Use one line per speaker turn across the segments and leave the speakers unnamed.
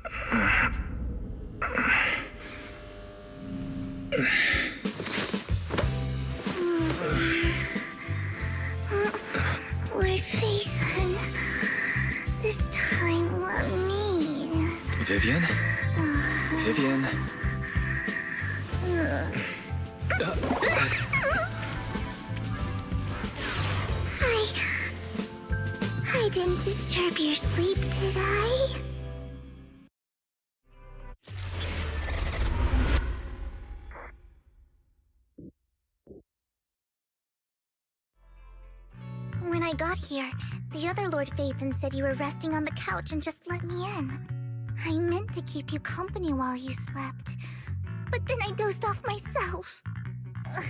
Lord Phaethon, this time let me.
Vivian? Vivian?
I didn't disturb your sleep, did I? When I got here, the other Lord Phaethon said you were resting on the couch and just let me in. I meant to keep you company while you slept, but then I dozed off myself. Ugh.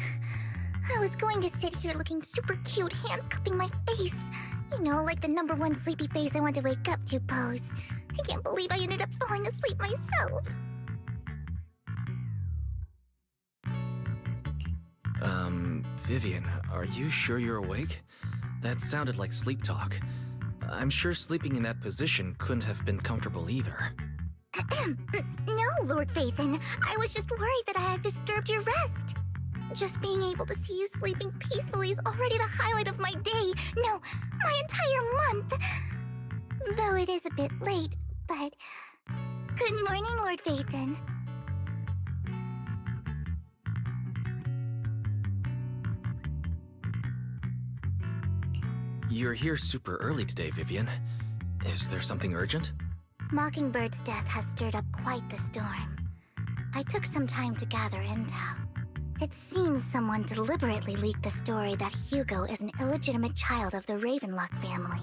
I was going to sit here looking super cute, hands cupping my face. You know, like the #1 sleepy face I want to wake up to pose. I can't believe I ended up falling asleep myself.
Vivian, are you sure you're awake? That sounded like sleep talk. I'm sure sleeping in that position couldn't have been comfortable either.
No, Lord Phaethon. I was just worried that I had disturbed your rest. Just being able to see you sleeping peacefully is already the highlight of my day. No, my entire month. Though it is a bit late, but... Good morning, Lord Phaethon.
You're here super early today, Vivian. Is there something urgent?
Mockingbird's death has stirred up quite the storm. I took some time to gather intel. It seems someone deliberately leaked the story that Hugo is an illegitimate child of the Ravenlock family,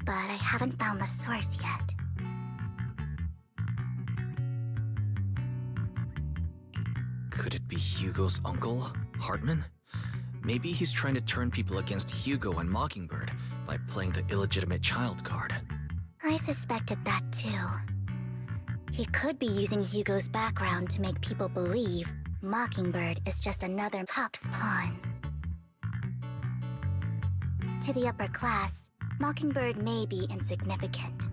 but I haven't found the source yet.
Could it be Hugo's uncle, Hartman? Maybe he's trying to turn people against Hugo and Mockingbird by playing the illegitimate child card.
I suspected that too. He could be using Hugo's background to make people believe Mockingbird is just another Top's pawn. To the upper class, Mockingbird may be insignificant,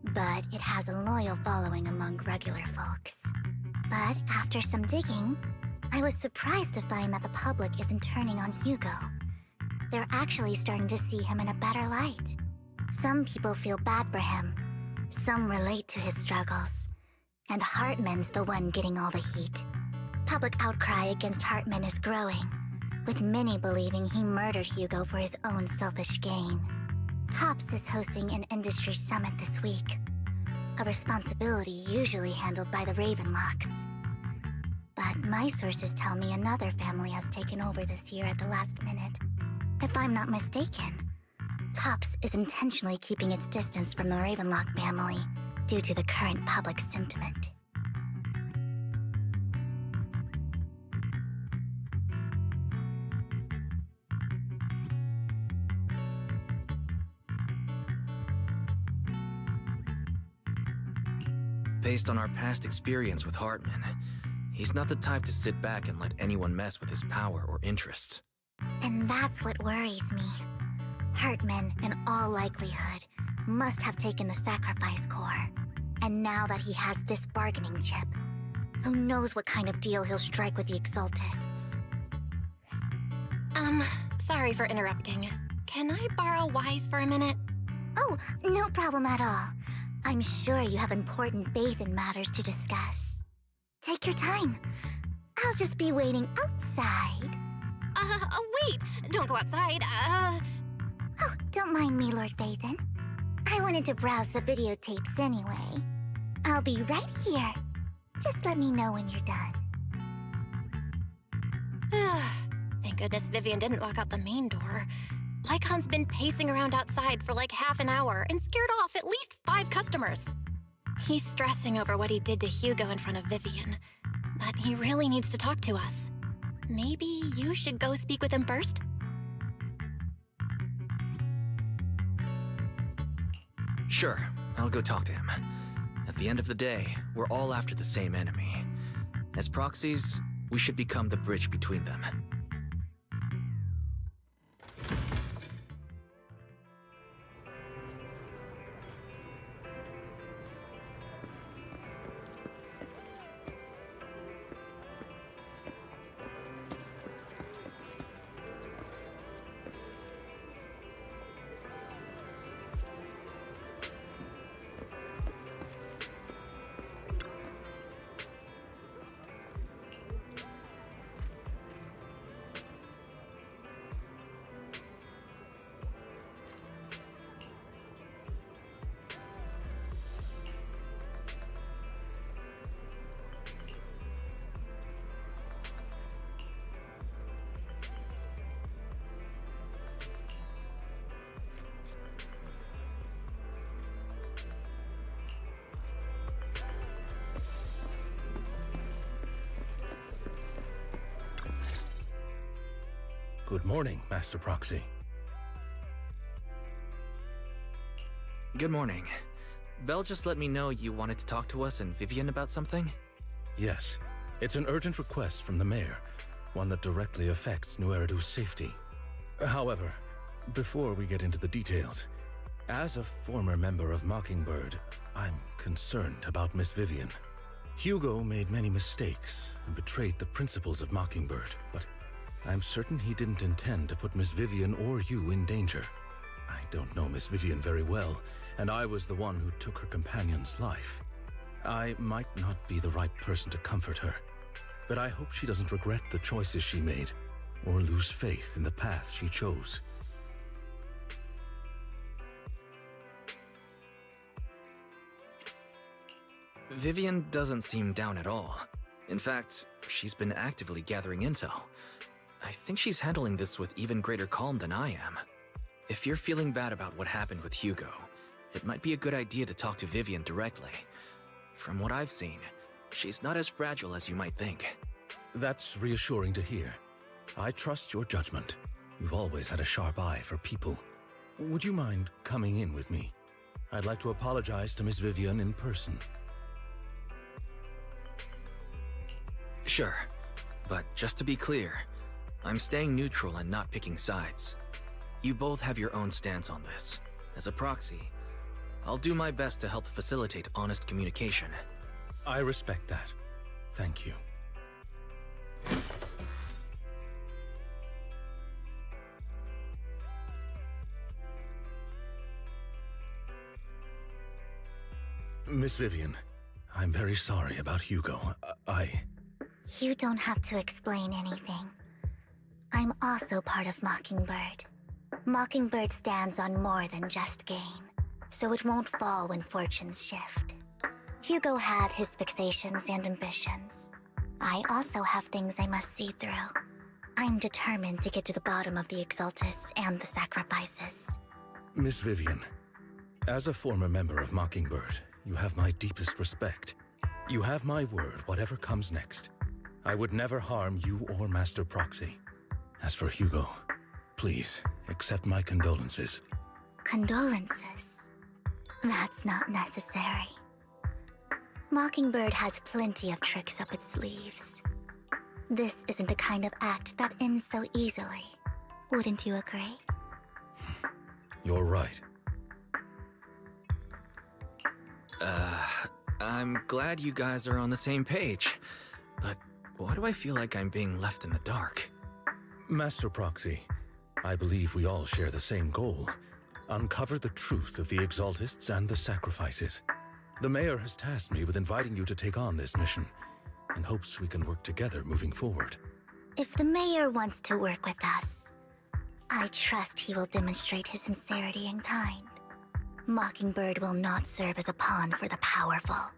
but it has a loyal following among regular folks. But after some digging, I was surprised to find that the public isn't turning on Hugo. They're actually starting to see him in a better light. Some people feel bad for him, some relate to his struggles, and Hartman's the one getting all the heat. Public outcry against Hartman is growing, with many believing he murdered Hugo for his own selfish gain. Tops is hosting an industry summit this week, a responsibility usually handled by the Ravenlocks. But my sources tell me another family has taken over this year at the last minute. If I'm not mistaken, Tops is intentionally keeping its distance from the Ravenlock family due to the current public sentiment.
Based on our past experience with Hartman, he's not the type to sit back and let anyone mess with his power or interests.
And that's what worries me. Hartman, in all likelihood, must have taken the sacrifice core. And now that he has this bargaining chip, who knows what kind of deal he'll strike with the Exaltists.
Sorry for interrupting. Can I borrow Wise for a minute?
Oh, no problem at all. I'm sure you have important faith in matters to discuss. Take your time. I'll just be waiting outside.
Wait! Don't go outside,
Oh, don't mind me, Lord Phaethon. I wanted to browse the videotapes anyway. I'll be right here. Just let me know when you're done.
Thank goodness Vivian didn't walk out the main door. Lycon's been pacing around outside for like half an hour and scared off at least 5 customers. He's stressing over what he did to Hugo in front of Vivian, but he really needs to talk to us. Maybe you should go speak with him first?
Sure, I'll go talk to him. At the end of the day, we're all after the same enemy. As proxies, we should become the bridge between them.
Good morning, Master Proxy.
Good morning. Belle just let me know you wanted to talk to us and Vivian about something?
Yes, it's an urgent request from the mayor, one that directly affects New Eridu's safety. However, before we get into the details, as a former member of Mockingbird, I'm concerned about Miss Vivian. Hugo made many mistakes and betrayed the principles of Mockingbird, but I'm certain he didn't intend to put Miss Vivian or you in danger. I don't know Miss Vivian very well, and I was the one who took her companion's life. I might not be the right person to comfort her, but I hope she doesn't regret the choices she made or lose faith in the path she chose.
Vivian doesn't seem down at all. In fact, she's been actively gathering intel. I think she's handling this with even greater calm than I am. If you're feeling bad about what happened with Hugo, it might be a good idea to talk to Vivian directly. From what I've seen, she's not as fragile as you might think.
That's reassuring to hear. I trust your judgment. You've always had a sharp eye for people. Would you mind coming in with me? I'd like to apologize to Miss Vivian in person.
Sure, but just to be clear, I'm staying neutral and not picking sides. You both have your own stance on this. As a proxy, I'll do my best to help facilitate honest communication.
I respect that. Thank you. Miss Vivian, I'm very sorry about Hugo.
You don't have to explain anything. I'm also part of Mockingbird. Mockingbird stands on more than just gain, so it won't fall when fortunes shift. Hugo had his fixations and ambitions. I also have things I must see through. I'm determined to get to the bottom of the Exaltists and the sacrifices.
Miss Vivian, as a former member of Mockingbird, you have my deepest respect. You have my word, whatever comes next. I would never harm you or Master Proxy. As for Hugo, please accept my condolences.
Condolences? That's not necessary. Mockingbird has plenty of tricks up its sleeves. This isn't the kind of act that ends so easily. Wouldn't you agree?
You're right.
I'm glad you guys are on the same page, but why do I feel like I'm being left in the dark?
Master Proxy, I believe we all share the same goal. Uncover the truth of the Exaltists and the sacrifices. The mayor has tasked me with inviting you to take on this mission, and hopes we can work together moving forward.
If the mayor wants to work with us, I trust he will demonstrate his sincerity in kind. Mockingbird will not serve as a pawn for the powerful.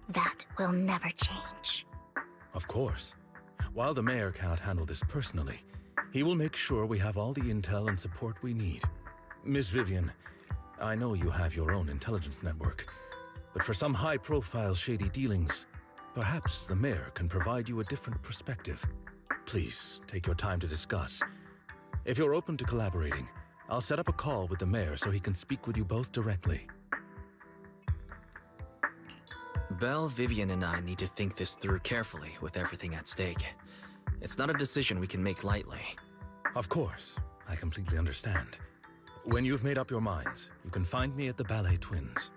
That will never change.
Of course. While the mayor cannot handle this personally, he will make sure we have all the intel and support we need. Miss Vivian, I know you have your own intelligence network, but for some high-profile shady dealings, perhaps the mayor can provide you a different perspective. Please, take your time to discuss. If you're open to collaborating, I'll set up a call with the mayor so he can speak with you both directly.
Belle, Vivian, and I need to think this through carefully with everything at stake. It's not a decision we can make lightly.
Of course, I completely understand. When you've made up your minds, you can find me at the Ballet Twins.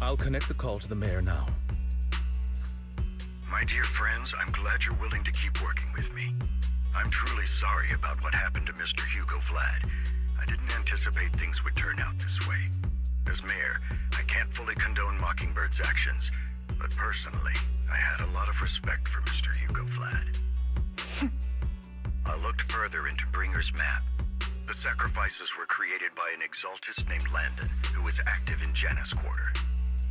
I'll connect the call to the mayor now.
My dear friends, I'm glad you're willing to keep working with me. I'm truly sorry about what happened to Mr. Hugo Vlad. I didn't anticipate things would turn out this way. As mayor, I can't fully condone Mockingbird's actions, but personally, I had a lot of respect for Mr. Hugo Vlad. I looked further into Bringer's map. The sacrifices were created by an exaltist named Landon, who was active in Janus Quarter.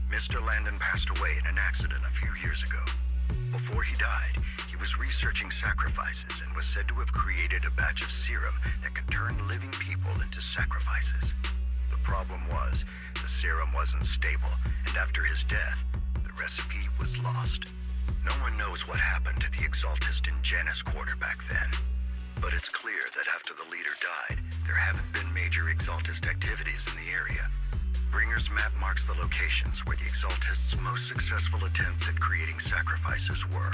Mr. Landon passed away in an accident a few years ago. Before he died, he was researching sacrifices and was said to have created a batch of serum that could turn living people into sacrifices. The problem was, the serum wasn't stable, and after his death, the recipe was lost. No one knows what happened to the exaltist in Janus Quarter back then. But it's clear that after the leader died, there haven't been major exaltist activities in the area. Bringer's map marks the locations where the exaltists' most successful attempts at creating sacrifices were.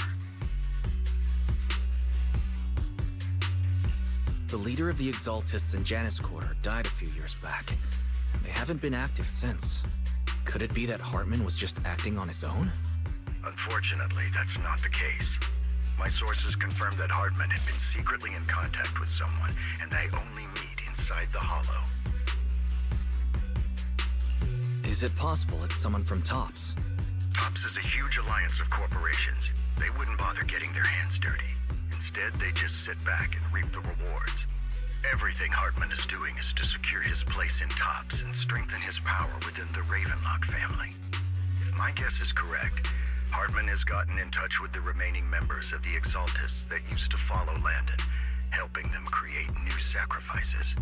The leader of the exaltists in Janus Quarter died a few years back. They haven't been active since. Could it be that Hartman was just acting on his own?
Unfortunately, that's not the case. My sources confirmed that Hartman had been secretly in contact with someone, and they only meet inside the Hollow.
Is it possible it's someone from TOPS?
TOPS is a huge alliance of corporations. They wouldn't bother getting their hands dirty. Instead, they just sit back and reap the rewards. Everything Hartman is doing is to secure his place in TOPS and strengthen his power within the Ravenlock family. If my guess is correct, Hartman has gotten in touch with the remaining members of the Exaltists that used to follow Landon, helping them create new sacrifices.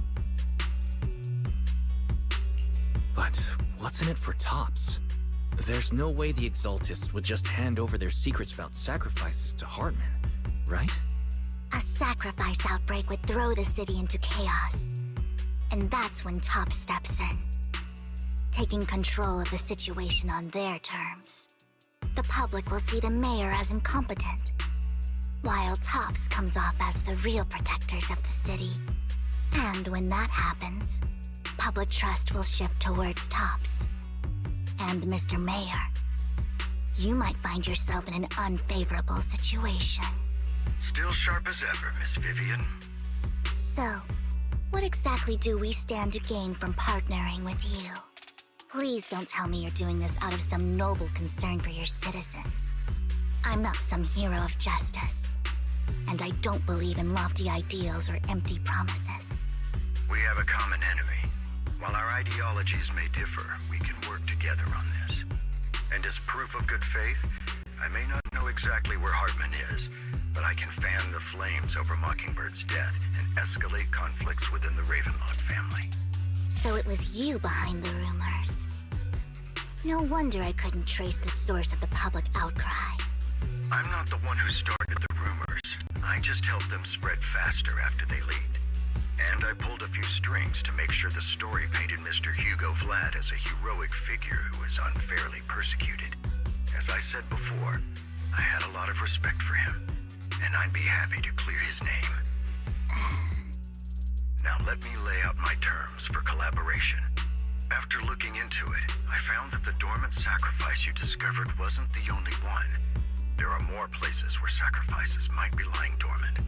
But what's in it for TOPS? There's no way the Exaltists would just hand over their secrets about sacrifices to Hartman, right?
A sacrifice outbreak would throw the city into chaos. And that's when TOPS steps in, taking control of the situation on their terms. The public will see the mayor as incompetent, while TOPS comes off as the real protectors of the city. And when that happens, public trust will shift towards TOPS. And Mr. Mayor, you might find yourself in an unfavorable situation.
Still sharp as ever, Miss Vivian.
So, what exactly do we stand to gain from partnering with you? Please don't tell me you're doing this out of some noble concern for your citizens. I'm not some hero of justice, and I don't believe in lofty ideals or empty promises.
We have a common enemy. While our ideologies may differ, we can work together on this. And as proof of good faith, I may not know exactly where Hartman is, but I can fan the flames over Mockingbird's death and escalate conflicts within the Ravenlock family.
So it was you behind the rumors. No wonder I couldn't trace the source of the public outcry.
I'm not the one who started the rumors. I just helped them spread faster after they leaked. And I pulled a few strings to make sure the story painted Mr. Hugo Vlad as a heroic figure who was unfairly persecuted. As I said before, I had a lot of respect for him, and I'd be happy to clear his name. Now let me lay out my terms for collaboration. After looking into it, I found that the dormant sacrifice you discovered wasn't the only one. There are more places where sacrifices might be lying dormant.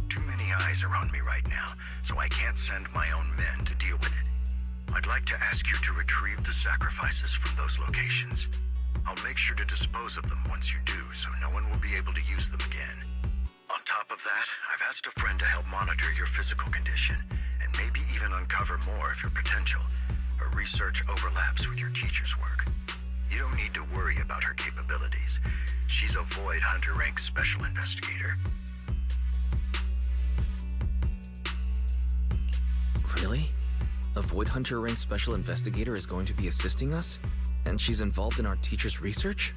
Too many eyes are on me right now, so I can't send my own men to deal with it. I'd like to ask you to retrieve the sacrifices from those locations. I'll make sure to dispose of them once you do, so no one will be able to use them again. On top of that, I've asked a friend to help monitor your physical condition, and maybe even uncover more of your potential. Her research overlaps with your teacher's work. You don't need to worry about her capabilities. She's a Void Hunter rank special investigator.
Really? A Void Hunter rank special investigator is going to be assisting us? And she's involved in our teacher's research?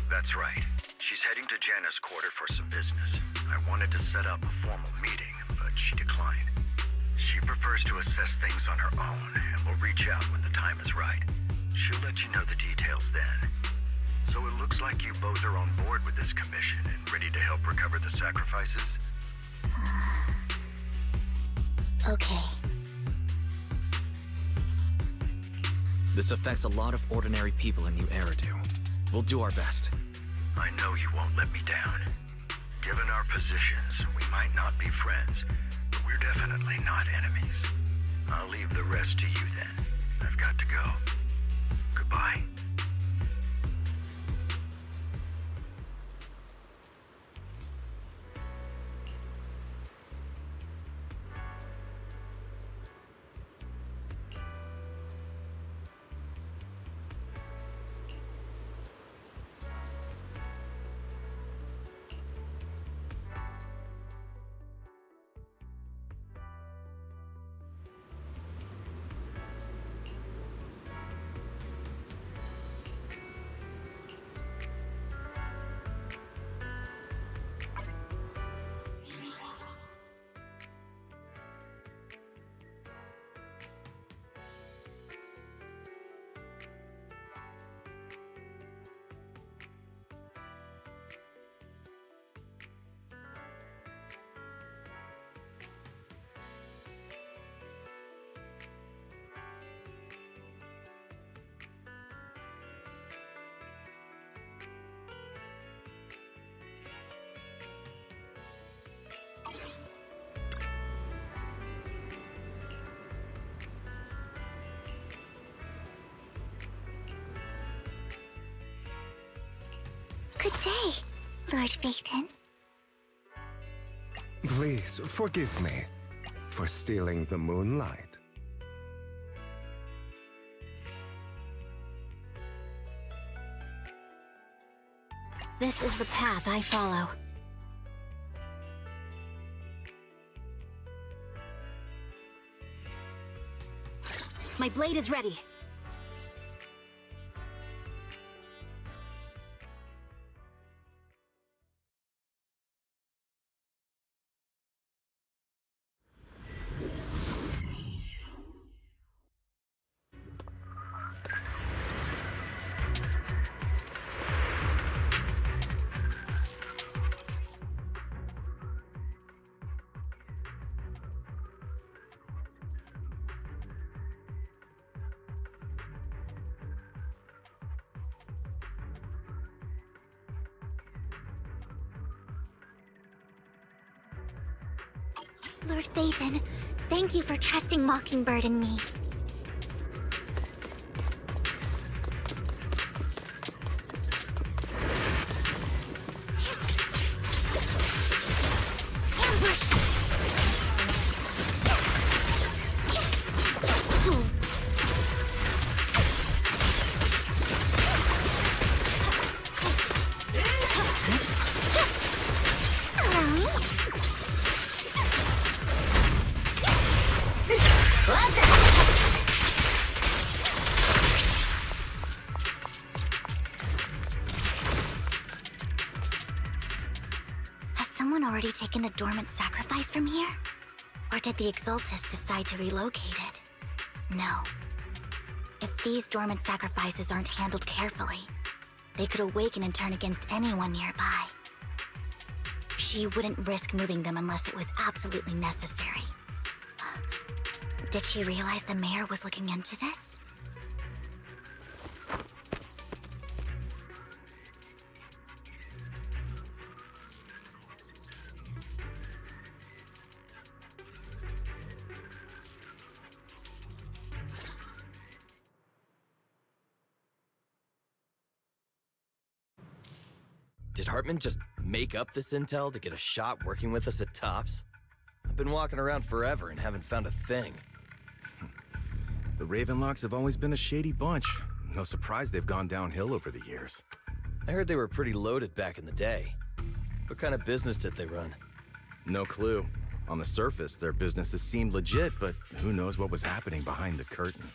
That's right. She's heading to Janus Quarter for some business. I wanted to set up a formal meeting, but she declined. She prefers to assess things on her own, and will reach out when the time is right. She'll let you know the details then. So it looks like you both are on board with this commission and ready to help recover the sacrifices?
Okay.
This affects a lot of ordinary people in New Eridu. We'll do our best.
I know you won't let me down. Given our positions, we might not be friends, but we're definitely not enemies. I'll leave the rest to you then. I've got to go. Goodbye.
Good day, Lord Phaethon.
Please forgive me for stealing the moonlight.
This is the path I follow. My blade is ready.
Lord Phaethon, thank you for trusting Mockingbird and me. Already taken the dormant sacrifice from here? Or did the Exaltus decide to relocate it? No. If these dormant sacrifices aren't handled carefully, they could awaken and turn against anyone nearby. She wouldn't risk moving them unless it was absolutely necessary. Did she realize the mayor was looking into this?
Did Hartman just make up this intel to get a shot working with us at Tops? I've been walking around forever and haven't found a thing.
The Ravenlocks have always been a shady bunch. No surprise they've gone downhill over the years.
I heard they were pretty loaded back in the day. What kind of business did they run?
No clue. On the surface, their businesses seemed legit, but who knows what was happening behind the curtain.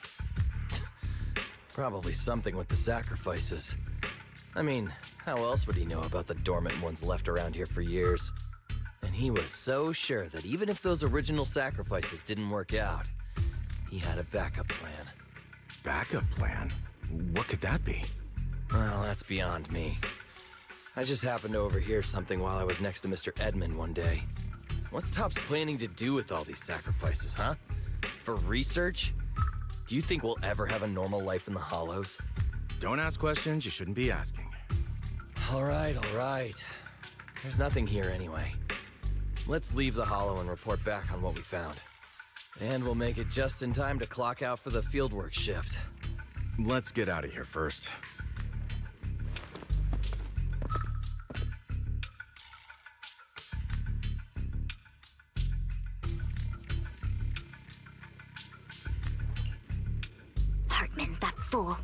Probably something with the sacrifices. I mean, how else would he know about the dormant ones left around here for years? And he was so sure that even if those original sacrifices didn't work out, he had a backup plan.
Backup plan? What could that be?
Well, that's beyond me. I just happened to overhear something while I was next to Mr. Edmund one day. What's Tops planning to do with all these sacrifices, huh? For research? Do you think we'll ever have a normal life in the Hollows?
Don't ask questions you shouldn't be asking.
All right. There's nothing here anyway. Let's leave the Hollow and report back on what we found. And we'll make it just in time to clock out for the fieldwork shift.
Let's get out of here first.
Hartman, that fool.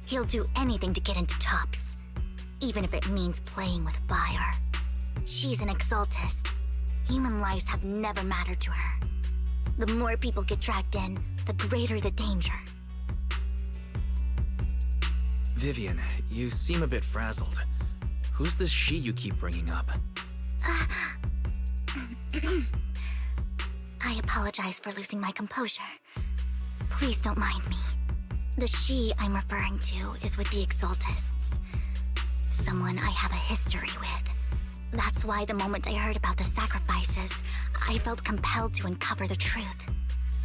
He'll do anything to get into Tops, even if it means playing with fire. She's an Exaltist. Human lives have never mattered to her. The more people get dragged in, the greater the danger.
Vivian, you seem a bit frazzled. Who's this she you keep bringing up?
I apologize for losing my composure. Please don't mind me. The she I'm referring to is with the Exaltists. Someone I have a history with. That's why the moment I heard about the sacrifices, I felt compelled to uncover the truth.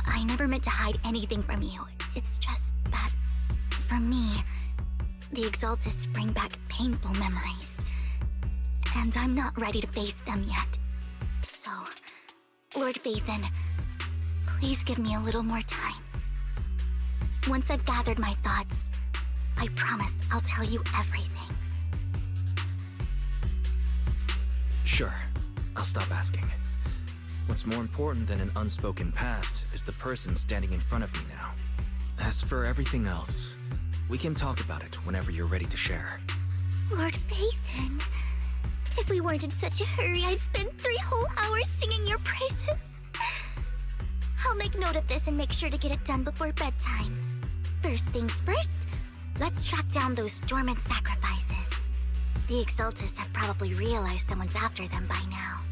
I never meant to hide anything from you. It's just that, for me, the Exaltists bring back painful memories. And I'm not ready to face them yet. So, Lord Vathan, please give me a little more time. Once I've gathered my thoughts, I promise I'll tell you everything.
Sure, I'll stop asking. What's more important than an unspoken past is the person standing in front of me now. As for everything else, we can talk about it whenever you're ready to share.
Lord Vathan, if we weren't in such a hurry, I'd spend 3 whole hours singing your praises. I'll make note of this and make sure to get it done before bedtime. First things first, let's track down those dormant sacrifices. The Exaltists have probably realized someone's after them by now.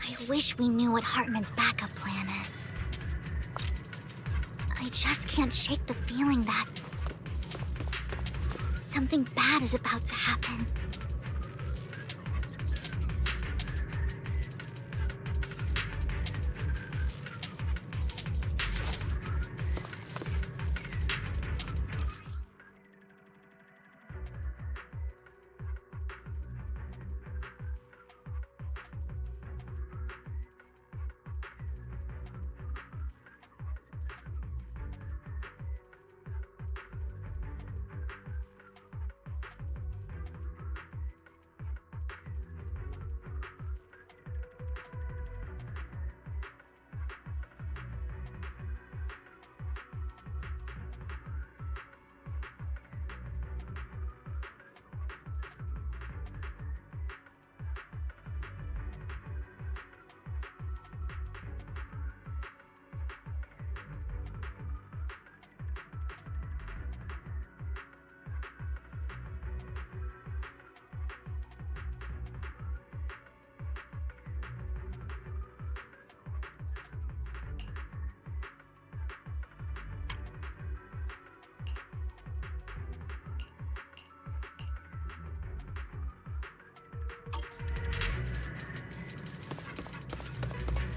I wish we knew what Hartman's backup plan is. I just can't shake the feeling that something bad is about to happen.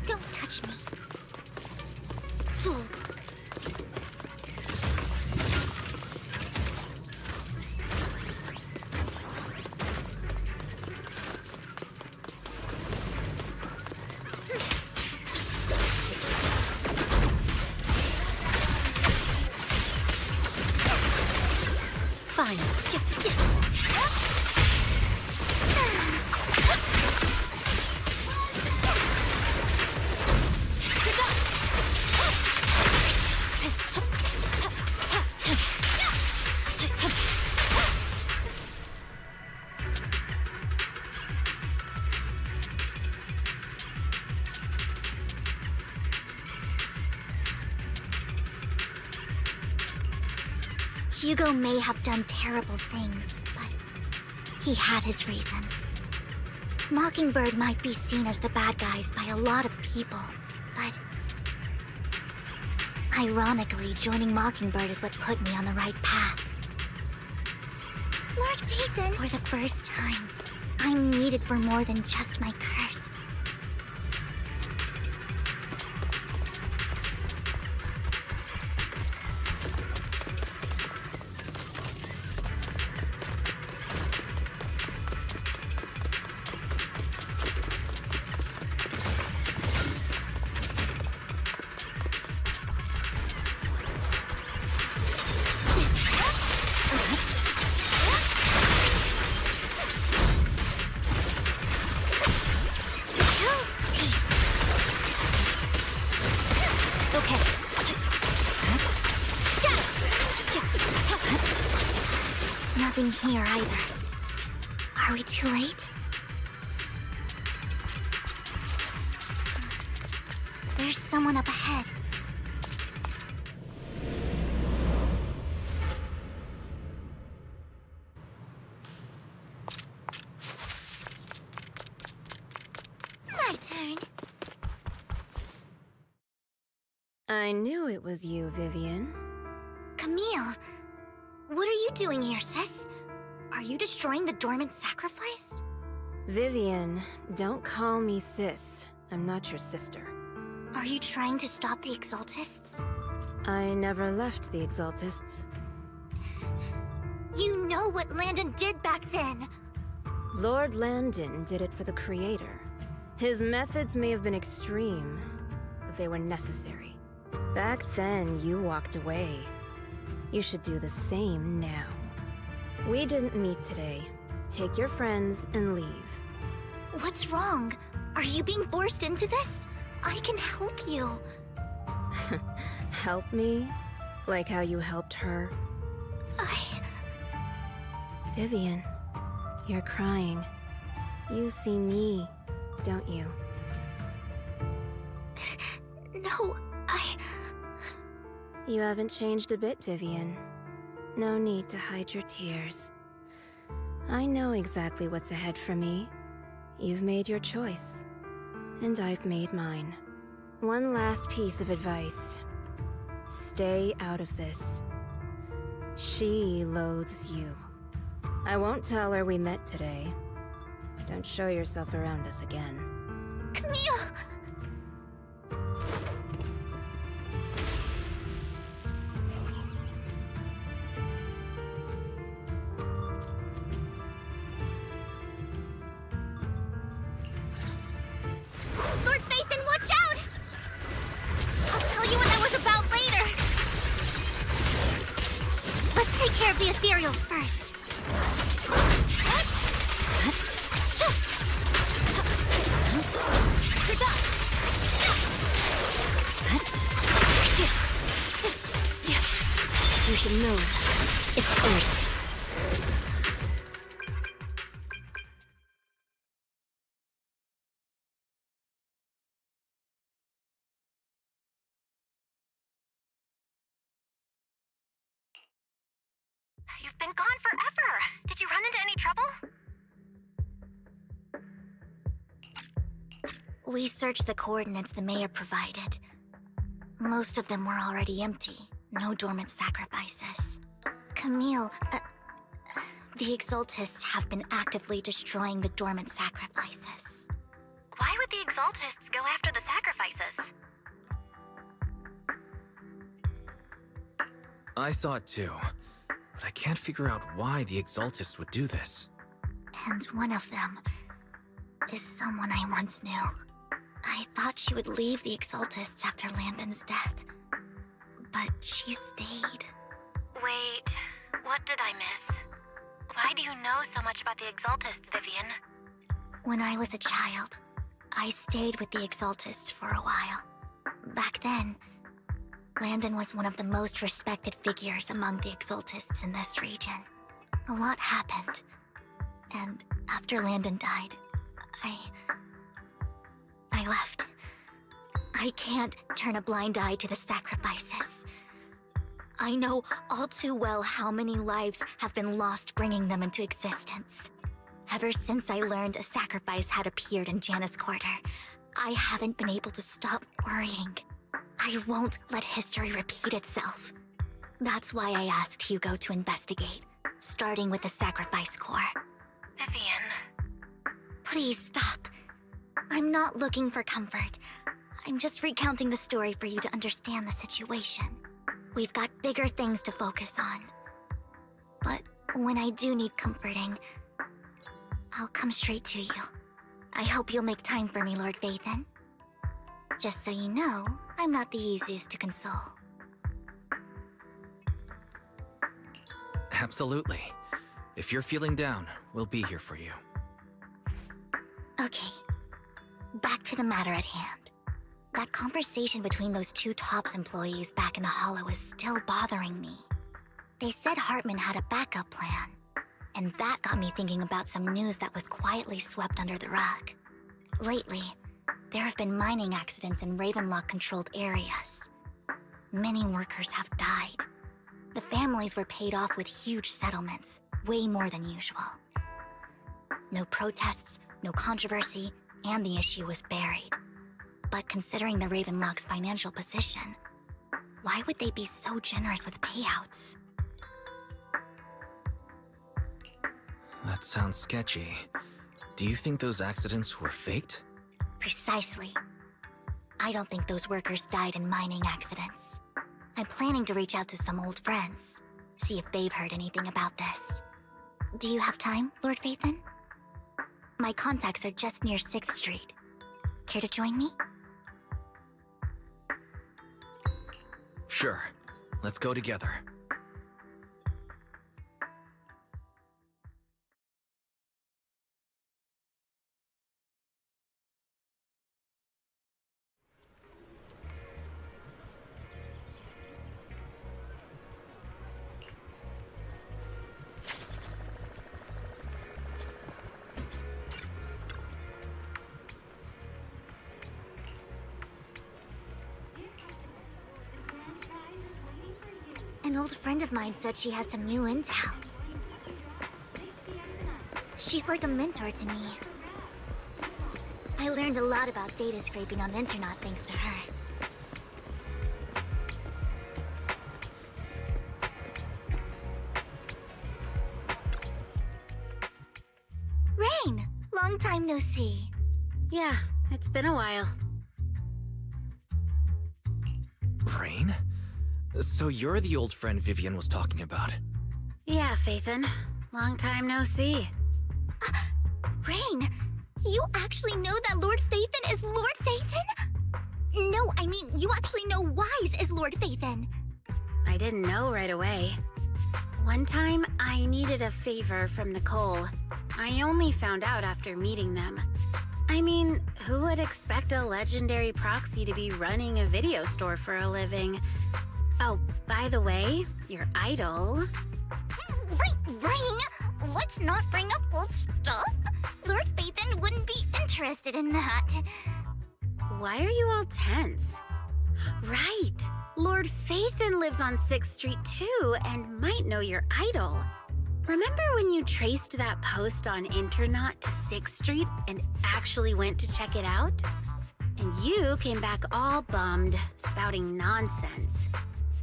Don't touch me. Fool. Fine. Hugo may have done terrible things, but he had his reasons. Mockingbird might be seen as the bad guys by a lot of people, but ironically, joining Mockingbird is what put me on the right path. Lord Vathan, for the first time, I'm needed for more than just my curse. here either. Are we too late? There's someone up ahead. My turn.
I knew it was you, Vivian.
Camille, what are you doing here, sis? Are you destroying the dormant sacrifice?
Vivian, don't call me sis. I'm not your sister.
Are you trying to stop the Exaltists?
I never left the Exaltists.
You know what Landon did back then!
Lord Landon did it for the Creator. His methods may have been extreme, but they were necessary. Back then, you walked away. You should do the same now. We didn't meet today. Take your friends and leave.
What's wrong? Are you being forced into this? I can help you.
Help me? Like how you helped her? Vivian, you're crying. You see me, don't you?
No,
You haven't changed a bit, Vivian. No need to hide your tears. I know exactly what's ahead for me. You've made your choice, and I've made mine. One last piece of advice. Stay out of this. She loathes you. I won't tell her we met today. Don't show yourself around us again.
Camille! Lord Phaethon, watch out! I'll tell you what that was about later. Let's take care of the ethereals first.
You should know it's Earth.
You've been gone forever. Did you run into any trouble?
We searched the coordinates the mayor provided. Most of them were already empty. No dormant sacrifices. Camille, the Exaltists have been actively destroying the dormant sacrifices.
Why would the Exaltists go after the sacrifices?
I saw it too, but I can't figure out why the Exaltist would do this.
And one of them is someone I once knew. I thought she would leave the Exaltists after Landon's death, but she stayed.
Wait, what did I miss? Why do you know so much about the Exaltists, Vivian?
When I was a child, I stayed with the Exaltists for a while. Back then, Landon was one of the most respected figures among the Exaltists in this region. A lot happened, and after Landon died, I left. I can't turn a blind eye to the sacrifices. I know all too well how many lives have been lost bringing them into existence. Ever since I learned a sacrifice had appeared in Janus Quarter, I haven't been able to stop worrying. I won't let history repeat itself. That's why I asked Hugo to investigate, starting with the Sacrifice Corps.
Vivian.
Please stop. I'm not looking for comfort. I'm just recounting the story for you to understand the situation. We've got bigger things to focus on. But when I do need comforting, I'll come straight to you. I hope you'll make time for me, Lord Phaethon. Just so you know, I'm not the easiest to console.
Absolutely. If you're feeling down, we'll be here for you.
Okay. Back to the matter at hand. That conversation between those two TOPS employees back in the Hollow is still bothering me. They said Hartman had a backup plan. And that got me thinking about some news that was quietly swept under the rug. Lately, there have been mining accidents in Ravenlock-controlled areas. Many workers have died. The families were paid off with huge settlements, way more than usual. No protests, no controversy, and the issue was buried. But considering the Ravenlock's financial position, why would they be so generous with payouts?
That sounds sketchy. Do you think those accidents were faked?
Precisely. I don't think those workers died in mining accidents. I'm planning to reach out to some old friends, see if they've heard anything about this. Do you have time, Lord Phaethon? My contacts are just near 6th Street. Care to join me?
Sure. Let's go together.
An old friend of mine said she has some new intel. She's like a mentor to me. I learned a lot about data scraping on the internet thanks to her. Rain! Long time no see.
Yeah, it's been a while.
Rain? So you're the old friend Vivian was talking about.
Yeah, Phaethon. Long time no see.
Rain! You actually know that Lord Phaethon is Lord Phaethon? No, I mean, you actually know Wise is Lord Phaethon.
I didn't know right away. One time, I needed a favor from Nicole. I only found out after meeting them. I mean, who would expect a legendary proxy to be running a video store for a living? Oh, by the way, your idol...
Rain! Let's not bring up old stuff. Lord Phaethon wouldn't be interested in that.
Why are you all tense? Right! Lord Phaethon lives on 6th Street too, and might know your idol. Remember when you traced that post on Internet to 6th Street and actually went to check it out? And you came back all bummed, spouting nonsense.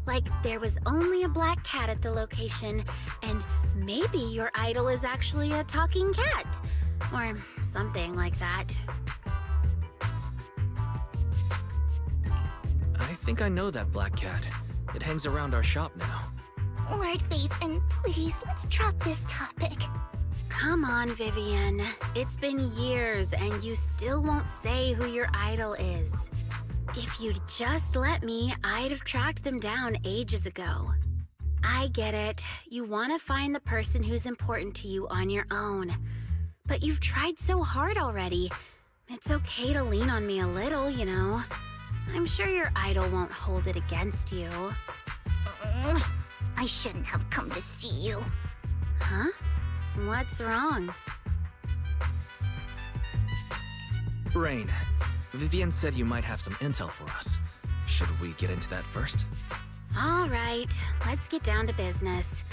Like there was only a black cat at the location, and maybe your idol is actually a talking cat. Or something like that.
I think I know that black cat. It hangs around our shop now.
Lord Phaethon, please, let's drop this topic.
Come on, Vivian. It's been years, and you still won't say who your idol is. If you'd just let me, I'd have tracked them down ages ago. I get it. You want to find the person who's important to you on your own. But you've tried so hard already. It's okay to lean on me a little, you know. I'm sure your idol won't hold it against you.
I shouldn't have come to see you.
Huh? What's wrong?
Rain, Vivian said you might have some intel for us. Should we get into that first?
All right, let's get down to business.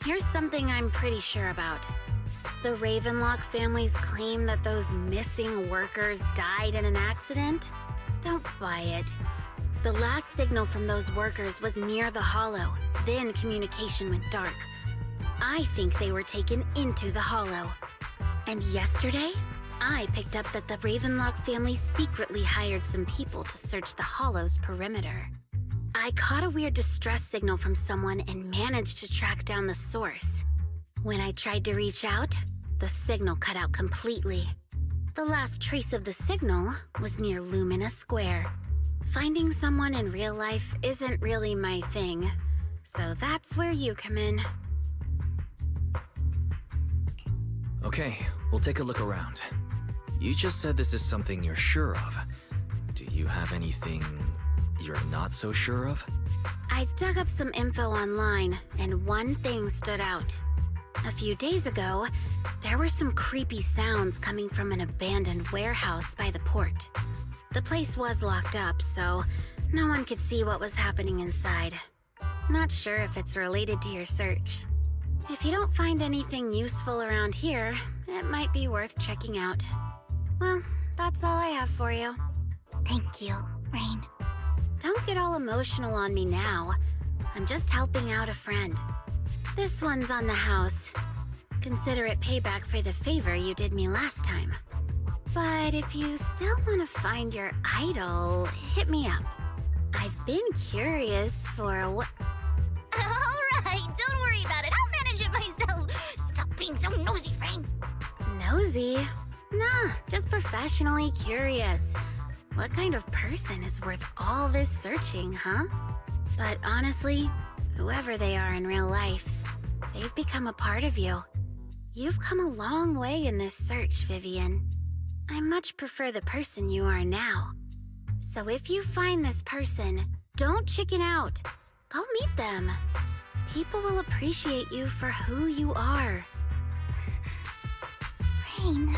Here's something I'm pretty sure about. The Ravenlock family's claim that those missing workers died in an accident? Don't buy it. The last signal from those workers was near the Hollow, then communication went dark. I think they were taken into the Hollow. And yesterday, I picked up that the Ravenlock family secretly hired some people to search the Hollow's perimeter. I caught a weird distress signal from someone and managed to track down the source. When I tried to reach out, the signal cut out completely. The last trace of the signal was near Lumina Square. Finding someone in real life isn't really my thing, so that's where you come in.
Okay, we'll take a look around. You just said this is something you're sure of. Do you have anything you're not so sure of?
I dug up some info online, and one thing stood out.
A few days ago, there were some creepy sounds coming from an abandoned warehouse by the port. The place was locked up, so no one could see what was happening inside. Not sure if it's related to your search. If you don't find anything useful around here, it might be worth checking out. Well, that's all I have for you.
Thank you, Rain.
Don't get all emotional on me now. I'm just helping out a friend. This one's on the house. Consider it payback for the favor you did me last time. But if you still want to find your idol, hit me up. I've been curious for a wh-
Alright, don't worry about it. I'll manage it myself. Stop being so nosy, Rain.
Nosy? Nah, just professionally curious. What kind of person is worth all this searching, huh? But honestly, whoever they are in real life, they've become a part of you. You've come a long way in this search, Vivian. I much prefer the person you are now. So if you find this person, don't chicken out. Go meet them. People will appreciate you for who you are.
Rain.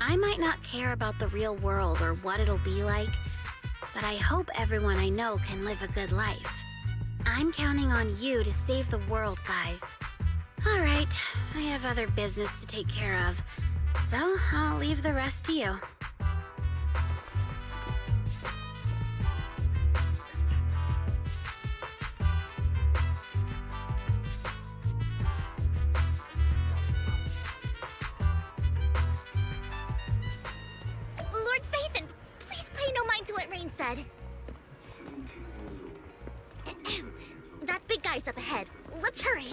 I might not care about the real world or what it'll be like, but I hope everyone I know can live a good life. I'm counting on you to save the world, guys. All right, I have other business to take care of, so I'll leave the rest to you.
Lord Phaethon, please pay no mind to what Rain said. That big guy's up ahead. Let's hurry.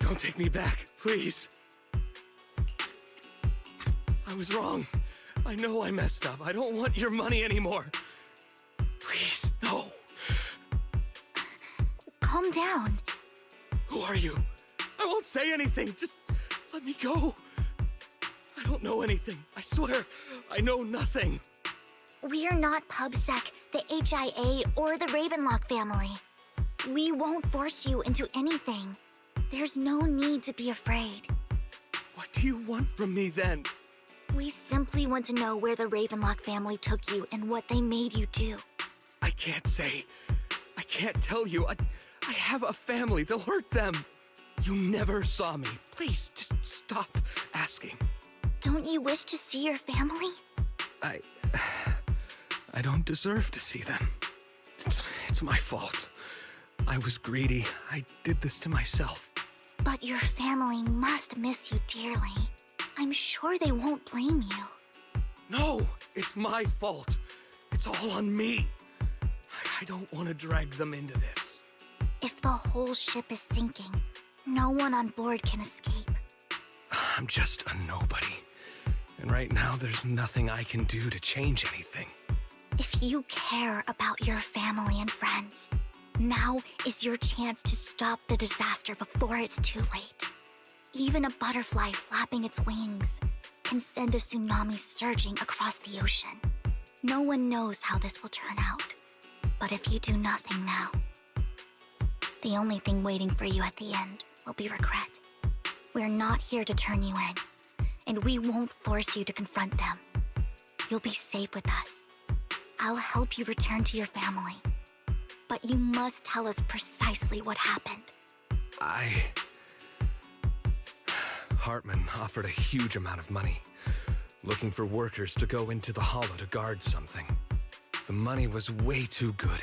Don't take me back, please. I was wrong. I know I messed up. I don't want your money anymore. Please, no.
Calm down.
Who are you? I won't say anything. Just let me go. I don't know anything. I swear, I know nothing.
We're not PubSec, the HIA, or the Ravenlock family. We won't force you into anything. There's no need to be afraid.
What do you want from me then?
We simply want to know where the Ravenlock family took you and what they made you do.
I can't say. I can't tell you. I have a family. They'll hurt them. You never saw me. Please, just stop asking.
Don't you wish to see your family?
I don't deserve to see them. It's my fault. I was greedy. I did this to myself.
But your family must miss you dearly. I'm sure they won't blame you.
No, it's my fault. It's all on me. I don't want to drag them into this.
If the whole ship is sinking, no one on board can escape.
I'm just a nobody. And right now, there's nothing I can do to change anything.
If you care about your family and friends, now is your chance to stop the disaster before it's too late. Even a butterfly flapping its wings can send a tsunami surging across the ocean. No one knows how this will turn out. But if you do nothing now, the only thing waiting for you at the end will be regret. We're not here to turn you in, and we won't force you to confront them. You'll be safe with us. I'll help you return to your family. But you must tell us precisely what happened.
Hartman offered a huge amount of money, looking for workers to go into the hollow to guard something. The money was way too good.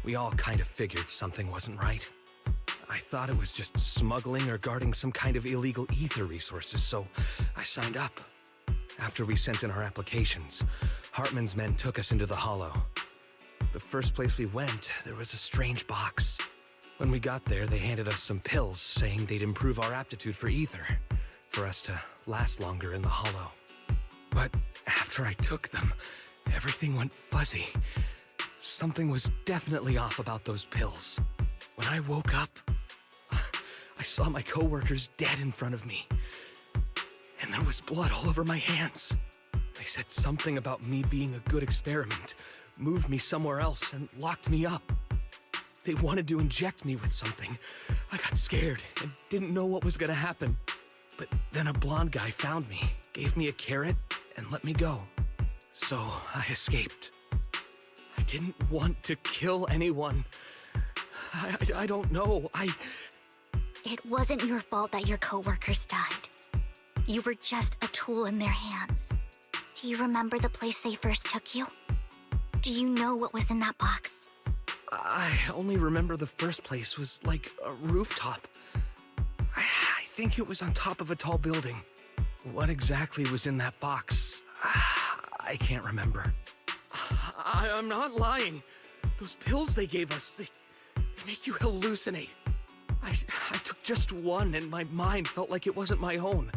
We all kind of figured something wasn't right. I thought it was just smuggling or guarding some kind of illegal ether resources, so I signed up. After we sent in our applications, Hartman's men took us into the hollow. The first place we went, there was a strange box. When we got there, they handed us some pills, saying they'd improve our aptitude for ether, for us to last longer in the hollow. But after I took them, everything went fuzzy. Something was definitely off about those pills. When I woke up, I saw my coworkers dead in front of me. And there was blood all over my hands. They said something about me being a good experiment, moved me somewhere else, and locked me up. They wanted to inject me with something. I got scared and didn't know what was gonna happen. But then a blonde guy found me, gave me a carrot, and let me go. So I escaped. I didn't want to kill anyone. I don't know.
It wasn't your fault that your coworkers died. You were just a tool in their hands. Do you remember the place they first took you? Do you know what was in that box?
I only remember the first place was like a rooftop. I think it was on top of a tall building. What exactly was in that box? I can't remember. I'm not lying. Those pills they gave us, they make you hallucinate. I took just one and my mind felt like it wasn't my own.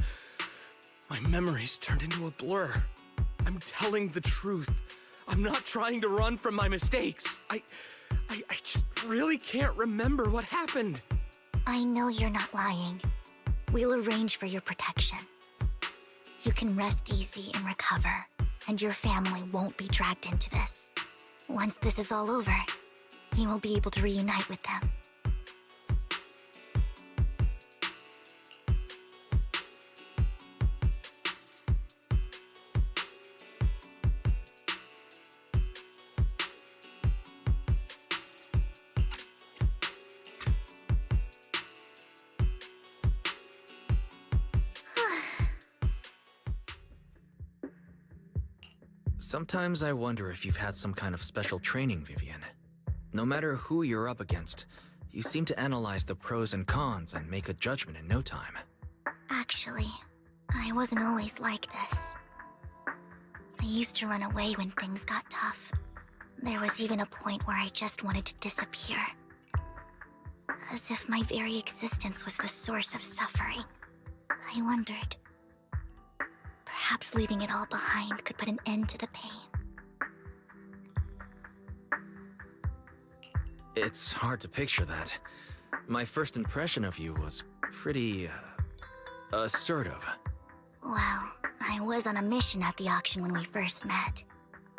My memories turned into a blur. I'm telling the truth. I'm not trying to run from my mistakes. I just really can't remember what happened.
I know you're not lying. We'll arrange for your protection. You can rest easy and recover, and your family won't be dragged into this. Once this is all over, you will be able to reunite with them.
Sometimes I wonder if you've had some kind of special training, Vivian. No matter who you're up against, you seem to analyze the pros and cons and make a judgment in no time.
Actually, I wasn't always like this. I used to run away when things got tough. There was even a point where I just wanted to disappear. as if my very existence was the source of suffering. I wondered, perhaps leaving it all behind could put an end to the pain.
It's hard to picture that. My first impression of you was pretty, assertive.
Well, I was on a mission at the auction when we first met.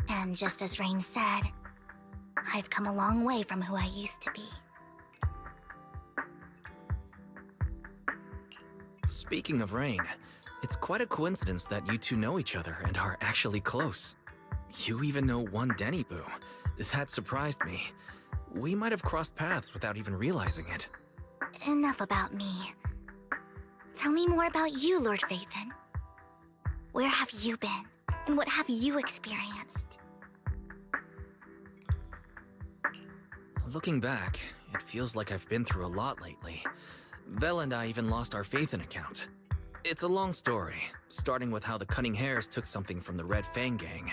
And just as Rain said, I've come a long way from who I used to be.
Speaking of Rain, it's quite a coincidence that you two know each other and are actually close. You even know one Denny Boo. That surprised me. We might have crossed paths without even realizing it.
Enough about me. Tell me more about you, Lord Vathan. Where have you been? And what have you experienced?
Looking back, it feels like I've been through a lot lately. Belle and I even lost our Vathan account. It's a long story, starting with how the Cunning Hares took something from the Red Fang gang.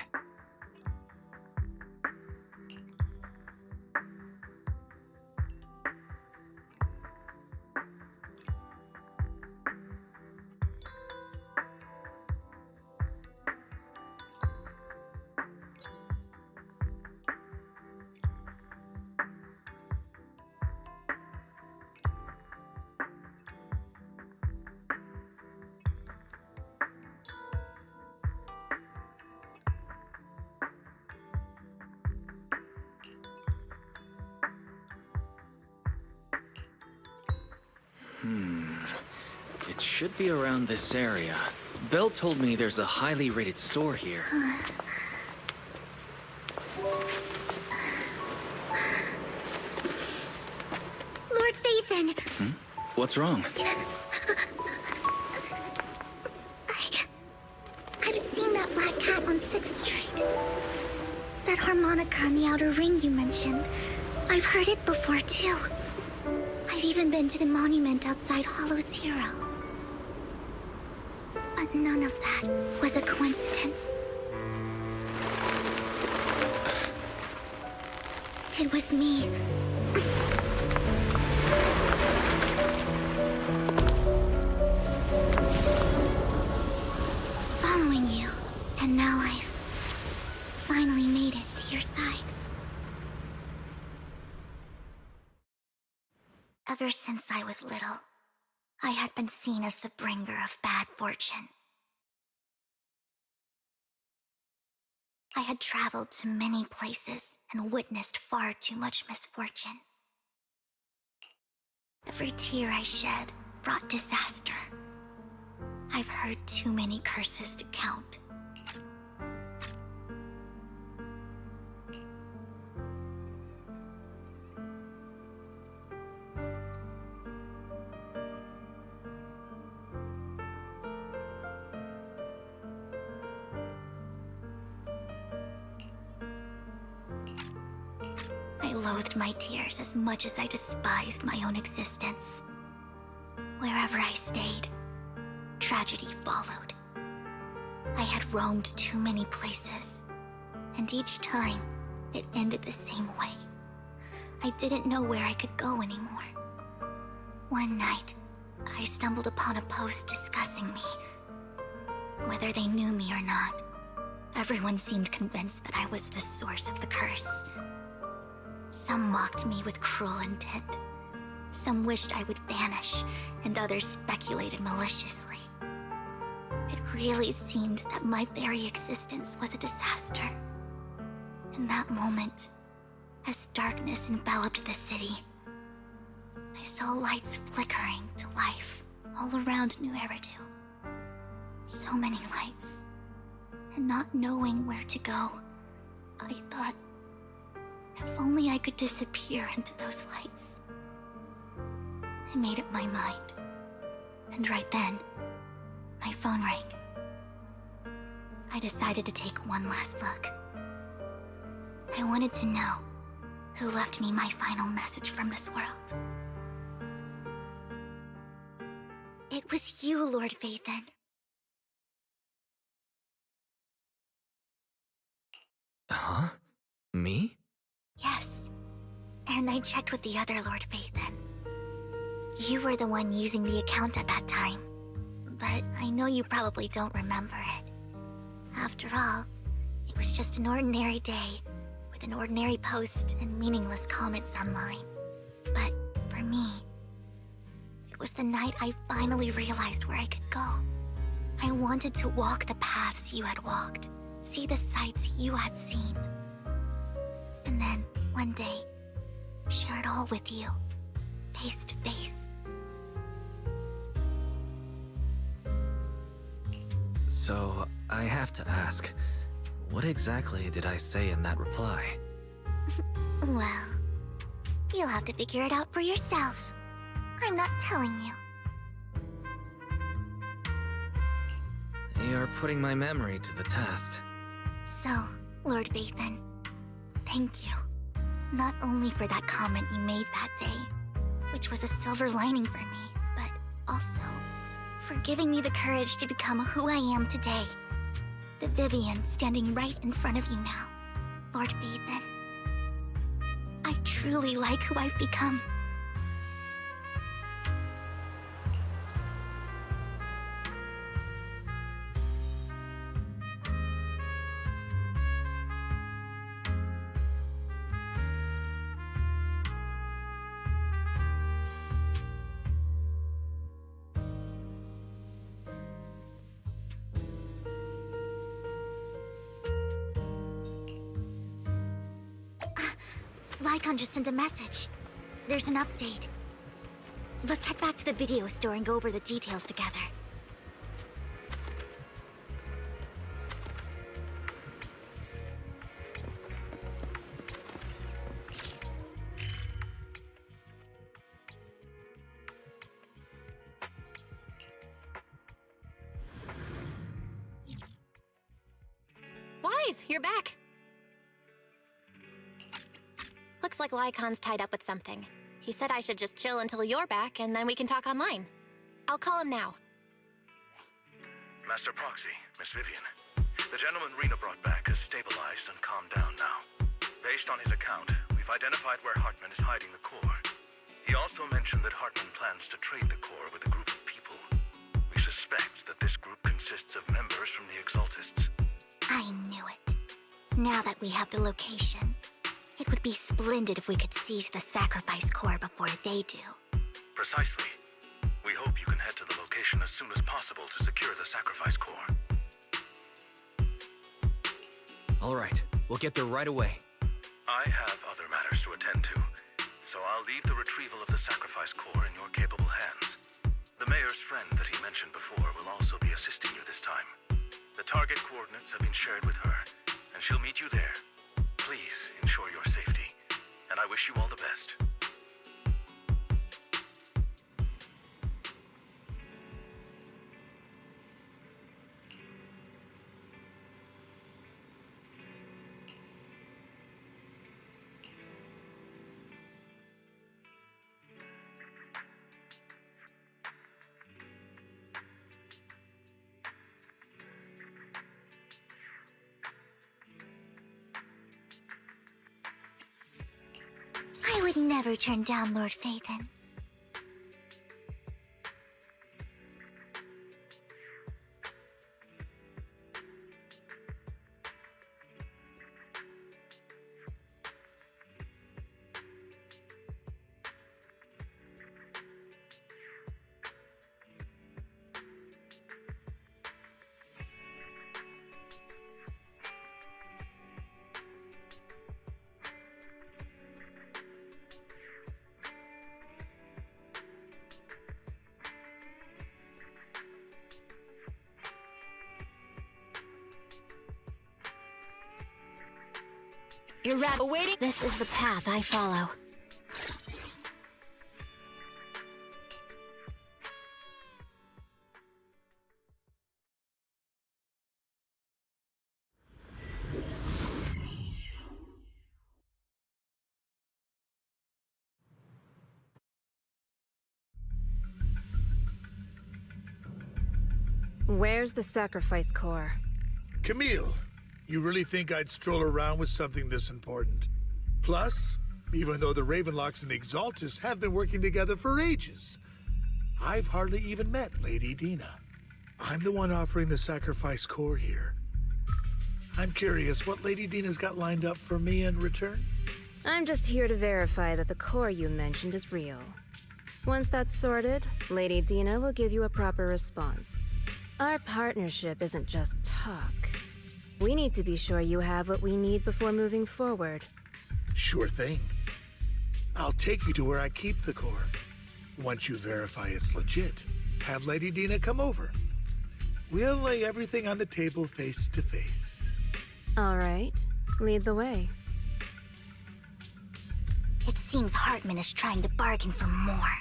It should be around this area. Belle told me there's a highly rated store here.
Lord Vathan!
What's wrong?
I've seen that black cat on 6th Street. That harmonica in the outer ring you mentioned. I've heard it before, too. I've even been to the monument outside Hollow Zero. But none of that was a coincidence. It was me. Following you, and now I've finally made it to your side. Ever since I was little, I had been seen as the bringer of bad fortune. I had traveled to many places and witnessed far too much misfortune. Every tear I shed brought disaster. I've heard too many curses to count. I loathed my tears as much as I despised my own existence. Wherever I stayed, tragedy followed. I had roamed too many places, and each time, it ended the same way. I didn't know where I could go anymore. One night, I stumbled upon a post discussing me. Whether they knew me or not, everyone seemed convinced that I was the source of the curse. Some mocked me with cruel intent. Some wished I would vanish, and others speculated maliciously. It really seemed that my very existence was a disaster. In that moment, as darkness enveloped the city, I saw lights flickering to life all around New Eridu. So many lights, and not knowing where to go, I thought, if only I could disappear into those lights. I made up my mind, and right then, my phone rang. I decided to take one last look. I wanted to know who left me my final message from this world. It was you, Lord Vathan.
Huh? Me?
Yes. And I checked with the other Lord Vathan. You were the one using the account at that time. But I know you probably don't remember it. After all, it was just an ordinary day, with an ordinary post and meaningless comments online. But for me, it was the night I finally realized where I could go. I wanted to walk the paths you had walked, see the sights you had seen. And then, one day, share it all with you, face to face.
So, I have to ask, what exactly did I say in that reply?
Well, you'll have to figure it out for yourself. I'm not telling you.
You're putting my memory to the test.
So, Lord Vathan, thank you. Not only for that comment you made that day, which was a silver lining for me, but also for giving me the courage to become who I am today. The Vivian standing right in front of you now, Lord Vathan. I truly like who I've become. Lycon just sent a message. There's an update. Let's head back to the video store and go over the details together.
Wise, you're back. Looks like Lycon's tied up with something. He said I should just chill until you're back, and then we can talk online. I'll call him now.
Master Proxy, Miss Vivian. The gentleman Rena brought back has stabilized and calmed down now. Based on his account, we've identified where Hartman is hiding the core. He also mentioned that Hartman plans to trade the core with a group of people. We suspect that this group consists of members from the Exaltists.
I knew it. Now that we have the location, it would be splendid if we could seize the sacrifice core before they do.
Precisely. We hope you can head to the location as soon as possible to secure the sacrifice core.
All right, we'll get there right away.
I have other matters to attend to, so I'll leave the retrieval of the sacrifice core in your capable hands. The mayor's friend that he mentioned before will also be assisting you this time. The target coordinates have been shared with her, and she'll meet you there. Please ensure your safety, and I wish you all the best.
I would never turn down Lord Phaethon.
You're waiting.
This is the path I follow.
Where's the sacrifice core?
Camille, you really think I'd stroll around with something this important? Plus, even though the Ravenlocks and the Exaltists have been working together for ages, I've hardly even met Lady Dina. I'm the one offering the sacrifice core here. I'm curious what Lady Dina's got lined up for me in return?
I'm just here to verify that the core you mentioned is real. Once that's sorted, Lady Dina will give you a proper response. Our partnership isn't just talk. We need to be sure you have what we need before moving forward.
Sure thing. I'll take you to where I keep the core. Once you verify it's legit, have Lady Dina come over. We'll lay everything on the table face to face.
All right, lead the way.
It seems Hartman is trying to bargain for more.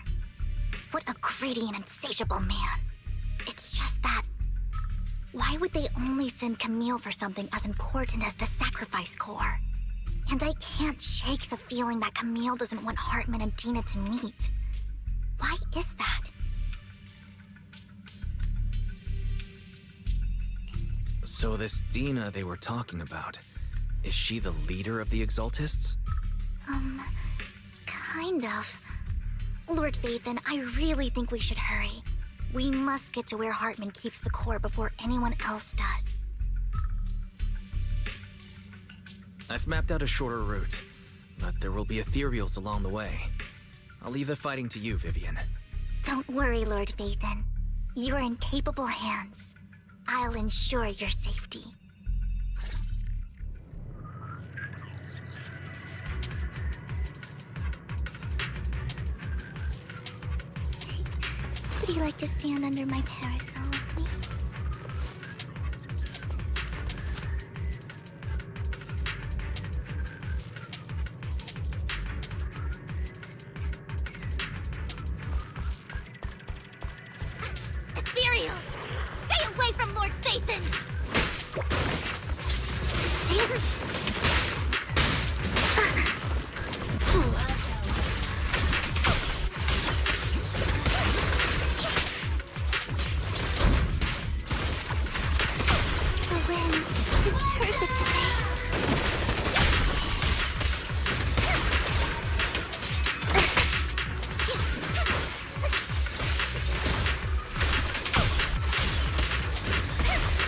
What a greedy and insatiable man. It's just that... why would they only send Camille for something as important as the sacrifice core? And I can't shake the feeling that Camille doesn't want Hartman and Dina to meet. Why is that?
So this Dina they were talking about, is she the leader of the Exaltists?
Kind of. Lord Phaethon, I really think we should hurry. We must get to where Hartman keeps the core before anyone else does.
I've mapped out a shorter route, but there will be ethereals along the way. I'll leave the fighting to you, Vivian.
Don't worry, Lord Phaethon. You're in capable hands. I'll ensure your safety. Would you like to stand under my parasol with me? Ethereals! Stay away from Lord Phaethon! The wind is perfect today.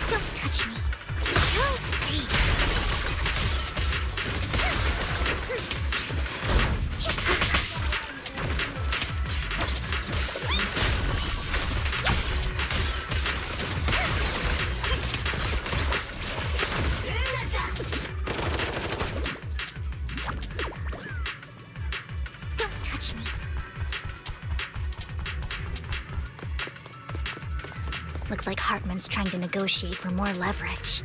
Don't touch me. Don't touch me. Looks like Hartman's trying to negotiate for more leverage.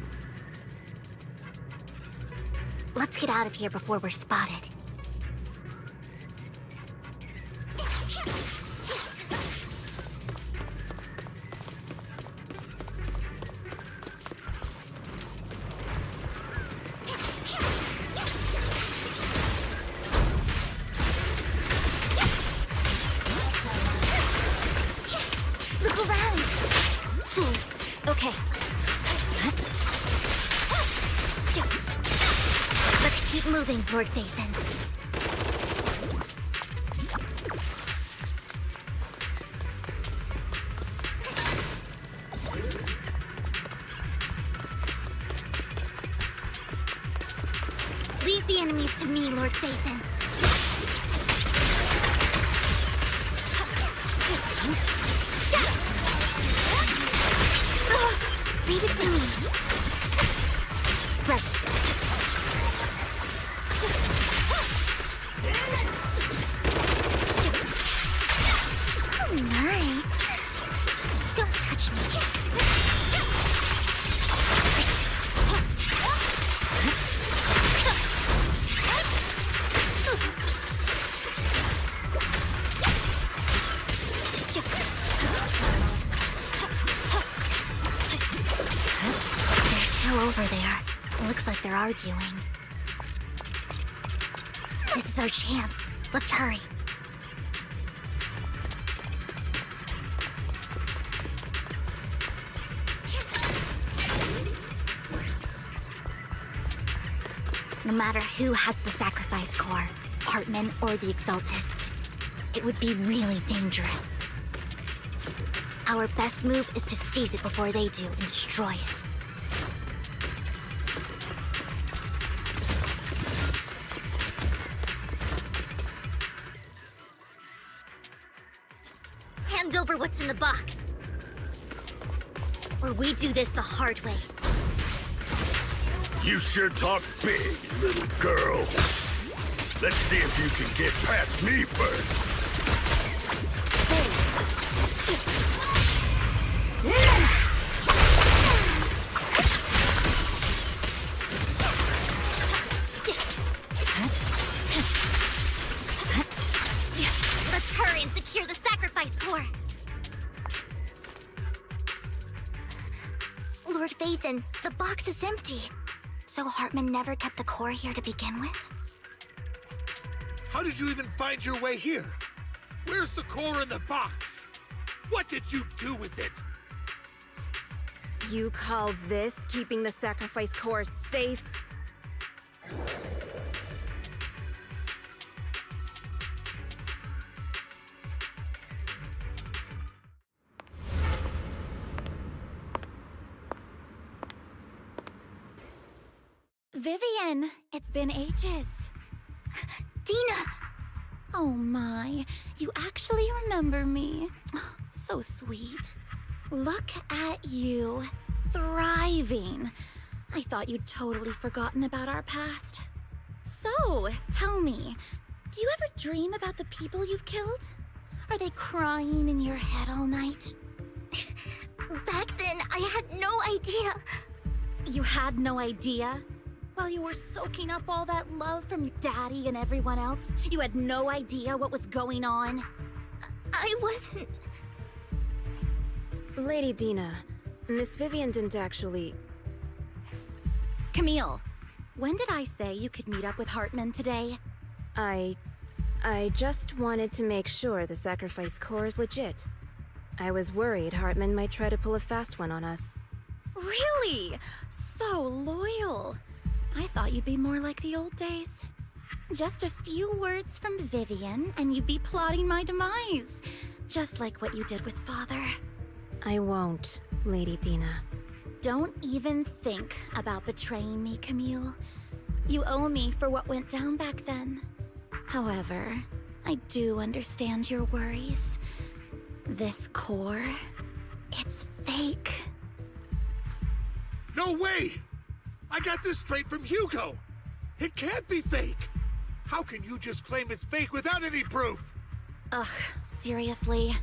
Let's get out of here before we're spotted. Look around! Okay. Let's keep moving, Lord Phaethon. Leave the enemies to me, Lord Phaethon. Leave it to me. Right. Oh my. Don't touch me. They're still over there. Looks like they're arguing. This is our chance. Let's hurry. No matter who has the sacrifice core, Hartman or the Exaltists, it would be really dangerous. Our best move is to seize it before they do and destroy it. Hand over what's in the box. Or we do this the hard way.
You sure talk big, little girl. Let's see if you can get past me first.
Let's hurry and secure the sacrifice core. Lord Vathan, the box is empty. So Hartman never kept the core here to begin with?
How did you even find your way here? Where's the core in the box? What did you do with it?
You call this keeping the sacrifice core safe?
Vivian, it's been ages.
Dina!
Oh my, you actually remember me. So sweet. Look at you, thriving. I thought you'd totally forgotten about our past. So, tell me, do you ever dream about the people you've killed? Are they crying in your head all night?
Back then, I had no idea.
You had no idea? While you were soaking up all that love from Daddy and everyone else, you had no idea what was going on?
I wasn't...
Lady Dina, Miss Vivian didn't actually...
Camille, when did I say you could meet up with Hartman today?
I just wanted to make sure the sacrifice core is legit. I was worried Hartman might try to pull a fast one on us.
Really? So loyal. I thought you'd be more like the old days. Just a few words from Vivian, and you'd be plotting my demise. Just like what you did with Father.
I won't, Lady Dina.
Don't even think about betraying me, Camille. You owe me for what went down back then. However, I do understand your worries. This core, it's fake.
No way! I got this straight from Hugo! It can't be fake! How can you just claim it's fake without any proof?
Ugh, seriously?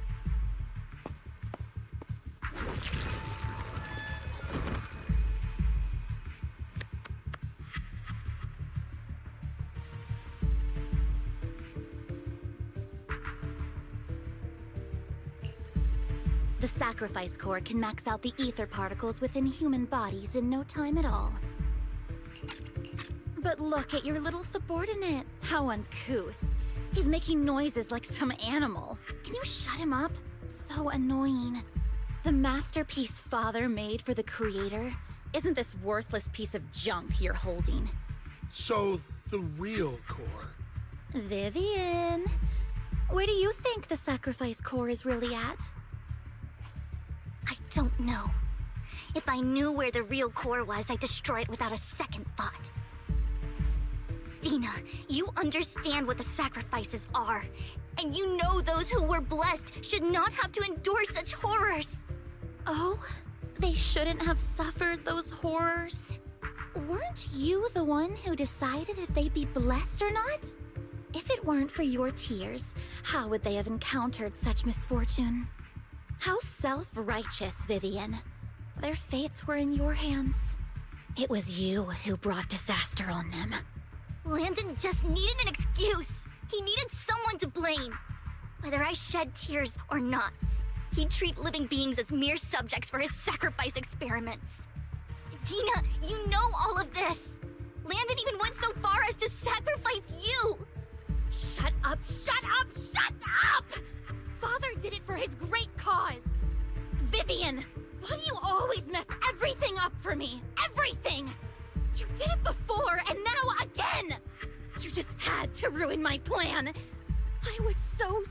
The sacrifice core can max out the ether particles within human bodies in no time at all. But look at your little subordinate. How uncouth. He's making noises like some animal. Can you shut him up? So annoying. The masterpiece Father made for the Creator isn't this worthless piece of junk you're holding.
So, the real core.
Vivian, where do you think the sacrifice core is really at?
I don't know. If I knew where the real core was, I'd destroy it without a second thought. Dina, you understand what the sacrifices are. And you know those who were blessed should not have to endure such horrors.
Oh, they shouldn't have suffered those horrors. Weren't you the one who decided if they'd be blessed or not? If it weren't for your tears, how would they have encountered such misfortune? How self-righteous, Vivian. Their fates were in your hands. It was you who brought disaster on them.
Landon just needed an excuse. He needed someone to blame. Whether I shed tears or not, he'd treat living beings as mere subjects for his sacrifice experiments. Dina, you know all of this. Landon even went so far as to sacrifice you.
Shut up, shut up, shut up! Father did it for his great cause. Vivian, why do you always mess everything up for me? Everything! You did it before, and now again! You just had to ruin my plan. I was so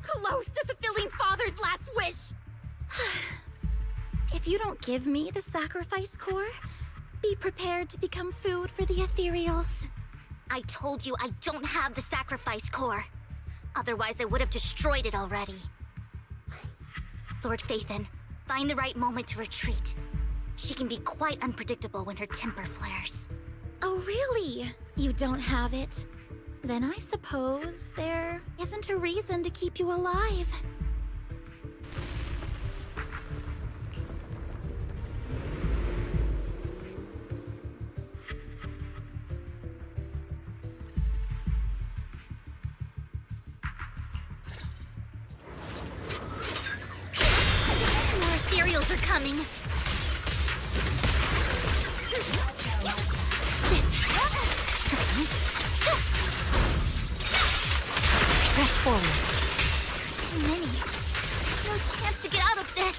close to fulfilling Father's last wish. you don't give me the sacrifice core, be prepared to become food for the ethereals.
I told you I don't have the sacrifice core. Otherwise, I would have destroyed it already. Lord Phaethon, find the right moment to retreat. She can be quite unpredictable when her temper flares.
Oh, really? You don't have it? Then I suppose there isn't a reason to keep you alive.
More ethereals are coming.
Press forward.
Too many. No chance to get out of this.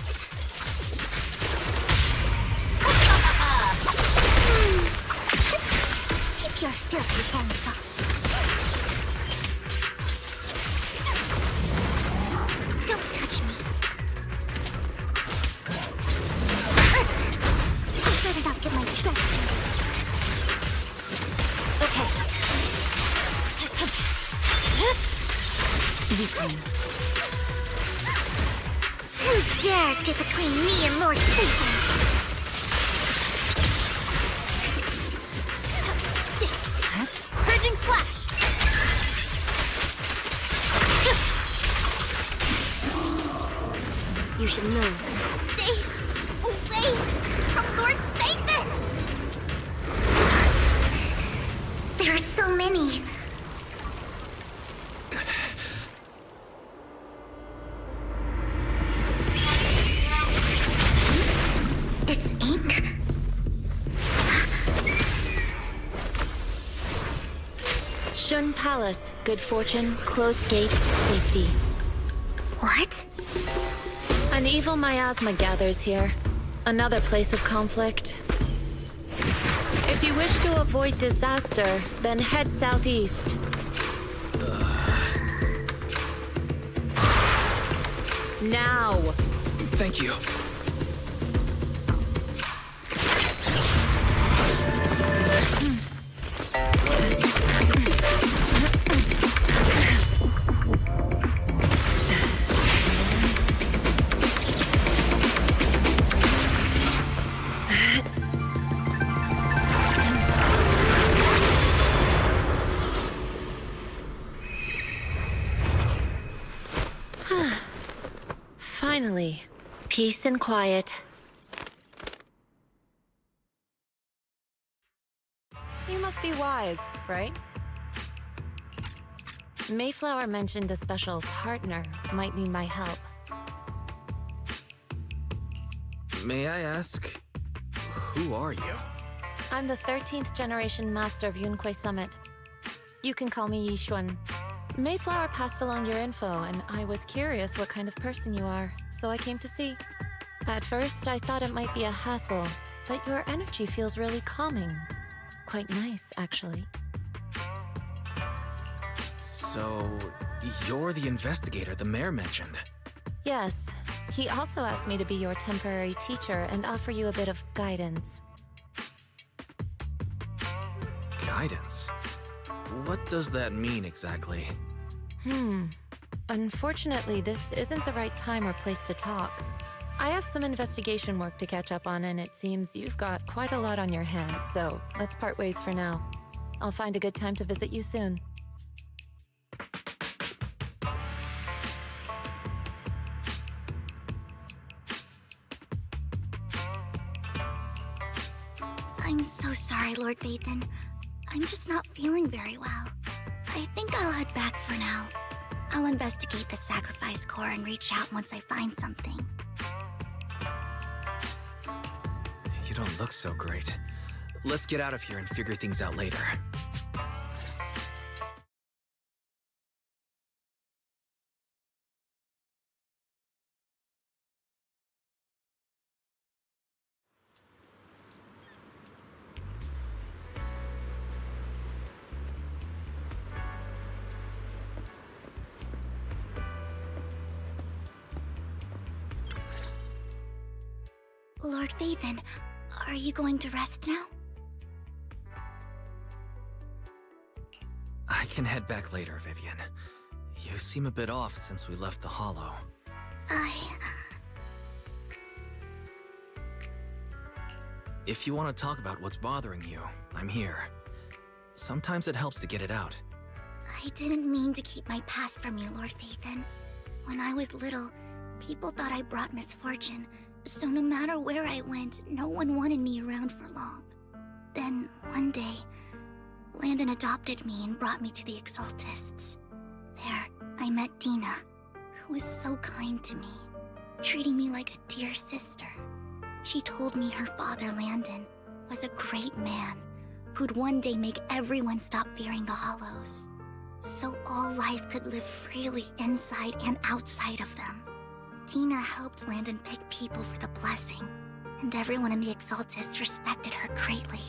Keep your filthy hands off. Don't touch me. I better not get my dress. Okay. Who dares get between me and Lord Phaethon? Purging slash! You should move. Stay away from Lord Phaethon! There are so many. It's ink.
Shun Palace, good fortune, closed gate, safety.
What?
An evil miasma gathers here. Another place of conflict. If you wish to avoid disaster, then head southeast. Now!
Thank you.
Finally, peace and quiet. You must be wise, right? Mayflower mentioned a special partner might need my help.
May I ask, who are you?
I'm the 13th generation master of Yunque Summit. You can call me Yishuan. Mayflower passed along your info, and I was curious what kind of person you are, so I came to see. At first, I thought it might be a hassle, but your energy feels really calming. Quite nice, actually.
So, you're the investigator the mayor mentioned.
Yes. He also asked me to be your temporary teacher and offer you a bit of guidance.
Guidance? What does that mean exactly?
Unfortunately, this isn't the right time or place to talk. I have some investigation work to catch up on, and it seems you've got quite a lot on your hands, so let's part ways for now. I'll find a good time to visit you soon.
I'm so sorry, Lord Phaethon. I'm just not feeling very well. I think I'll head back for now. I'll investigate the sacrifice core and reach out once I find something.
You don't look so great. Let's get out of here and figure things out later.
Lord Phaethon, are you going to rest now?
I can head back later, Vivian. You seem a bit off since we left the Hollow. If you want to talk about what's bothering you, I'm here. Sometimes it helps to get it out.
I didn't mean to keep my past from you, Lord Phaethon. When I was little, people thought I brought misfortune, so no matter where I went, no one wanted me around for long. Then, one day, Landon adopted me and brought me to the Exaltists. There, I met Dina, who was so kind to me, treating me like a dear sister. She told me her father, Landon, was a great man who'd one day make everyone stop fearing the Hollows, so all life could live freely inside and outside of them. Dina helped Landon pick people for the blessing, and everyone in the Exaltists respected her greatly.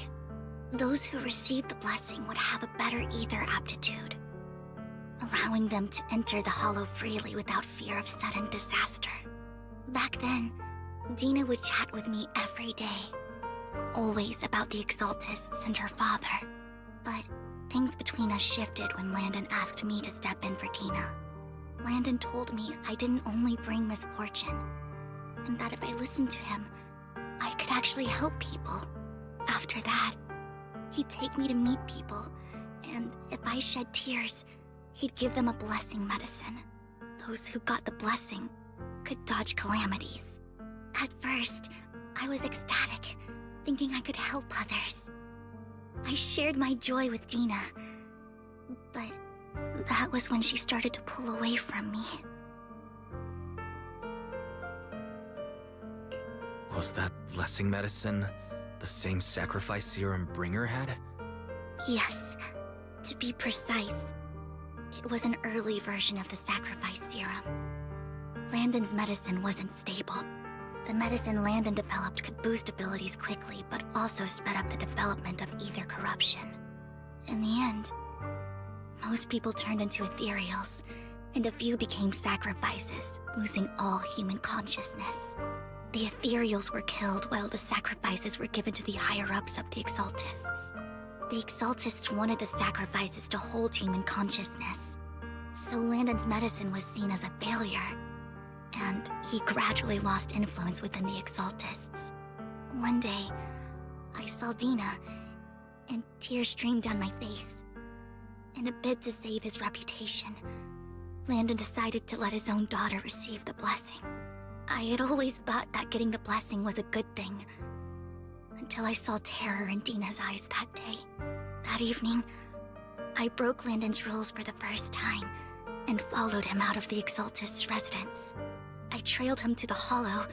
Those who received the blessing would have a better ether aptitude, allowing them to enter the Hollow freely without fear of sudden disaster. Back then, Dina would chat with me every day, always about the Exaltists and her father. But things between us shifted when Landon asked me to step in for Dina. Landon told me I didn't only bring misfortune, and that if I listened to him, I could actually help people. After that, he'd take me to meet people, and if I shed tears, he'd give them a blessing medicine. Those who got the blessing could dodge calamities. At first, I was ecstatic, thinking I could help others. I shared my joy with Dina, but that was when she started to pull away from me.
Was that blessing medicine the same sacrifice serum Bringer had?
Yes, to be precise, it was an early version of the sacrifice serum. Landon's medicine wasn't stable. The medicine Landon developed could boost abilities quickly, but also sped up the development of ether corruption. In the end, most people turned into ethereals, and a few became sacrifices, losing all human consciousness. The ethereals were killed while the sacrifices were given to the higher-ups of the Exaltists. The Exaltists wanted the sacrifices to hold human consciousness, so Landon's medicine was seen as a failure, and he gradually lost influence within the Exaltists. One day, I saw Dina, and tears streamed down my face. In a bid to save his reputation, Landon decided to let his own daughter receive the blessing. I had always thought that getting the blessing was a good thing, until I saw terror in Dina's eyes that day. That evening, I broke Landon's rules for the first time, and followed him out of the Exaltist's residence. I trailed him to the Hollow,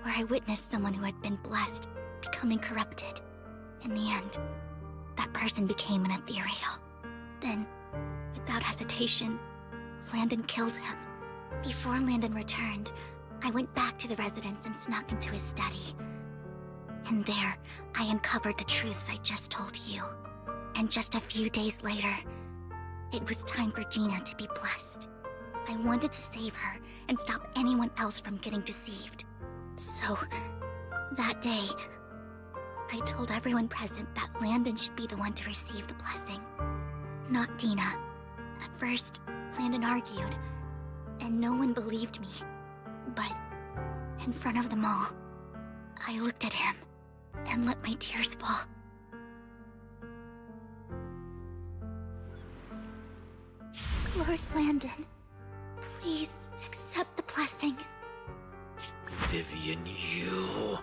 where I witnessed someone who had been blessed becoming corrupted. In the end, that person became an ethereal. Then, without hesitation, Landon killed him. Before Landon returned, I went back to the residence and snuck into his study. And there, I uncovered the truths I just told you. And just a few days later, it was time for Dina to be blessed. I wanted to save her and stop anyone else from getting deceived. So, that day, I told everyone present that Landon should be the one to receive the blessing, not Dina. At first, Landon argued, and no one believed me. But, in front of them all, I looked at him and let my tears fall. Lord Landon, please accept the blessing.
Vivian, you...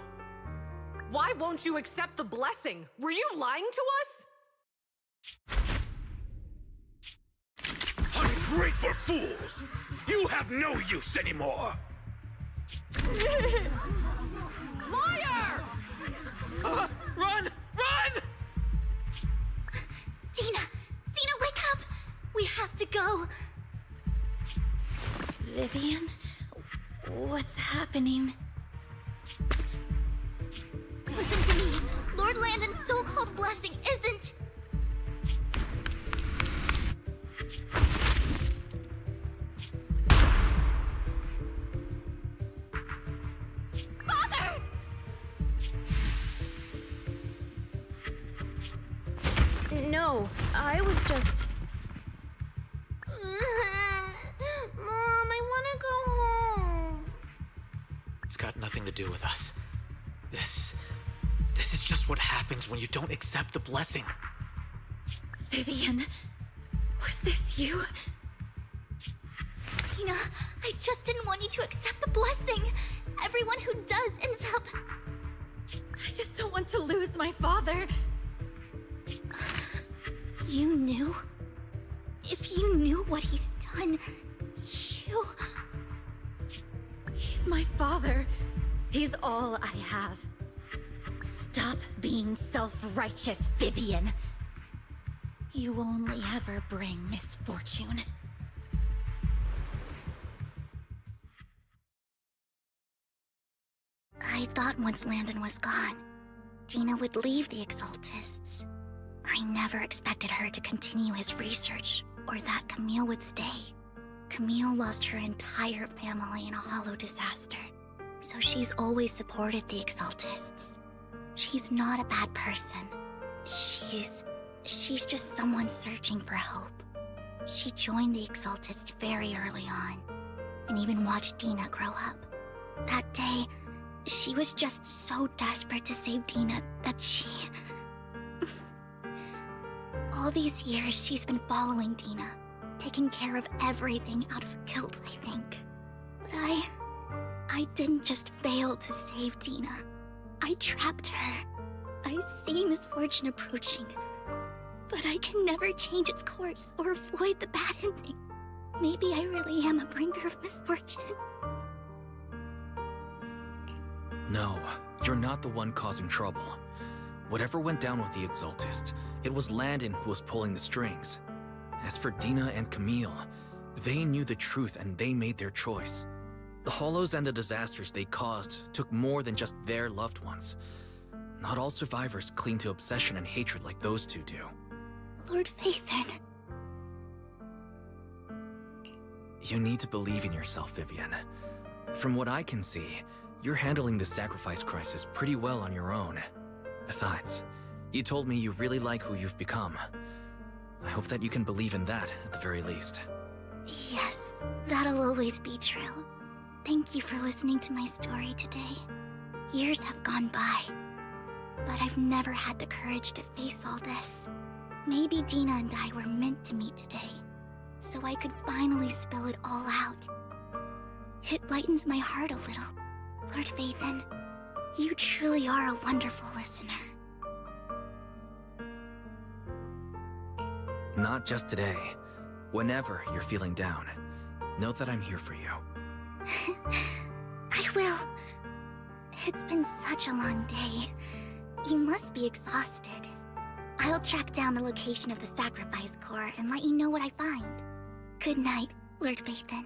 Why won't you accept the blessing? Were you lying to us?
Ungrateful fools! You have no use anymore!
Liar!
Run! Run!
Dina! Dina, wake up! We have to go!
Vivian? What's happening?
Listen to me! Lord Landon's so-called blessing isn't...
Father!
I was just...
Mom, I want to go home.
It's got nothing to do with us. This is just what happens when you don't accept the blessing.
Vivian, was this you? Tina, I just didn't want you to accept the blessing. Everyone who does ends up... I just don't want to lose my father. You knew? If you knew what he's done, you... He's my father. He's all I have. Stop being self-righteous, Vivian. You only ever bring misfortune. I thought once Landon was gone, Dina would leave the Exaltists. I never expected her to continue his research, or that Camille would stay. Camille lost her entire family in a hollow disaster, so she's always supported the Exaltists. She's not a bad person. She's just someone searching for hope. She joined the Exaltists very early on, and even watched Dina grow up. That day, she was just so desperate to save Dina that she... All these years, she's been following Dina, taking care of everything out of guilt, I think. But I didn't just fail to save Dina. I trapped her. I see misfortune approaching, but I can never change its course or avoid the bad ending. Maybe I really am a bringer of misfortune.
No, you're not the one causing trouble. Whatever went down with the Exaltist, it was Landon who was pulling the strings. As for Dina and Camille, they knew the truth and they made their choice. The Hollows and the disasters they caused took more than just their loved ones. Not all survivors cling to obsession and hatred like those two do.
Lord Phaethon.
You need to believe in yourself, Vivian. From what I can see, you're handling this sacrifice crisis pretty well on your own. Besides, you told me you really like who you've become. I hope that you can believe in that, at the very least.
Yes, that'll always be true. Thank you for listening to my story today. Years have gone by, but I've never had the courage to face all this. Maybe Dina and I were meant to meet today, so I could finally spill it all out. It lightens my heart a little. Lord Phaethon, you truly are a wonderful listener.
Not just today. Whenever you're feeling down, know that I'm here for you.
I will. It's been such a long day. You must be exhausted. I'll track down the location of the sacrifice core and let you know what I find. Good night, Lord Phaethon.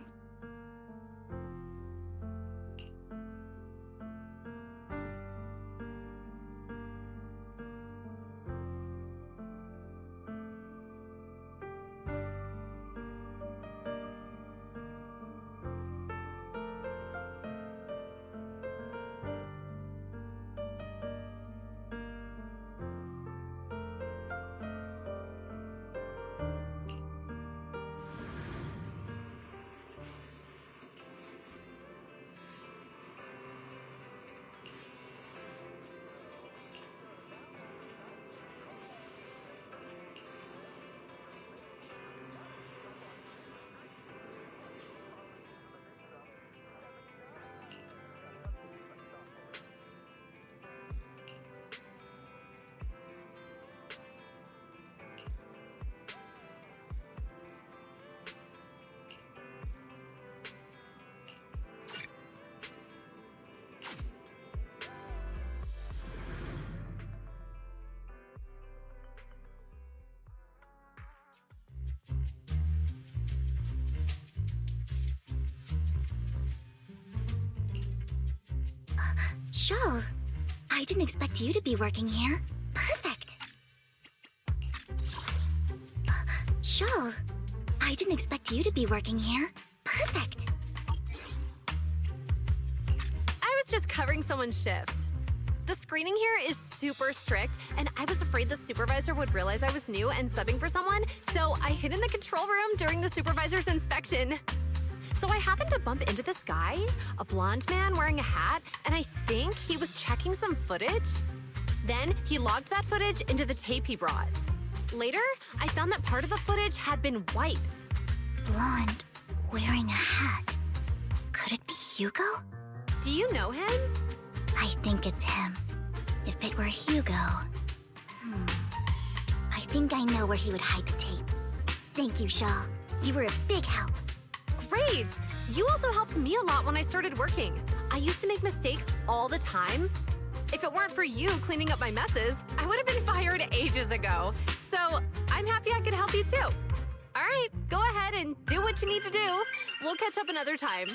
Shul, I didn't expect you to be working here. Perfect. Shul, I didn't expect you to be working here. Perfect.
I was just covering someone's shift.
The screening here is super strict, and I was afraid the supervisor would realize I was new and subbing for someone, so I hid in the control room during the supervisor's inspection. So I happened to bump into this guy, a blonde man wearing a hat, and I think he was checking some footage. Then he logged that footage into the tape he brought. Later, I found that part of the footage had been wiped.
Blonde, wearing a hat. Could it be Hugo?
Do you know him?
I think it's him. If it were Hugo... I think I know where he would hide the tape. Thank you, Shaw. You were a big help.
Great! You also helped me a lot when I started working. I used to make mistakes all the time. If it weren't for you cleaning up my messes, I would have been fired ages ago. So I'm happy I could help you too. All right, go ahead and do what you need to do. We'll catch up another time.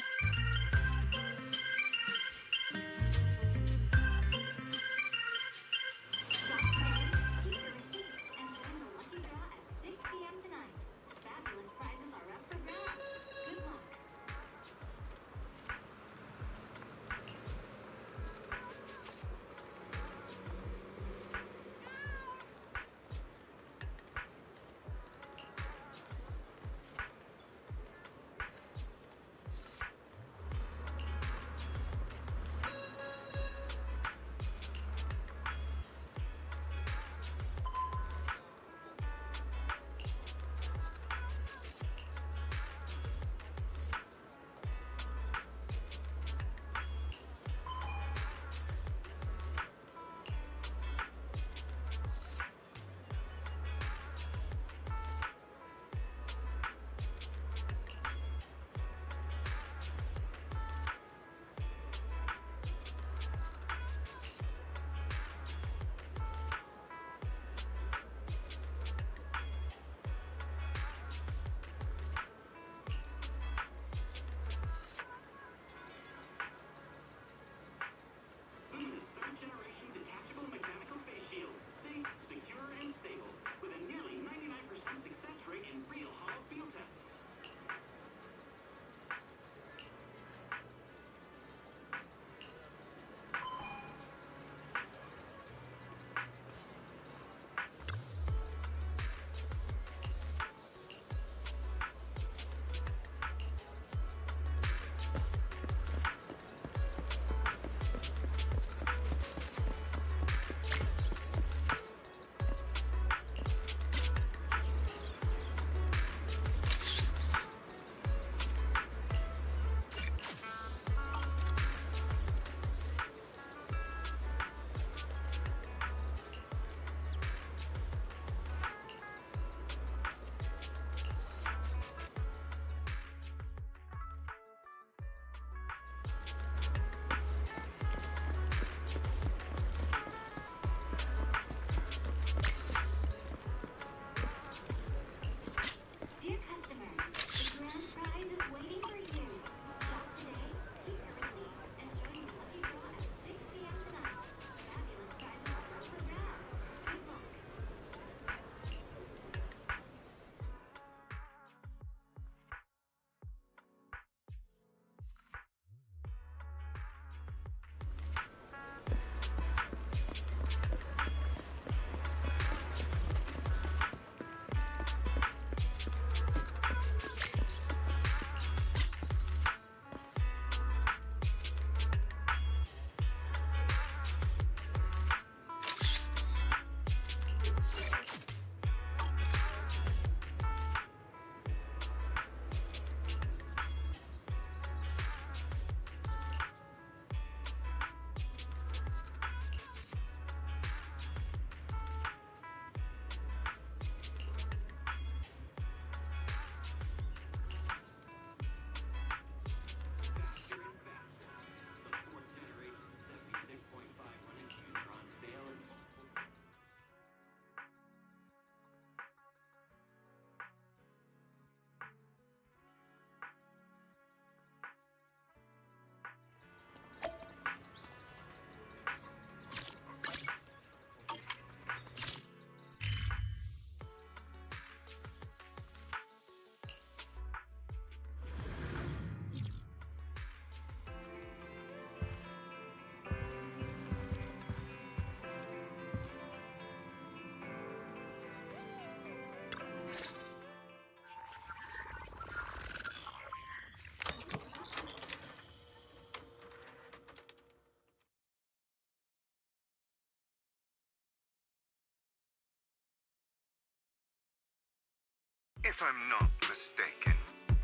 If I'm not mistaken,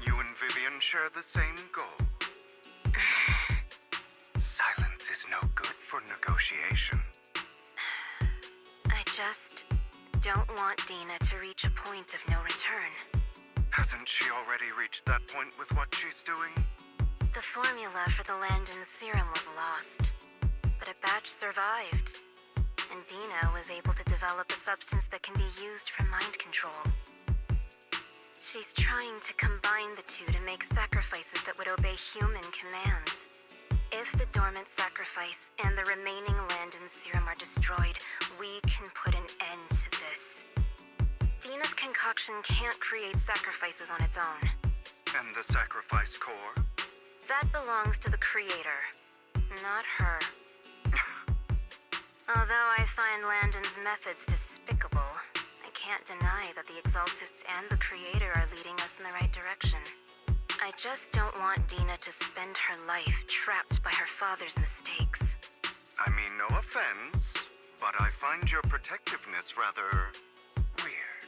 you and Vivian share the same goal. Silence is no good for negotiation.
I just don't want Dina to reach a point of no return.
Hasn't she already reached that point with what she's doing?
The formula for the Landon serum was lost, but a batch survived, and Dina was able to develop a substance that can be used for mind control. She's trying to combine the two to make sacrifices that would obey human commands. If the dormant sacrifice and the remaining Landon serum are destroyed, we can put an end to this. Dina's concoction can't create sacrifices on its own.
And the sacrifice core?
That belongs to the creator, not her. Although I find Landon's methods despicable, I can't deny that the Exaltists and the creator are leading us in the right direction. I just don't want Dina to spend her life trapped by her father's mistakes.
I mean, no offense, but I find your protectiveness rather weird.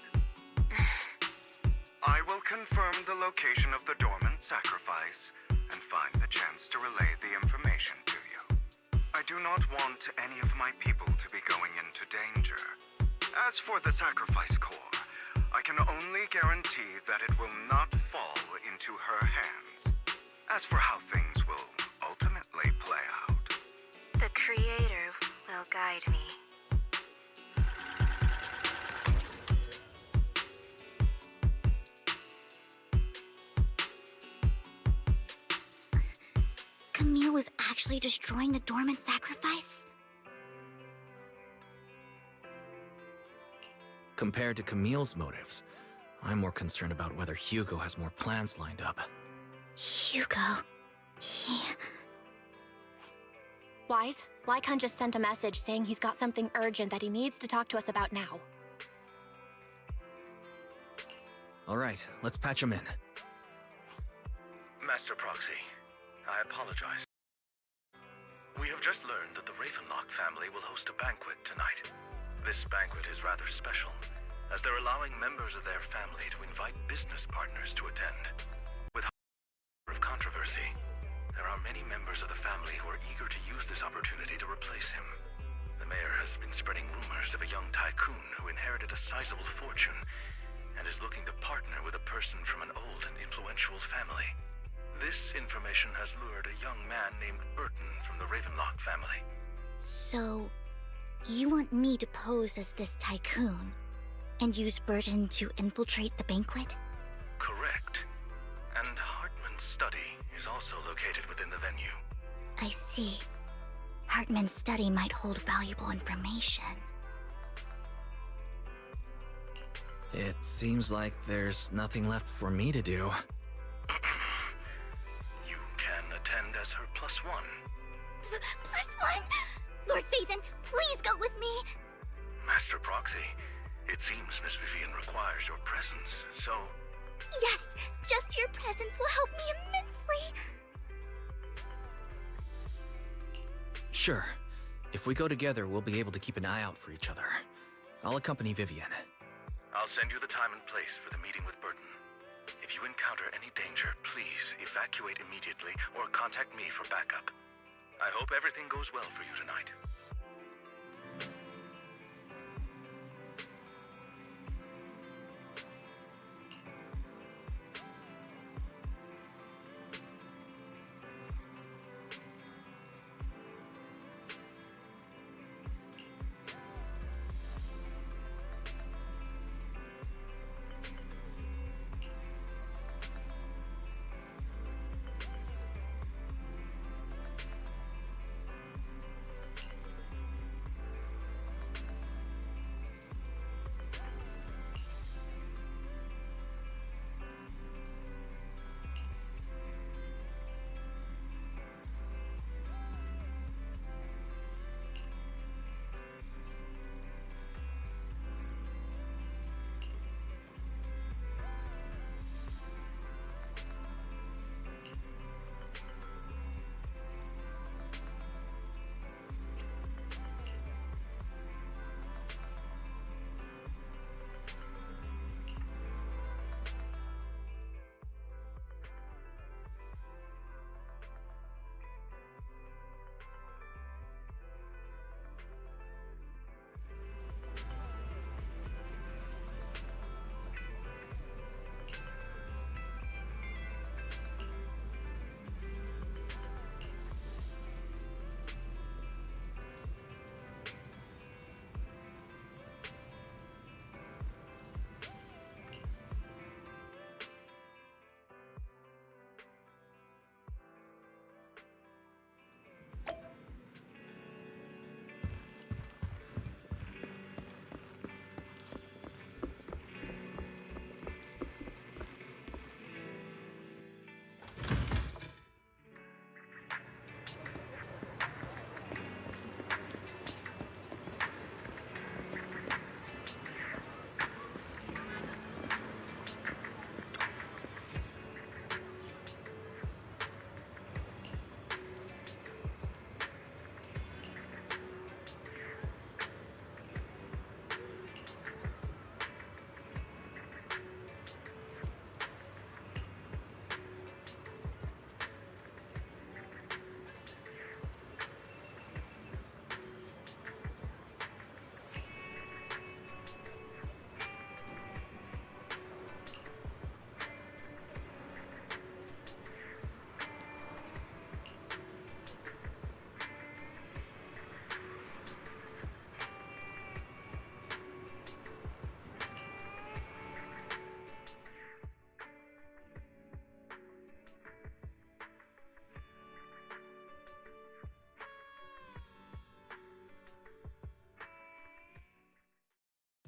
I will confirm the location of the dormant sacrifice and find the chance to relay the information to you. I do not want any of my people to be going into danger. As for the sacrifice core, I can only guarantee that it will not fall into her hands. As for how things will ultimately play out,
the creator will guide me.
Camille was actually destroying the dormant sacrifice?
Compared to Camille's motives, I'm more concerned about whether Hugo has more plans lined up.
Hugo... he...
Wise, Lycon just sent a message saying he's got something urgent that he needs to talk to us about now.
Alright, let's patch him in.
Master Proxy, I apologize. We have just learned that the Ravenlock family will host a banquet tonight. This banquet is rather special, as they're allowing members of their family to invite business partners to attend. With of controversy, there are many members of the family who are eager to use this opportunity to replace him. The mayor has been spreading rumors of a young tycoon who inherited a sizable fortune and is looking to partner with a person from an old and influential family. This information has lured a young man named Burton from the Ravenlock family.
So, you want me to pose as this tycoon and use Burton to infiltrate the banquet?
Correct. And Hartman's study is also located within the venue.
I see. Hartman's study might hold valuable information.
It seems like there's nothing left for me to do.
You can attend as her +1.
+1? Lord Phaethon, please go with me!
Master Proxy, it seems Miss Vivian requires your presence, so...
Yes, just your presence will help me immensely!
Sure. If we go together, we'll be able to keep an eye out for each other. I'll accompany Vivian.
I'll send you the time and place for the meeting with Burton. If you encounter any danger, please evacuate immediately or contact me for backup. I hope everything goes well for you tonight.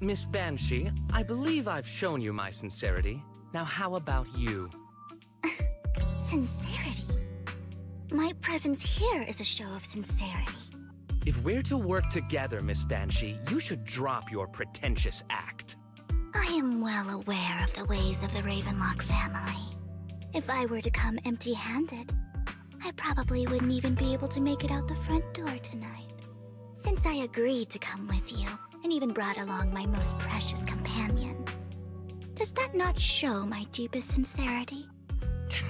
Miss Banshee, I believe I've shown you my sincerity. Now how about you?
Sincerity? My presence here is a show of sincerity.
If we're to work together, Miss Banshee, you should drop your pretentious act.
I am well aware of the ways of the Ravenlock family. If I were to come empty-handed, I probably wouldn't even be able to make it out the front door tonight. Since I agreed to come with you, and even brought along my most precious companion, does that not show my deepest sincerity?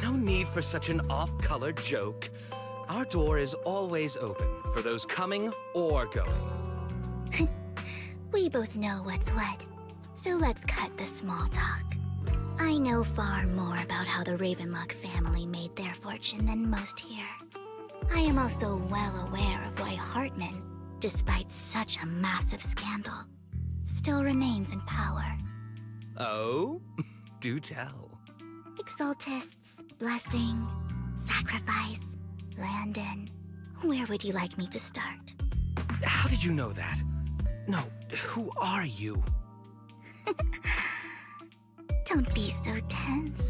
No need for such an off-color joke. Our door is always open for those coming or going.
We both know what's what, so let's cut the small talk. I know far more about how the Ravenlock family made their fortune than most here. I am also well aware of why Hartman, despite such a massive scandal, still remains in power.
Oh? Do tell.
Exaltists, blessing, sacrifice, Landon. Where would you like me to start?
How did you know that? No, who are you?
Don't be so tense.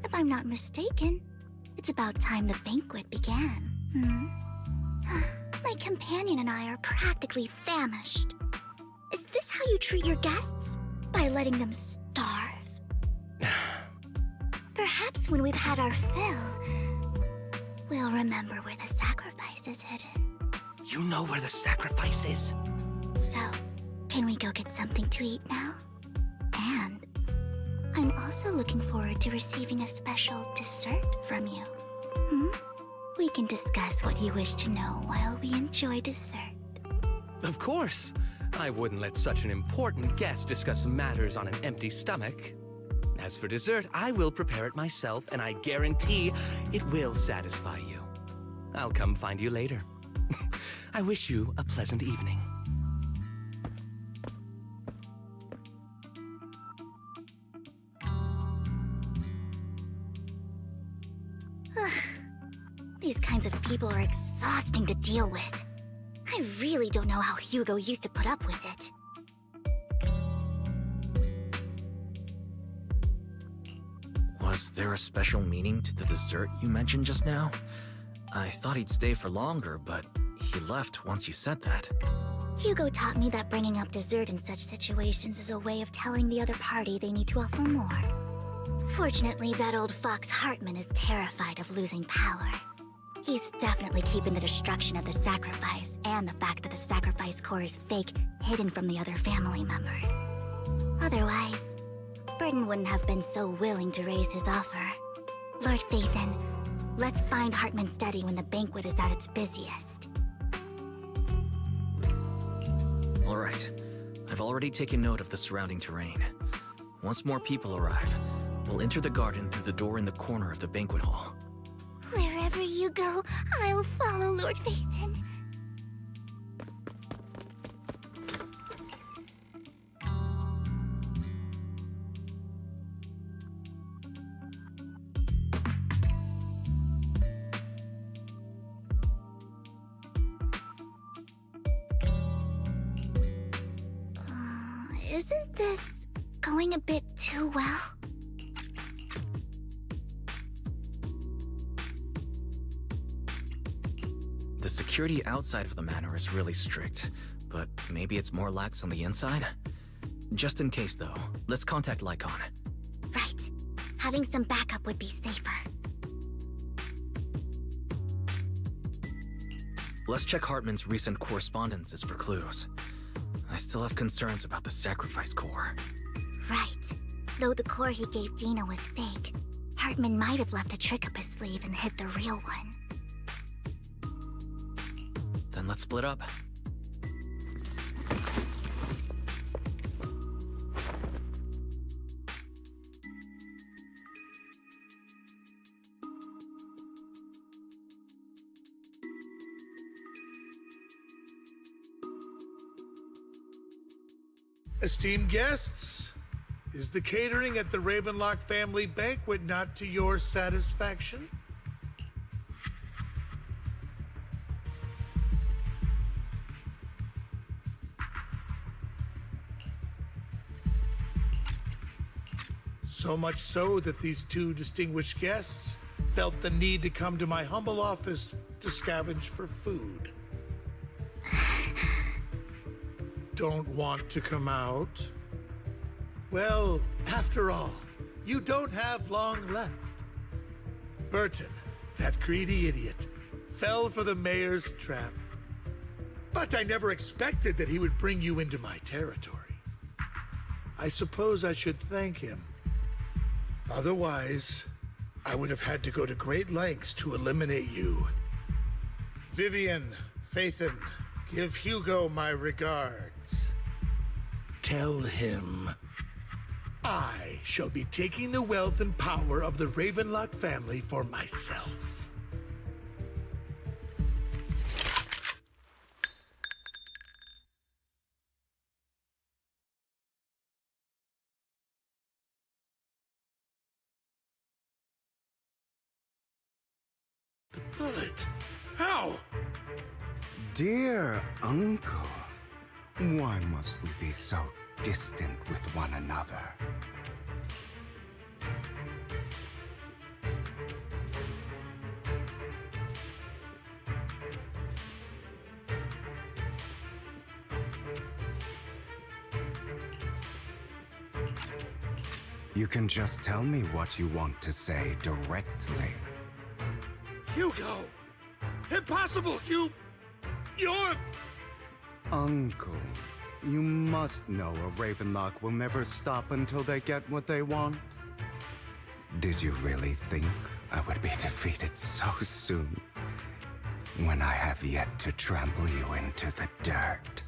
If I'm not mistaken, it's about time the banquet began. My companion and I are practically famished. Is this how you treat your guests? By letting them starve? Perhaps when we've had our fill, we'll remember where the sacrifice is hidden.
You know where the sacrifice is?
So, can we go get something to eat now? And I'm also looking forward to receiving a special dessert from you. We can discuss what you wish to know while we enjoy dessert.
Of course. I wouldn't let such an important guest discuss matters on an empty stomach. As for dessert, I will prepare it myself, and I guarantee it will satisfy you. I'll come find you later. I wish you a pleasant evening.
These kinds of people are exhausting to deal with. I really don't know how Hugo used to put up with it.
Was there a special meaning to the dessert you mentioned just now? I thought he'd stay for longer, but he left once you said that.
Hugo taught me that bringing up dessert in such situations is a way of telling the other party they need to offer more. Fortunately, that old fox Hartman is terrified of losing power. He's definitely keeping the destruction of the sacrifice and the fact that the sacrifice core is fake hidden from the other family members. Otherwise, Burton wouldn't have been so willing to raise his offer. Lord Phaethon, let's find Hartman's study when the banquet is at its busiest.
All right. I've already taken note of the surrounding terrain. Once more people arrive, we'll enter the garden through the door in the corner of the banquet hall.
Wherever you go, I'll follow, Lord Phaethon. Isn't this going a bit too well?
The security outside of the manor is really strict, but maybe it's more lax on the inside? Just in case, though, let's contact Lycon.
Right. Having some backup would be safer.
Let's check Hartman's recent correspondences for clues. I still have concerns about the sacrifice core.
Right. Though the core he gave Dina was fake, Hartman might have left a trick up his sleeve and hid the real one.
Then let's split up.
Esteemed guests, is the catering at the Ravenlock family banquet not to your satisfaction? So much so that these two distinguished guests felt the need to come to my humble office to scavenge for food. Don't want to come out? Well, after all, you don't have long left. Burton, that greedy idiot, fell for the mayor's trap. But I never expected that he would bring you into my territory. I suppose I should thank him. Otherwise, I would have had to go to great lengths to eliminate you. Vivian, Phaethon, give Hugo my regards. Tell him I shall be taking the wealth and power of the Ravenlock family for myself. The bullet? How?
Dear Uncle, why must we be so distant with one another? You can just tell me what you want to say directly.
Hugo! Impossible! You're...
Uncle, you must know a Ravenlock will never stop until they get what they want. Did you really think I would be defeated so soon, when I have yet to trample you into the dirt?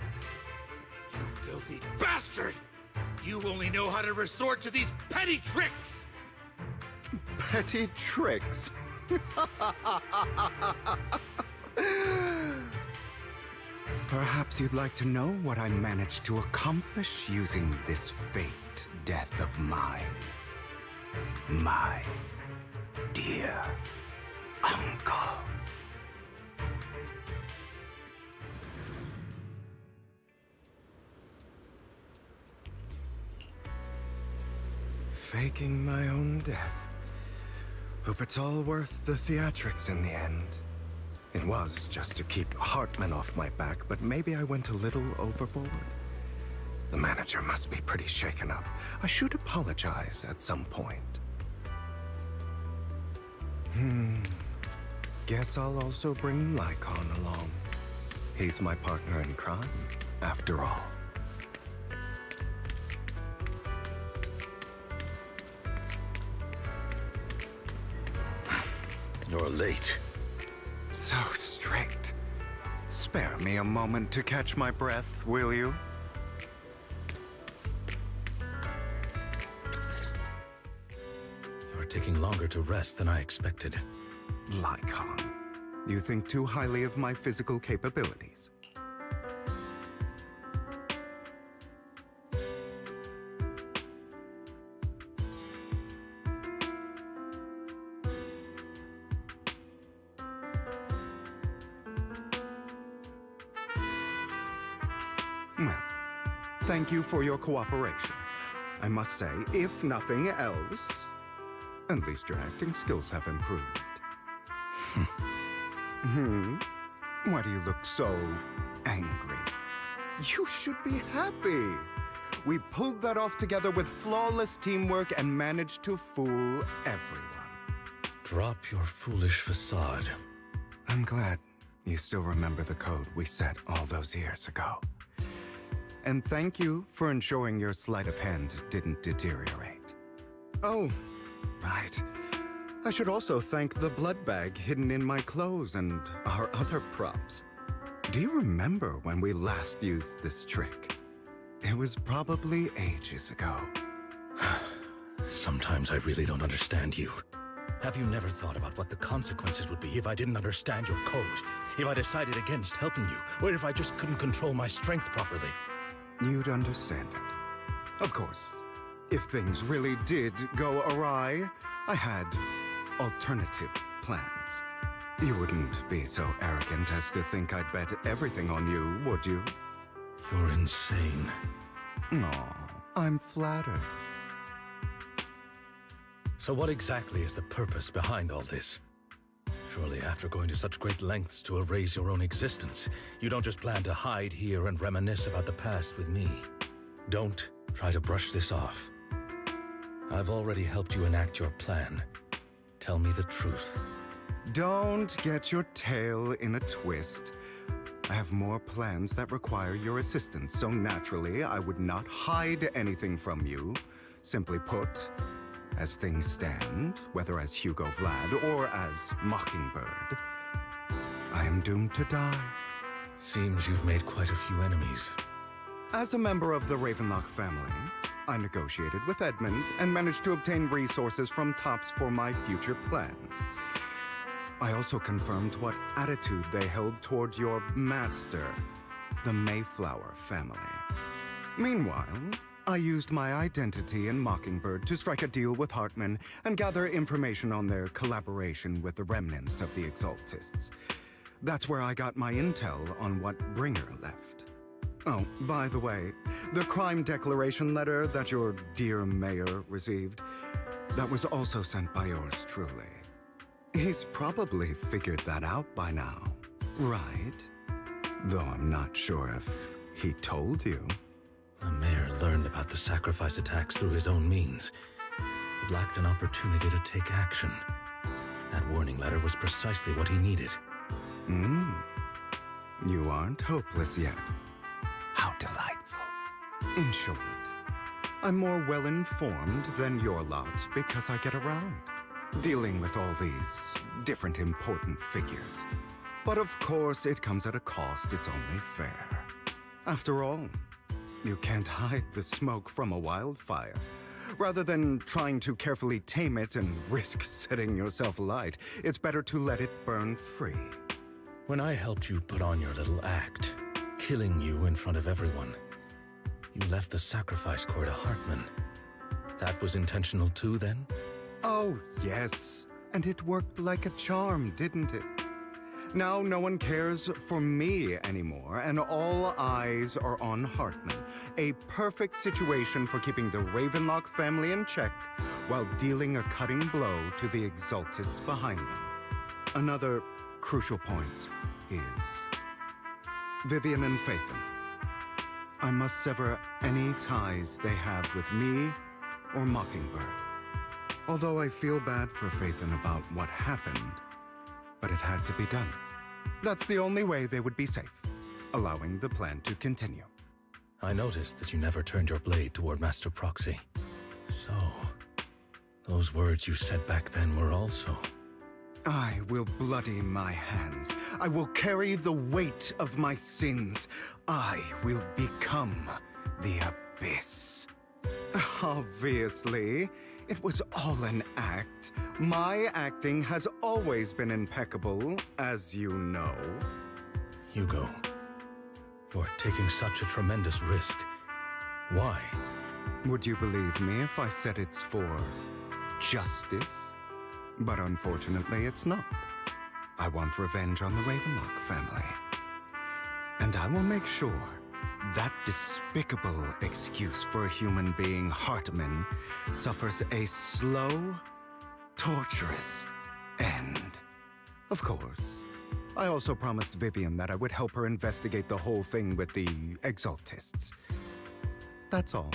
You filthy bastard! You only know how to resort to these petty tricks!
Petty tricks? Perhaps you'd like to know what I managed to accomplish using this faked death of mine. My dear uncle. Faking my own death. Hope it's all worth the theatrics in the end. It was just to keep Hartman off my back, but maybe I went a little overboard. The manager must be pretty shaken up. I should apologize at some point. Guess I'll also bring Lycon along. He's my partner in crime, after all.
You're late.
So strict. Spare me a moment to catch my breath, will you?
You're taking longer to rest than I expected.
Lycon, you think too highly of my physical capabilities. Well, thank you for your cooperation. I must say, if nothing else, at least your acting skills have improved. Why do you look so angry? You should be happy. We pulled that off together with flawless teamwork and managed to fool everyone.
Drop your foolish facade.
I'm glad you still remember the code we set all those years ago. And thank you for ensuring your sleight of hand didn't deteriorate. Oh, right. I should also thank the blood bag hidden in my clothes and our other props. Do you remember when we last used this trick? It was probably ages ago.
Sometimes I really don't understand you. Have you never thought about what the consequences would be if I didn't understand your code? If I decided against helping you? Or if I just couldn't control my strength properly?
You'd understand it. Of course, if things really did go awry, I had alternative plans. You wouldn't be so arrogant as to think I'd bet everything on you, would you?
You're insane.
Aw, I'm flattered.
So what exactly is the purpose behind all this? Surely after going to such great lengths to erase your own existence, you don't just plan to hide here and reminisce about the past with me. Don't try to brush this off. I've already helped you enact your plan. Tell me the truth.
Don't get your tail in a twist. I have more plans that require your assistance, so naturally I would not hide anything from you. Simply put, as things stand, whether as Hugo Vlad or as Mockingbird, I am doomed to die.
Seems you've made quite a few enemies.
As a member of the Ravenlock family, I negotiated with Edmund and managed to obtain resources from Tops for my future plans. I also confirmed what attitude they held toward your master, the Mayflower family. Meanwhile, I used my identity in Mockingbird to strike a deal with Hartman and gather information on their collaboration with the remnants of the Exaltists. That's where I got my intel on what Bringer left. Oh, by the way, the crime declaration letter that your dear mayor received, that was also sent by yours truly. He's probably figured that out by now, right? Though I'm not sure if he told you.
The mayor learned about the sacrifice attacks through his own means, but lacked an opportunity to take action. That warning letter was precisely what he needed.
You aren't hopeless yet. How delightful. In short, I'm more well-informed than your lot because I get around, dealing with all these different important figures. But of course, it comes at a cost. It's only fair. After all, you can't hide the smoke from a wildfire. Rather than trying to carefully tame it and risk setting yourself alight, it's better to let it burn free.
When I helped you put on your little act, killing you in front of everyone, you left the sacrifice core to Hartman. That was intentional too, then?
Oh, yes. And it worked like a charm, didn't it? Now no one cares for me anymore, and all eyes are on Hartman. A perfect situation for keeping the Ravenlock family in check while dealing a cutting blow to the Exaltists behind them. Another crucial point is Vivian and Phaethon. I must sever any ties they have with me or Mockingbird. Although I feel bad for Phaethon about what happened, but it had to be done. That's the only way they would be safe, allowing the plan to continue.
I noticed that you never turned your blade toward Master Proxy. So, those words you said back then were also...
I will bloody my hands. I will carry the weight of my sins. I will become the Abyss. Obviously, it was all an act. My acting has always been impeccable, as you know.
Hugo, you're taking such a tremendous risk. Why?
Would you believe me if I said it's for justice? But unfortunately, it's not. I want revenge on the Ravenlock family. And I will make sure that despicable excuse for a human being, Hartman, suffers a slow, torturous end. Of course, I also promised Vivian that I would help her investigate the whole thing with the Exaltists. That's all.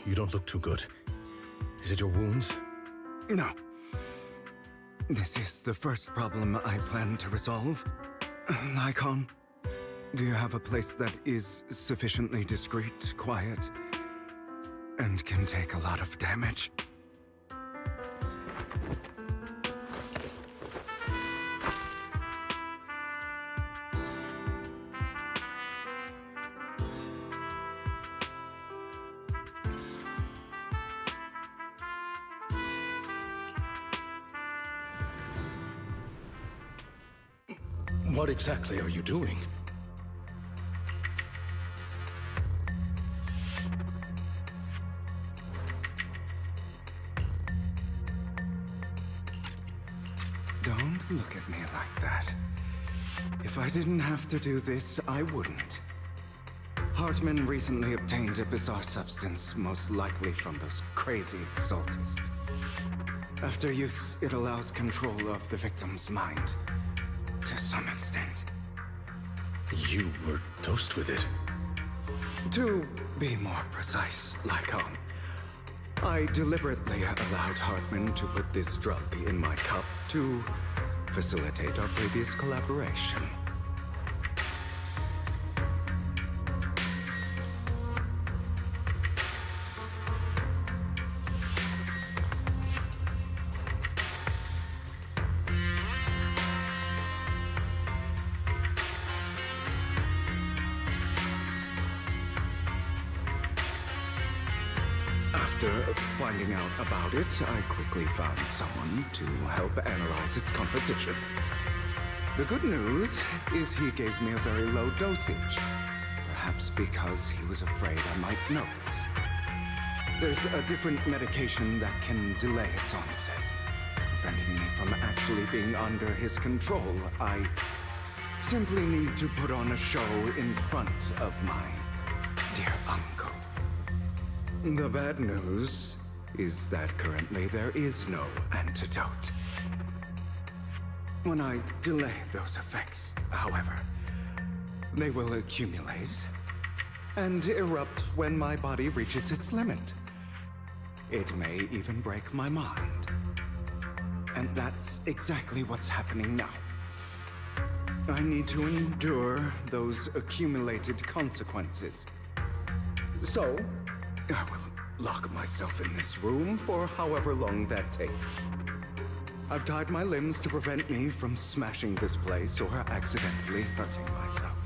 You don't look too good. Is it your wounds?
No. This is the first problem I plan to resolve. Lycon, do you have a place that is sufficiently discreet, quiet, and can take a lot of damage?
What exactly are you doing?
Don't look at me like that. If I didn't have to do this, I wouldn't. Hartman recently obtained a bizarre substance, most likely from those crazy exaltists. After use, it allows control of the victim's mind, to some extent.
You were dosed with it.
To be more precise, Lycon, I deliberately allowed Hartman to put this drug in my cup to facilitate our previous collaboration. After finding out about it, I quickly found someone to help analyze its composition. The good news is he gave me a very low dosage, perhaps because he was afraid I might notice. There's a different medication that can delay its onset, preventing me from actually being under his control. I simply need to put on a show in front of my dear uncle. The bad news is that currently there is no antidote. When I delay those effects, however, they will accumulate and erupt when my body reaches its limit. It may even break my mind. And that's exactly what's happening now. I need to endure those accumulated consequences. So, I will lock myself in this room for however long that takes. I've tied my limbs to prevent me from smashing this place or accidentally hurting myself.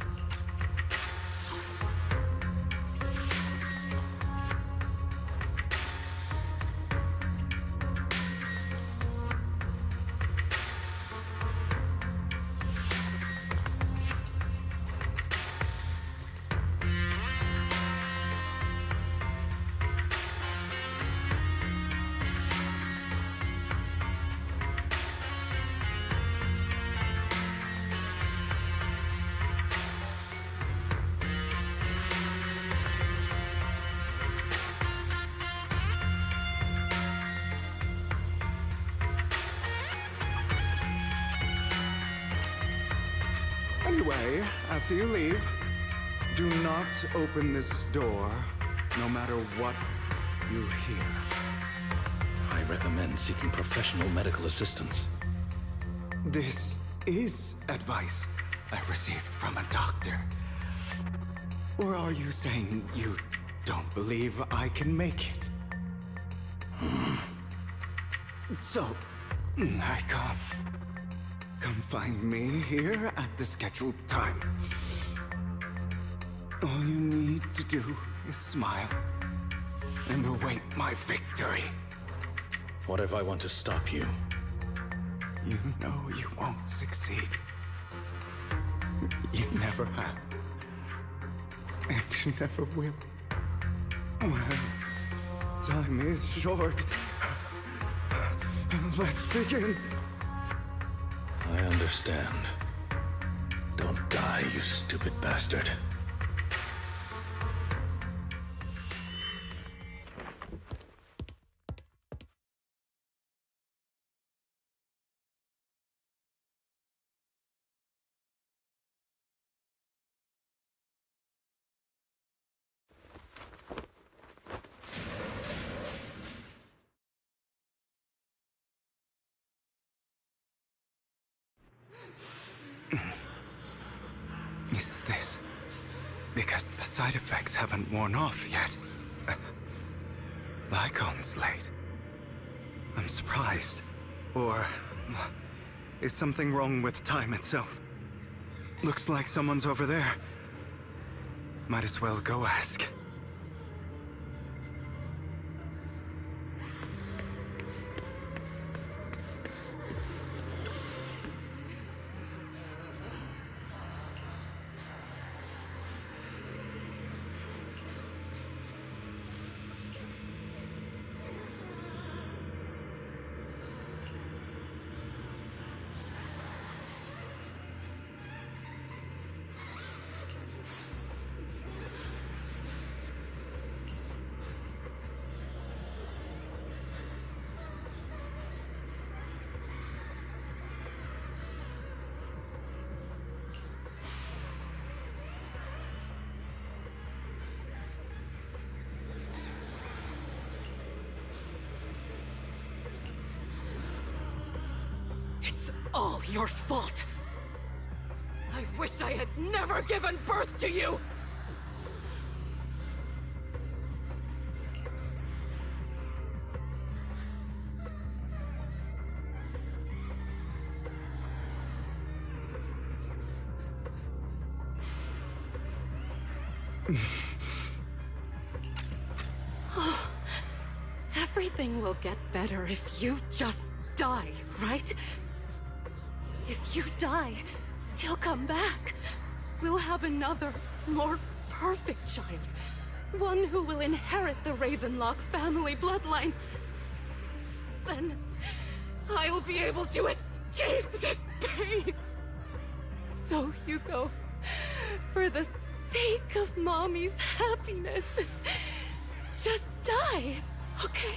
Anyway, after you leave, do not open this door, no matter what you hear.
I recommend seeking professional medical assistance.
This is advice I received from a doctor. Or are you saying you don't believe I can make it? So, I can't. Come find me here at the scheduled time. All you need to do is smile and await my victory.
What if I want to stop you?
You know you won't succeed. You never have. And you never will. Well, time is short. Let's begin.
I understand. Don't die, you stupid bastard.
Is this because the side effects haven't worn off yet? Lycon's late. I'm surprised. Or is something wrong with time itself? Looks like someone's over there. Might as well go ask.
It's all your fault. I wish I had never given birth to you! Everything will get better if you just die, right? If you die, he'll come back. We'll have another, more perfect child. One who will inherit the Ravenlock family bloodline. Then I'll be able to escape this pain. So, Hugo, for the sake of Mommy's happiness, just die, okay?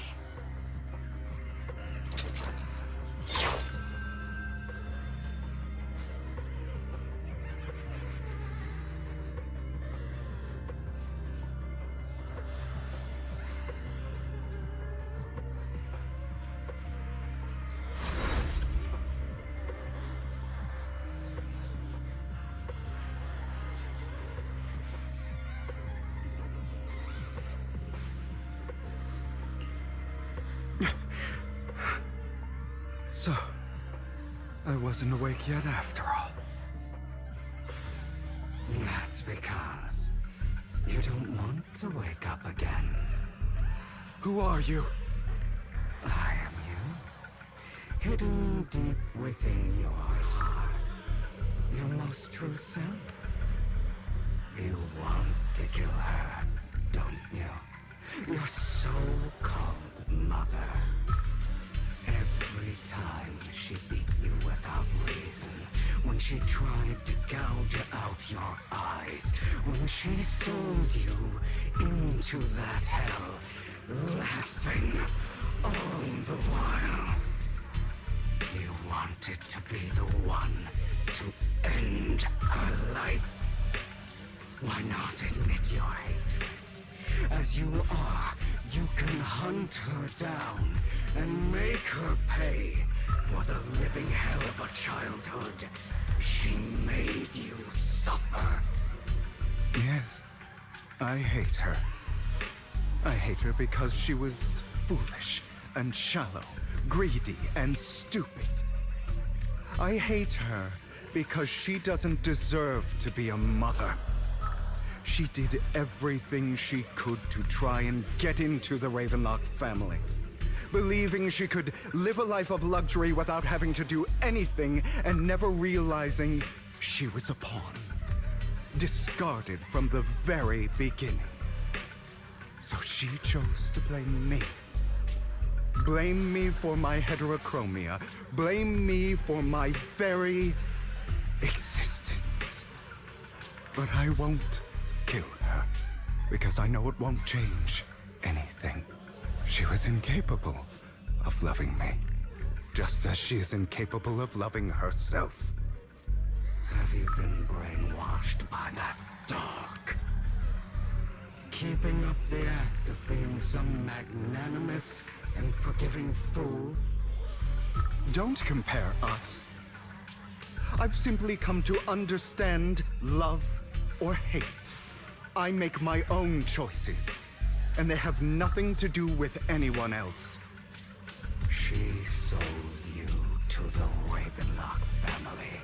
So, I wasn't awake yet after all.
That's because you don't want to wake up again.
Who are you?
I am you. Hidden deep within your heart. Your most true self. You want to kill her, don't you? Your so-called mother. Every time she beat you without reason, when she tried to gouge out your eyes, when she sold you into that hell, laughing all the while. You wanted to be the one to end her life. Why not admit your hatred? As you are, you can hunt her down and make her pay for the living hell of a childhood she made you suffer.
Yes, I hate her. I hate her because she was foolish and shallow, greedy and stupid. I hate her because she doesn't deserve to be a mother. She did everything she could to try and get into the Ravenlock family, believing she could live a life of luxury without having to do anything and never realizing she was a pawn, discarded from the very beginning. So she chose to blame me. Blame me for my heterochromia. Blame me for my very existence. But I won't kill her, because I know it won't change anything. She was incapable of loving me, just as she is incapable of loving herself.
Have you been brainwashed by that dog? Keeping up the act of being some magnanimous and forgiving fool?
Don't compare us. I've simply come to understand love or hate. I make my own choices, and they have nothing to do with anyone else.
She sold you to the Ravenlock family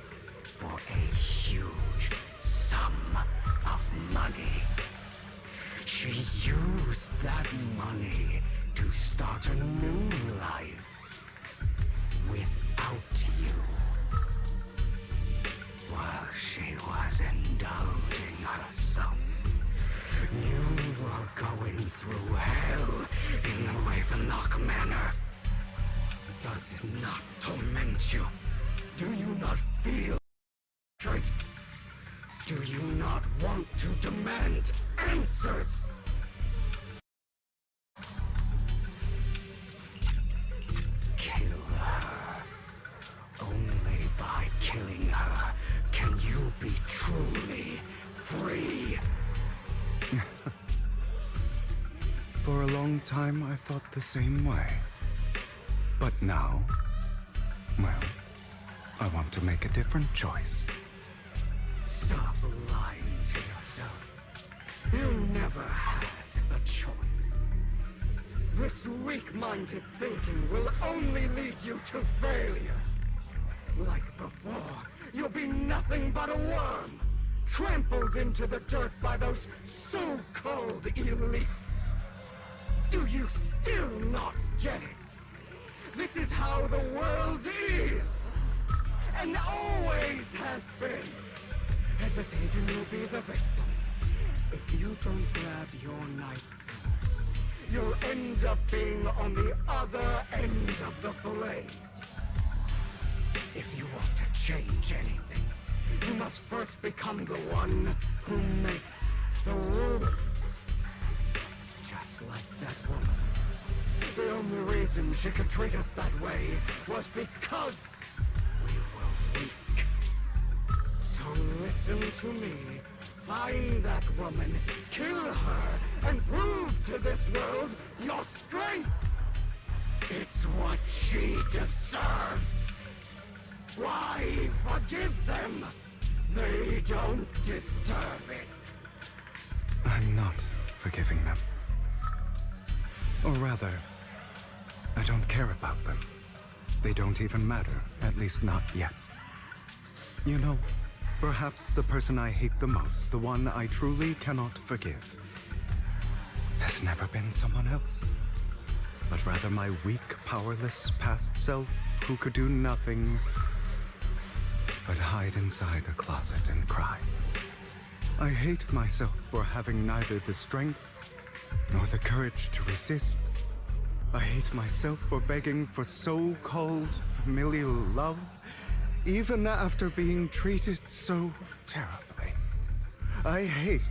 for a huge sum of money. She used that money to start a new life without you. While she was indulging herself, you were going through hell in the Ravenlock Manor. Does it not torment you? Do you not feel hatred? Do you not want to demand answers? Kill her. Only by killing her can you be truly free.
For a long time, I thought the same way. But now, well, I want to make a different choice.
Stop lying to yourself. You never had a choice. This weak-minded thinking will only lead you to failure. Like before, you'll be nothing but a worm, trampled into the dirt by those so-called elites. Do you still not get it? This is how the world is, and always has been. Hesitating will be the victim. If you don't grab your knife first, you'll end up being on the other end of the blade. If you want to change anything, you must first become the one who makes the rules. Just like that woman. The only reason she could treat us that way was because we were weak. So listen to me. Find that woman, kill her, and prove to this world your strength. It's what she deserves. Why forgive them? They don't deserve it.
I'm not forgiving them. Or rather, I don't care about them. They don't even matter, at least not yet. You know, perhaps the person I hate the most, the one I truly cannot forgive, has never been someone else, but rather my weak, powerless past self who could do nothing but hide inside a closet and cry. I hate myself for having neither the strength nor the courage to resist. I hate myself for begging for so-called familial love, even after being treated so terribly. I hate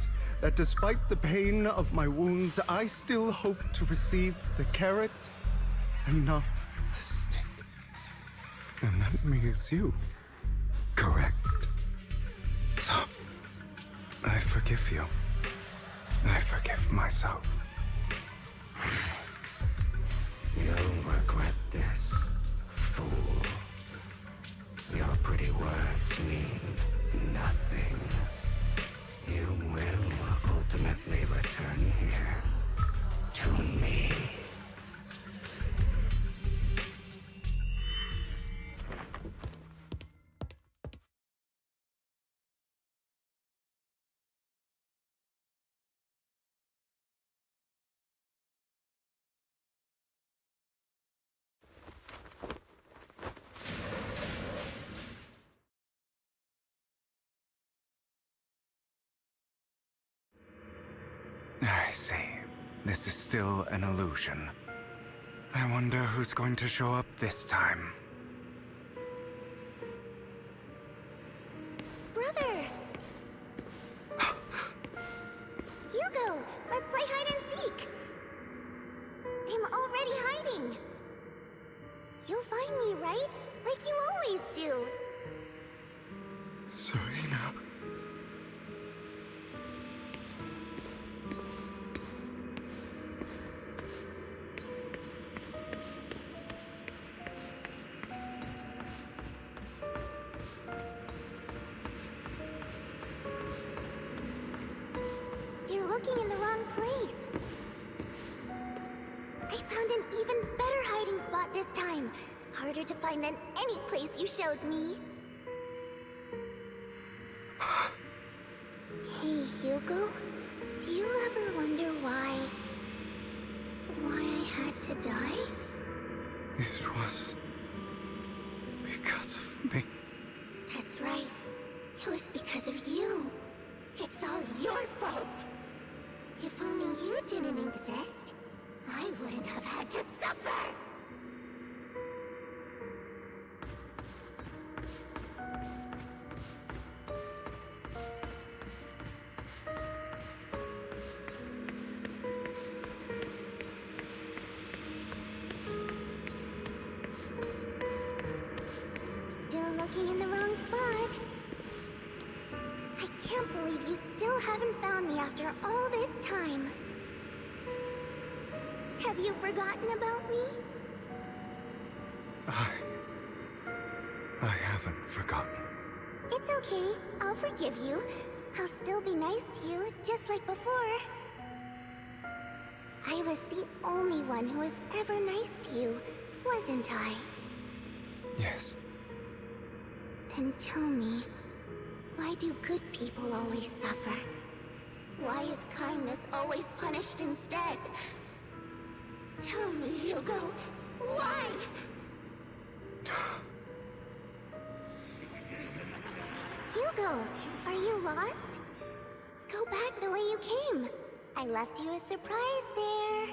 that despite the pain of my wounds, I still hope to receive the carrot and not the stick. And that means you. Correct. So, I forgive you. I forgive myself.
You'll regret this, fool. Your pretty words mean nothing. You will ultimately return here to me.
I see. This is still an illusion. I wonder who's going to show up this time.
Brother! Hugo, let's play hide and seek! I'm already hiding! You'll find me, right? Like you always do!
Serena.
You're looking in the wrong place. I found an even better hiding spot this time. Harder to find than any place you showed me. Hey, Hugo. Do you ever wonder why I had to die?
It was because of me.
That's right. It was because of you. It's all your fault. If only you didn't exist, I wouldn't have had to suffer. Still looking in the wrong spot. I can't believe you still haven't found me after all this time. Have you forgotten about me?
I haven't. haven't forgotten.
It's okay. I'll forgive you. I'll still be nice to you, just like before. I was the only one who was ever nice to you, wasn't I?
Yes.
Then tell me, why do good people always suffer? Why is kindness always punished instead? Tell me, Hugo, why? Hugo, are you lost? Go back the way you came. I left you a surprise there.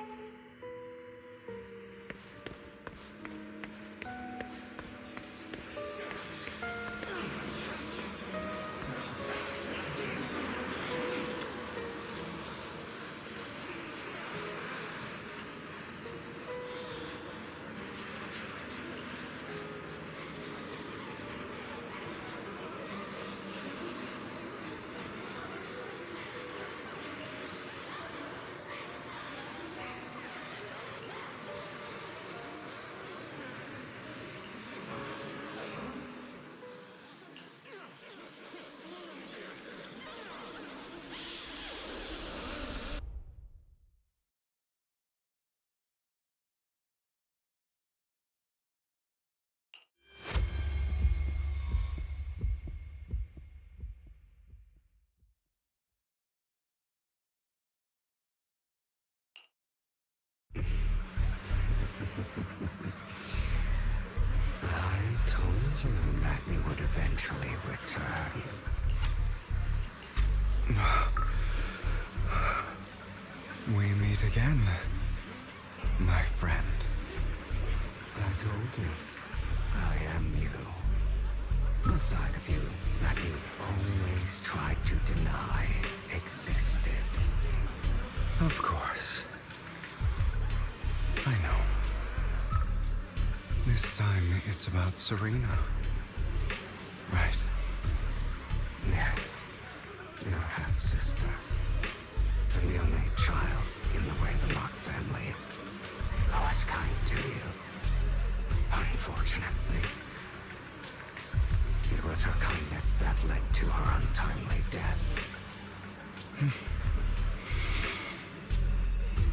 I told you that we would eventually return.
We meet again, my friend.
I told you, I am you. The side of you that you've always tried to deny existed.
Of course. I know. This time it's about Serena. Right.
Yes, your half-sister. And the only child in the Ravenlock family who was kind to you. Unfortunately, it was her kindness that led to her untimely death.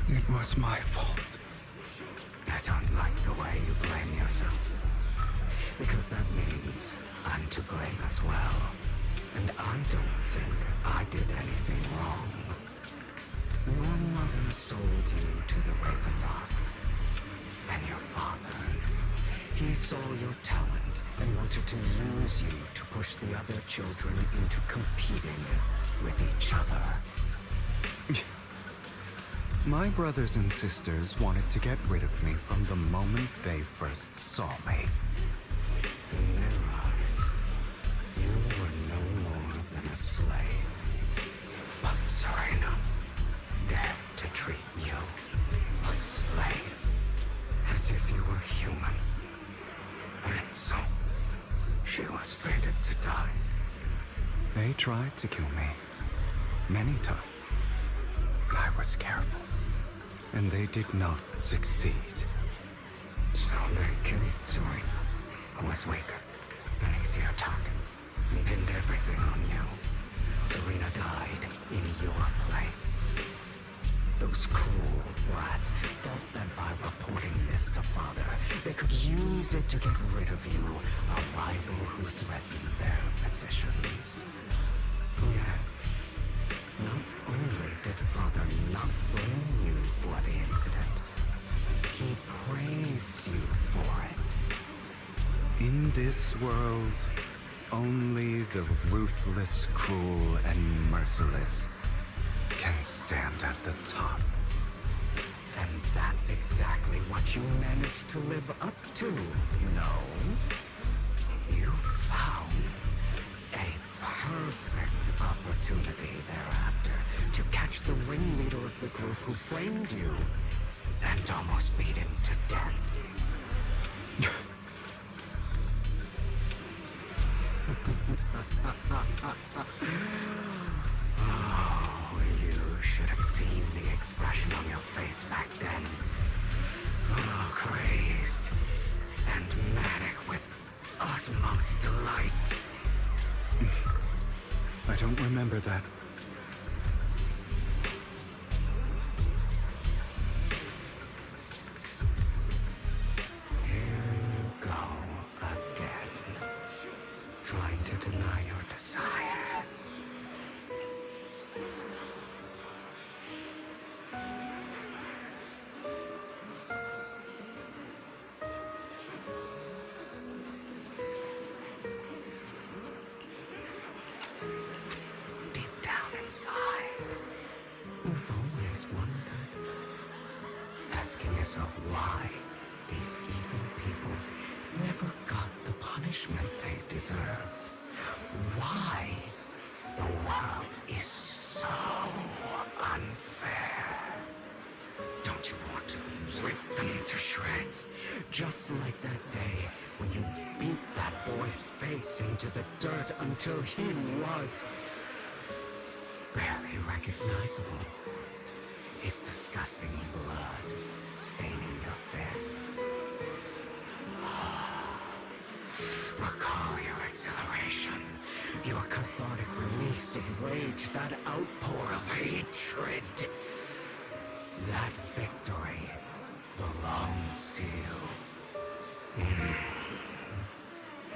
It was my fault.
I don't like the way you blame yourself. Because that means I'm to blame as well. And I don't think I did anything wrong. Your mother sold you to the Ravenlocks. And your father, he saw your talent and wanted to use you to push the other children into competing with each other.
My brothers and sisters wanted to get rid of me from the moment they first saw me.
In their eyes, you were no more than a slave. But Serena dared to treat you, a slave, as if you were human. And so, she was fated to die.
They tried to kill me many times, but I was careful, and they did not succeed.
So they killed Serena, who was weaker, an easier target, and pinned everything on you. Serena died in your place. Those cruel brats thought that by reporting this to Father, they could use it to get rid of you, a rival who threatened their positions. Yet, not only did Father not blame you for the incident, he praised you for it.
In this world, only the ruthless, cruel, and merciless can stand at the top.
And that's exactly what you managed to live up to, no? You found a perfect opportunity thereafter to catch the ringleader of the group who framed you and almost beat him to death. Oh, you should have seen the expression on your face back then. Oh, crazed and manic with utmost delight. light.
I don't remember that.
Here you go again, trying to deny your desires. Deep down inside, you've always wondered, asking yourself why these evil people never got the punishment they deserve. Why the world is so unfair. Don't you want to rip them to shreds? Just like that day when you beat that boy's face into the dirt until he was barely recognizable. His disgusting blood staining your fists. Recall your exhilaration, your cathartic release of rage, that outpour of hatred. That victory belongs to you.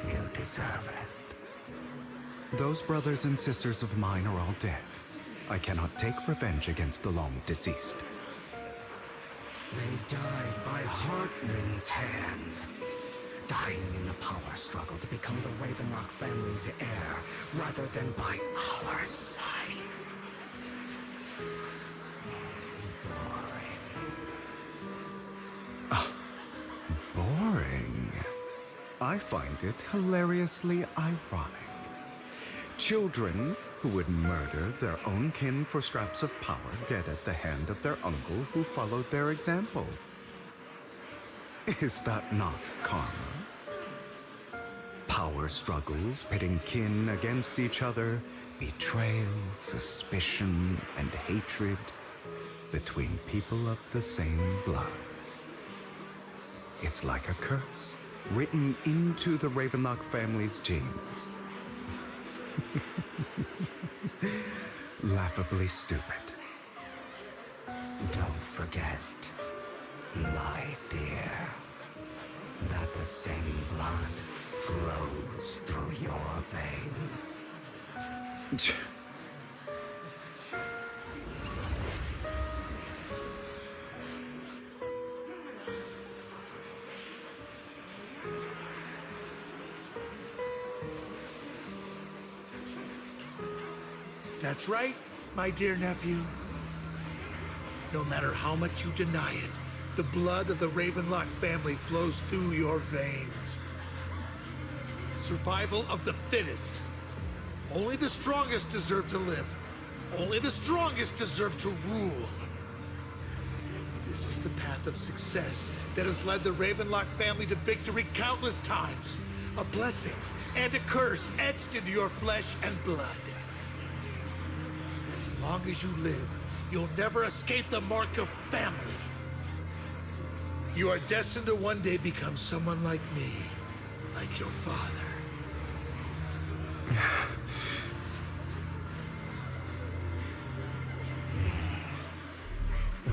You deserve it.
Those brothers and sisters of mine are all dead. I cannot take revenge against the long deceased.
They died by Hartman's hand. Dying in the power struggle to become the Ravenlock family's heir, rather than by our side.
Boring. I find it hilariously ironic. Children who would murder their own kin for scraps of power dead at the hand of their uncle who followed their example. Is that not karma? Power struggles pitting kin against each other, betrayal, suspicion, and hatred between people of the same blood. It's like a curse, written into the Ravenlock family's genes. Laughably stupid.
Don't forget, my dear, that the same blood flows through your veins.
That's right, my dear nephew. No matter how much you deny it, the blood of the Ravenlock family flows through your veins. Survival of the fittest. Only the strongest deserve to live. Only the strongest deserve to rule. This is the path of success that has led the Ravenlock family to victory countless times. A blessing and a curse etched into your flesh and blood. As long as you live, you'll never escape the mark of family. You are destined to one day become someone like me, like your father.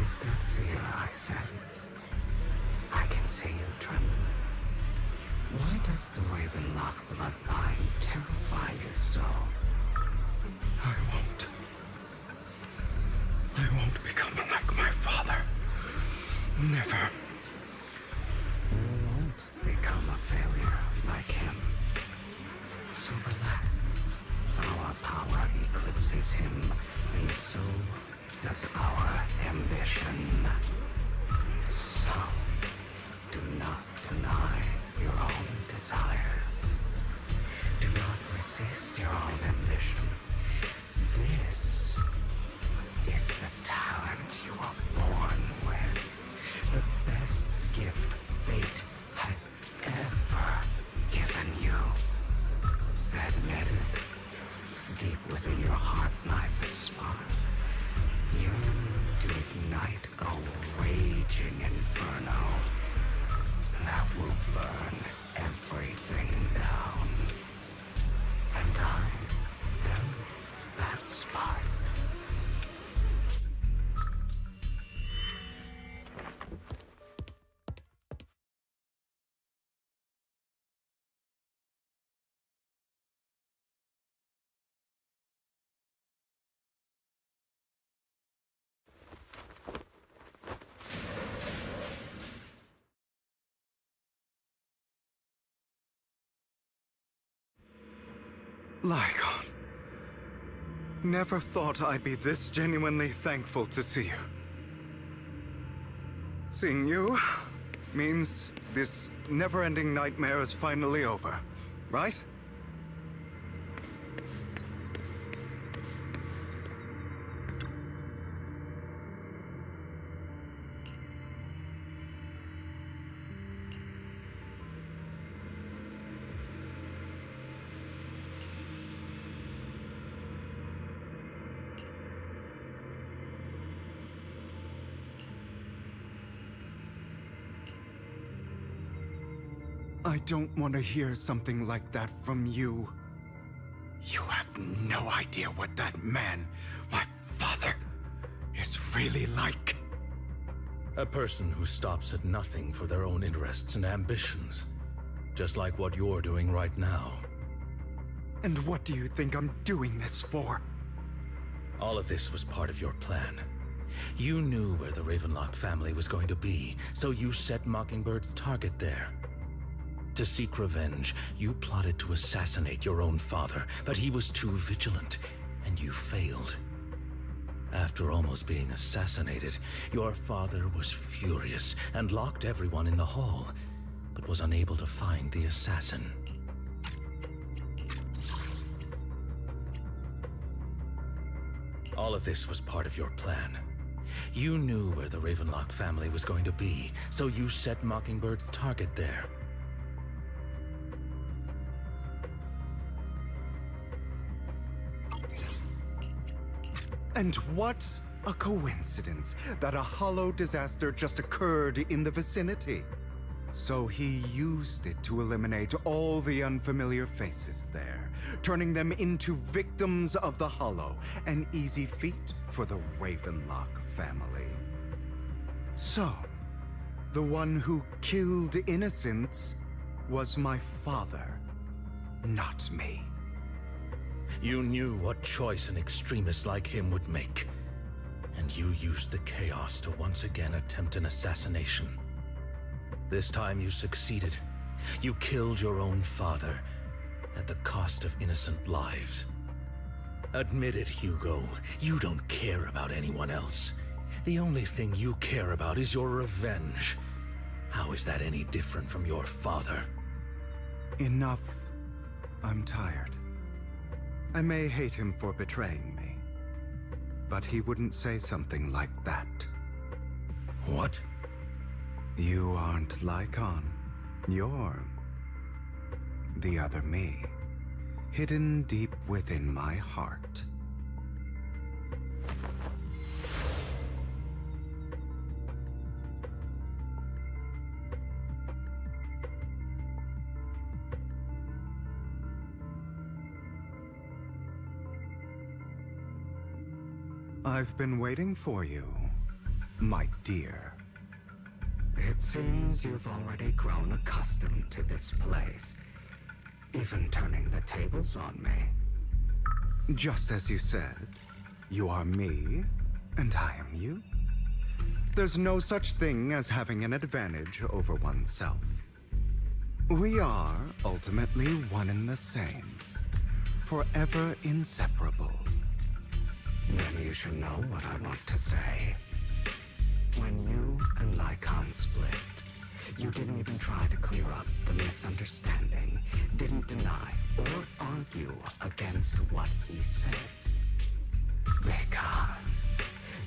Is that fear I sense? I can see you trembling. Why does the Ravenlock bloodline terrify you so?
I won't become like my father. Never.
You won't become a failure like him. So relax. Our power eclipses him, and so does our ambition. So, do not deny your own desires. Do not resist your own ambition. This is the talent you are born with. The best gift fate has ever given you. Admit it. Deep within your heart lies a spark, yearning to ignite a raging inferno that will burn everything down.
Lycon. Never thought I'd be this genuinely thankful to see you. Seeing you means this never-ending nightmare is finally over, right? I don't want to hear something like that from you. You have no idea what that man, my father, is really like.
A person who stops at nothing for their own interests and ambitions. Just like what you're doing right now.
And what do you think I'm doing this for?
All of this was part of your plan. You knew where the Ravenlock family was going to be, so you set Mockingbird's target there. To seek revenge, you plotted to assassinate your own father, but he was too vigilant, and you failed. After almost being assassinated, your father was furious and locked everyone in the hall, but was unable to find the assassin. All of this was part of your plan. You knew where the Ravenlock family was going to be, so you set Mockingbird's target there.
And what a coincidence that a hollow disaster just occurred in the vicinity. So he used it to eliminate all the unfamiliar faces there, turning them into victims of the hollow, an easy feat for the Ravenlock family. So, the one who killed innocents was my father, not me.
You knew what choice an extremist like him would make, and you used the chaos to once again attempt an assassination. This time you succeeded. You killed your own father, at the cost of innocent lives. Admit it, Hugo. You don't care about anyone else. The only thing you care about is your revenge. How is that any different from your father?
Enough. I'm tired. I may hate him for betraying me, but he wouldn't say something like that.
What?
You aren't Lycon. You're the other me, hidden deep within my heart. I've been waiting for you, my dear.
It seems you've already grown accustomed to this place, even turning the tables on me.
Just as you said, you are me, and I am you. There's no such thing as having an advantage over oneself. We are ultimately one and the same, forever inseparable.
Then you should know what I want to say. When you and Lycon split, you didn't even try to clear up the misunderstanding, didn't deny or argue against what he said. Because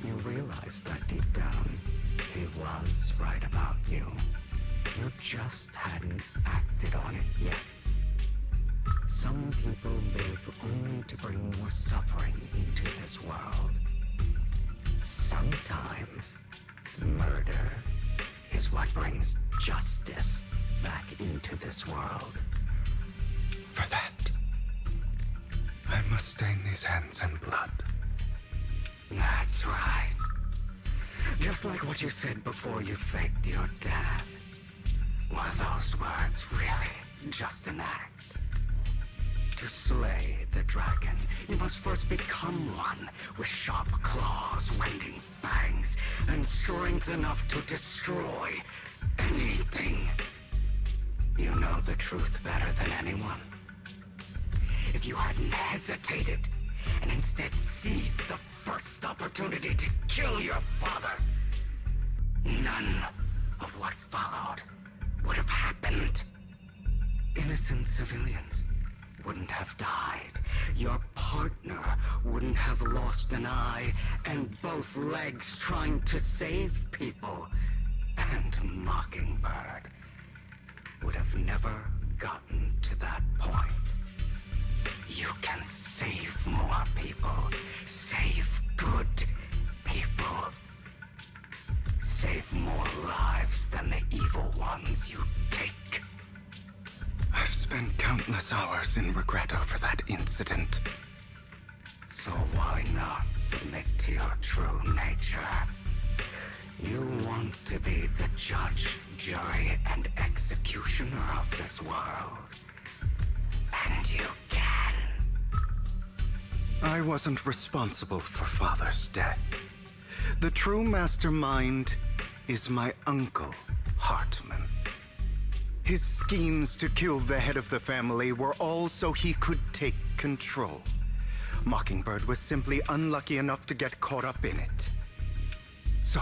you realized that deep down, he was right about you. You just hadn't acted on it yet. Some people live only to bring more suffering into this world. Sometimes, murder is what brings justice back into this world.
For that, I must stain these hands in blood.
That's right. Just like what you said before you faked your death. Were those words really just an act? To slay the dragon, you must first become one with sharp claws, rending fangs, and strength enough to destroy anything. You know the truth better than anyone. If if you hadn't hesitated and instead seized the first opportunity to kill your father, none of what followed would have happened. Innocent civilians wouldn't have died. Your partner wouldn't have lost an eye and both legs trying to save people. And Mockingbird would have never gotten to that point. You can save more people. Save good people. Save more lives than the evil ones you take.
I've spent countless hours in regret over that incident.
So why not submit to your true nature? You want to be the judge, jury, and executioner of this world. And you can.
I wasn't responsible for Father's death. The true mastermind is my uncle, Hartman. His schemes to kill the head of the family were all so he could take control. Mockingbird was simply unlucky enough to get caught up in it. So,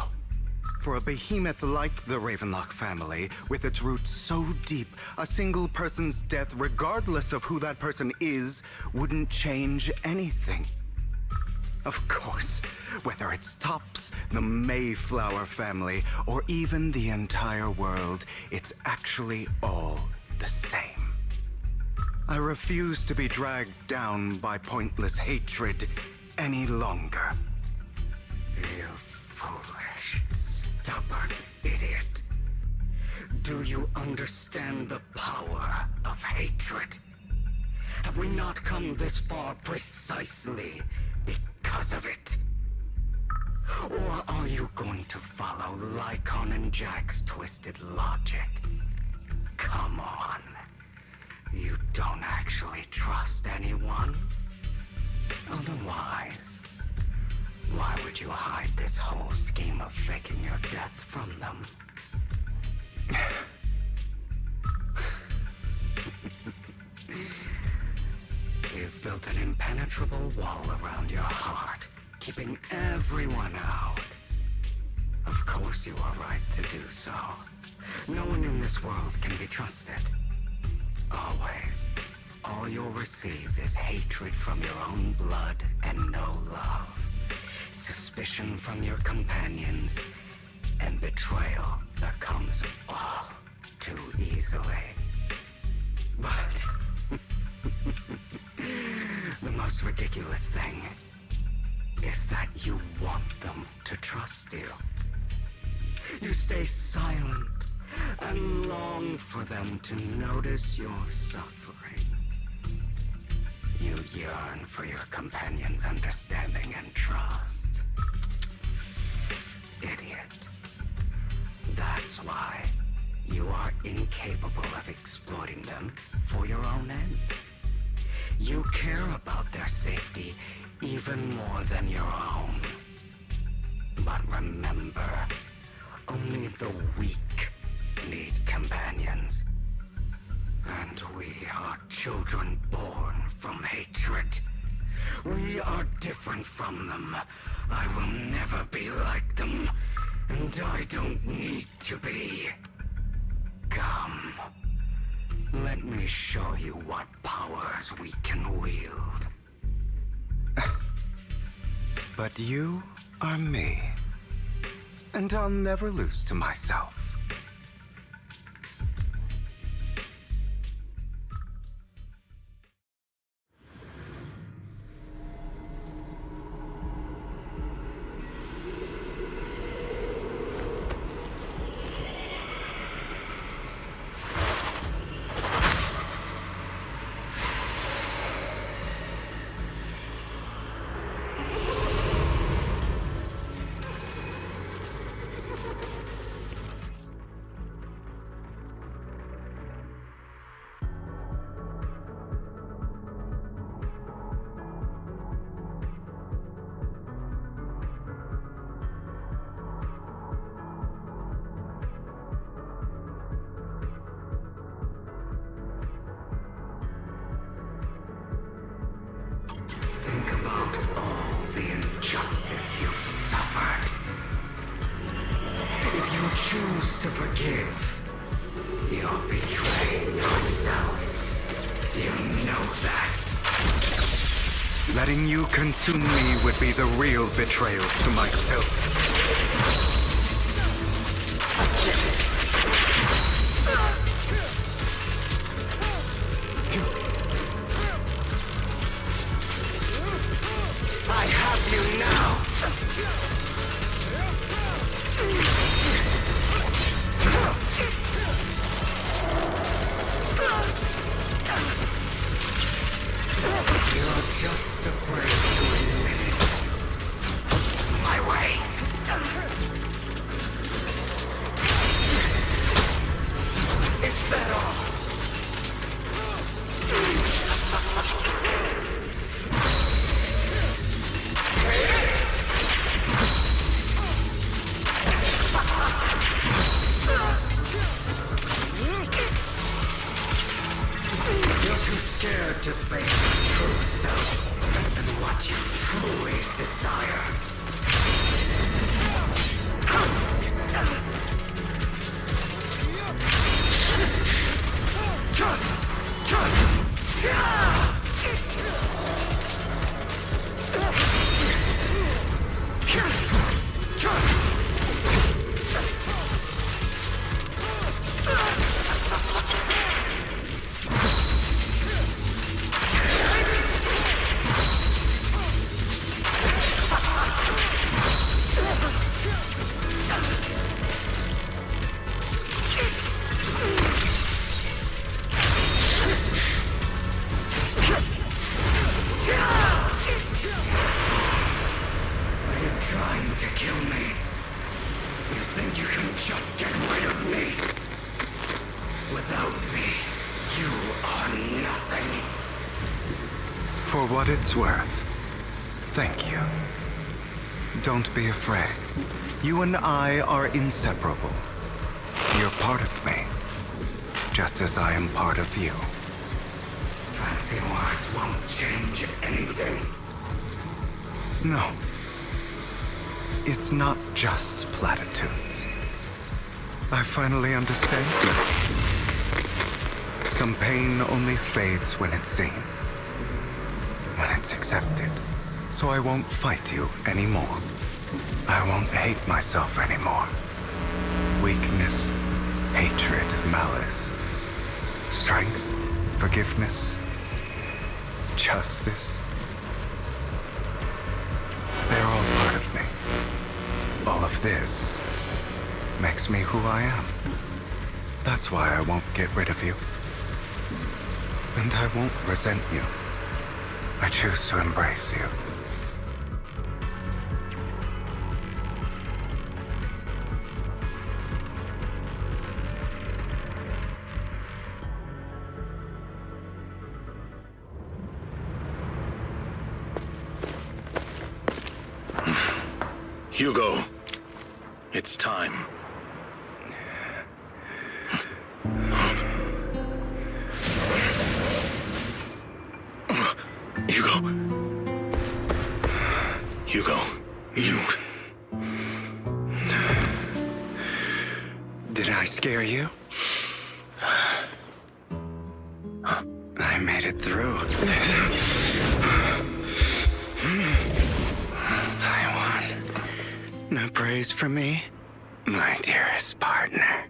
for a behemoth like the Ravenlock family, with its roots so deep, a single person's death, regardless of who that person is, wouldn't change anything. Of course, whether it's Tops, the Mayflower family, or even the entire world, it's actually all the same. I refuse to be dragged down by pointless hatred any longer.
You foolish, stubborn idiot. Do you understand the power of hatred? Have we not come this far precisely because of it? Or are you going to follow Lycon and Jack's twisted logic? Come on. You don't actually trust anyone? Otherwise, why would you hide this whole scheme of faking your death from them? You've built an impenetrable wall around your heart, keeping everyone out. Of course you are right to do so. No one in this world can be trusted. Always. All you'll receive is hatred from your own blood and no love. Suspicion from your companions, and betrayal that comes all too easily. But the most ridiculous thing is that you want them to trust you. You stay silent and long for them to notice your suffering. You yearn for your companion's understanding and trust. Idiot. That's why you are incapable of exploiting them for your own end. You care about their safety even more than your own. But remember, only the weak need companions. And we are children born from hatred. We are different from them. I will never be like them, and I don't need to be. Come, let me show you what powers we can wield.
But you are me, and I'll never lose to myself.
the injustice you've suffered. If you choose to forgive, you're betraying yourself. You know that.
Letting you consume me would be the real betrayal to myself.
I have you now! You're just afraid to admit it. My way! Is that all? You're too scared to face your true self and what you truly desire. Trying to kill me. You think you can just get rid of me? Without me, you are nothing.
For what it's worth, thank you. Don't be afraid. You and I are inseparable. You're part of me, just as I am part of you.
Fancy words won't change anything.
No. It's not just platitudes. I finally understand. Some pain only fades when it's seen, when it's accepted. So I won't fight you anymore. I won't hate myself anymore. Weakness, hatred, malice, strength, forgiveness, justice. They're all part of me. All of this makes me who I am. That's why I won't get rid of you. And I won't resent you. I choose to embrace you.
Hugo, it's time. Hugo, you...
Did I scare you? I made it through. I won. No praise from me, my dearest partner.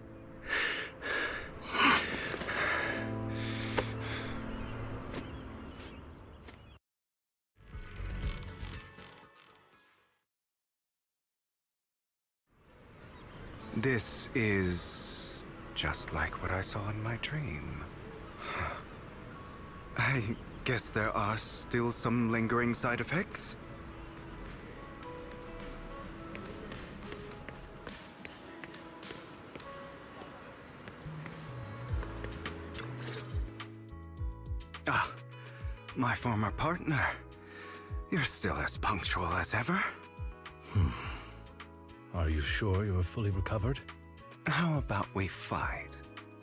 This is just like what I saw in my dream. I guess there are still some lingering side effects. Ah, my former partner. You're still as punctual as ever.
Are you sure you're fully recovered?
How about we fight?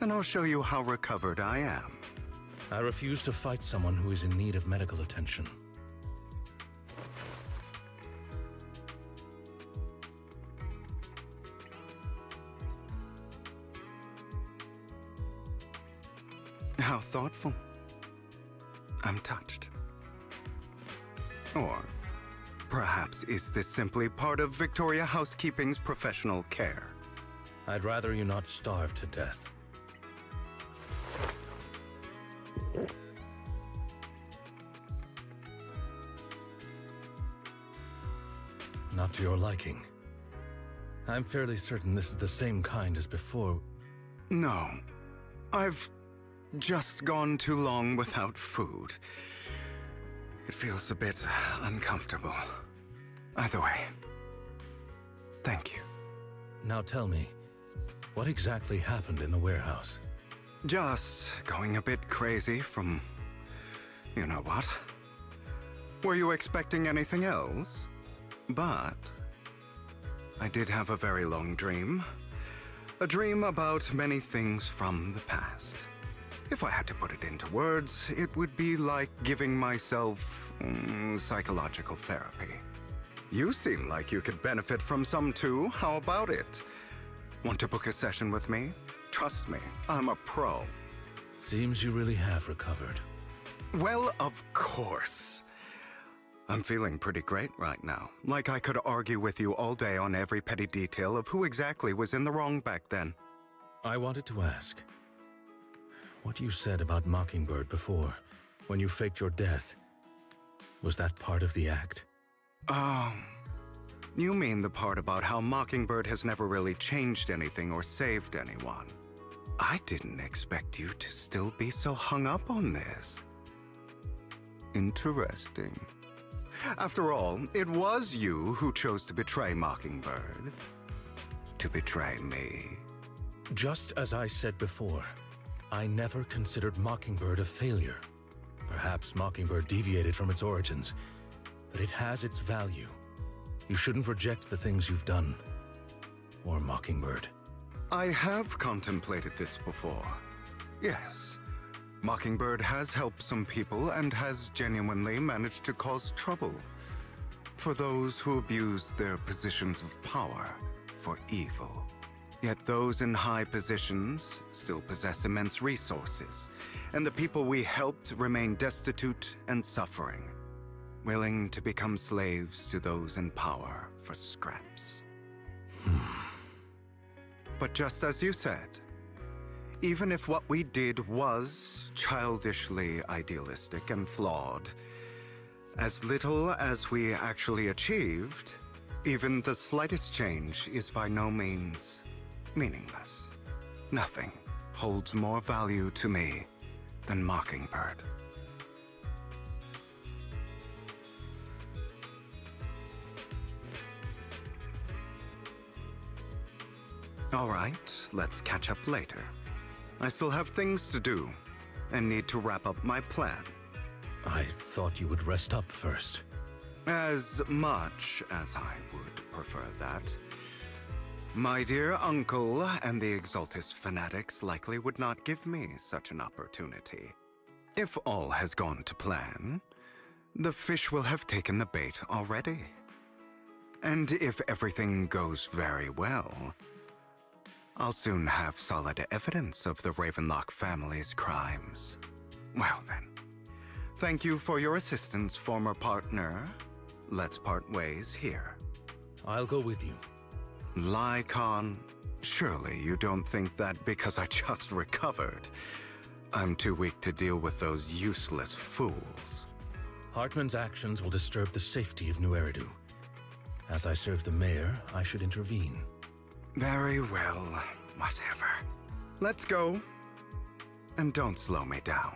And I'll show you how recovered I am.
I refuse to fight someone who is in need of medical attention.
How thoughtful. I'm touched. Or perhaps is this simply part of Victoria Housekeeping's professional care?
I'd rather you not starve to death. Not to your liking. I'm fairly certain this is the same kind as before.
No. I've just gone too long without food. It feels a bit uncomfortable. Either way, thank you.
Now tell me, what exactly happened in the warehouse?
Just going a bit crazy from... you know what? Were you expecting anything else? But I did have a very long dream. A dream about many things from the past. If I had to put it into words, it would be like giving myself psychological therapy. You seem like you could benefit from some too. How about it? Want to book a session with me? Trust me, I'm a pro.
Seems you really have recovered.
Well, of course. I'm feeling pretty great right now. Like I could argue with you all day on every petty detail of who exactly was in the wrong back then.
I wanted to ask, what you said about Mockingbird before, when you faked your death, was that part of the act?
You mean the part about how Mockingbird has never really changed anything or saved anyone. I didn't expect you to still be so hung up on this. Interesting. After all, it was you who chose to betray Mockingbird. To betray me.
Just as I said before, I never considered Mockingbird a failure. Perhaps Mockingbird deviated from its origins, but it has its value. You shouldn't reject the things you've done. Or Mockingbird.
I have contemplated this before. Yes. Mockingbird has helped some people and has genuinely managed to cause trouble for those who abuse their positions of power for evil. Yet those in high positions still possess immense resources, and the people we helped remain destitute and suffering, willing to become slaves to those in power for scraps. But just as you said, even if what we did was childishly idealistic and flawed, as little as we actually achieved, even the slightest change is by no means meaningless. Nothing holds more value to me than Mockingbird. All right, let's catch up later. I still have things to do, and need to wrap up my plan.
I thought you would rest up first.
As much as I would prefer that. My dear uncle and the Exaltist fanatics likely would not give me such an opportunity. If all has gone to plan, the fish will have taken the bait already. And if everything goes very well, I'll soon have solid evidence of the Ravenlock family's crimes. Well then, thank you for your assistance, former partner. Let's part ways here.
I'll go with you.
Lycon, surely you don't think that because I just recovered, I'm too weak to deal with those useless fools.
Hartman's actions will disturb the safety of New Eridu. As I serve the mayor, I should intervene.
Very well, whatever. Let's go. And don't slow me down.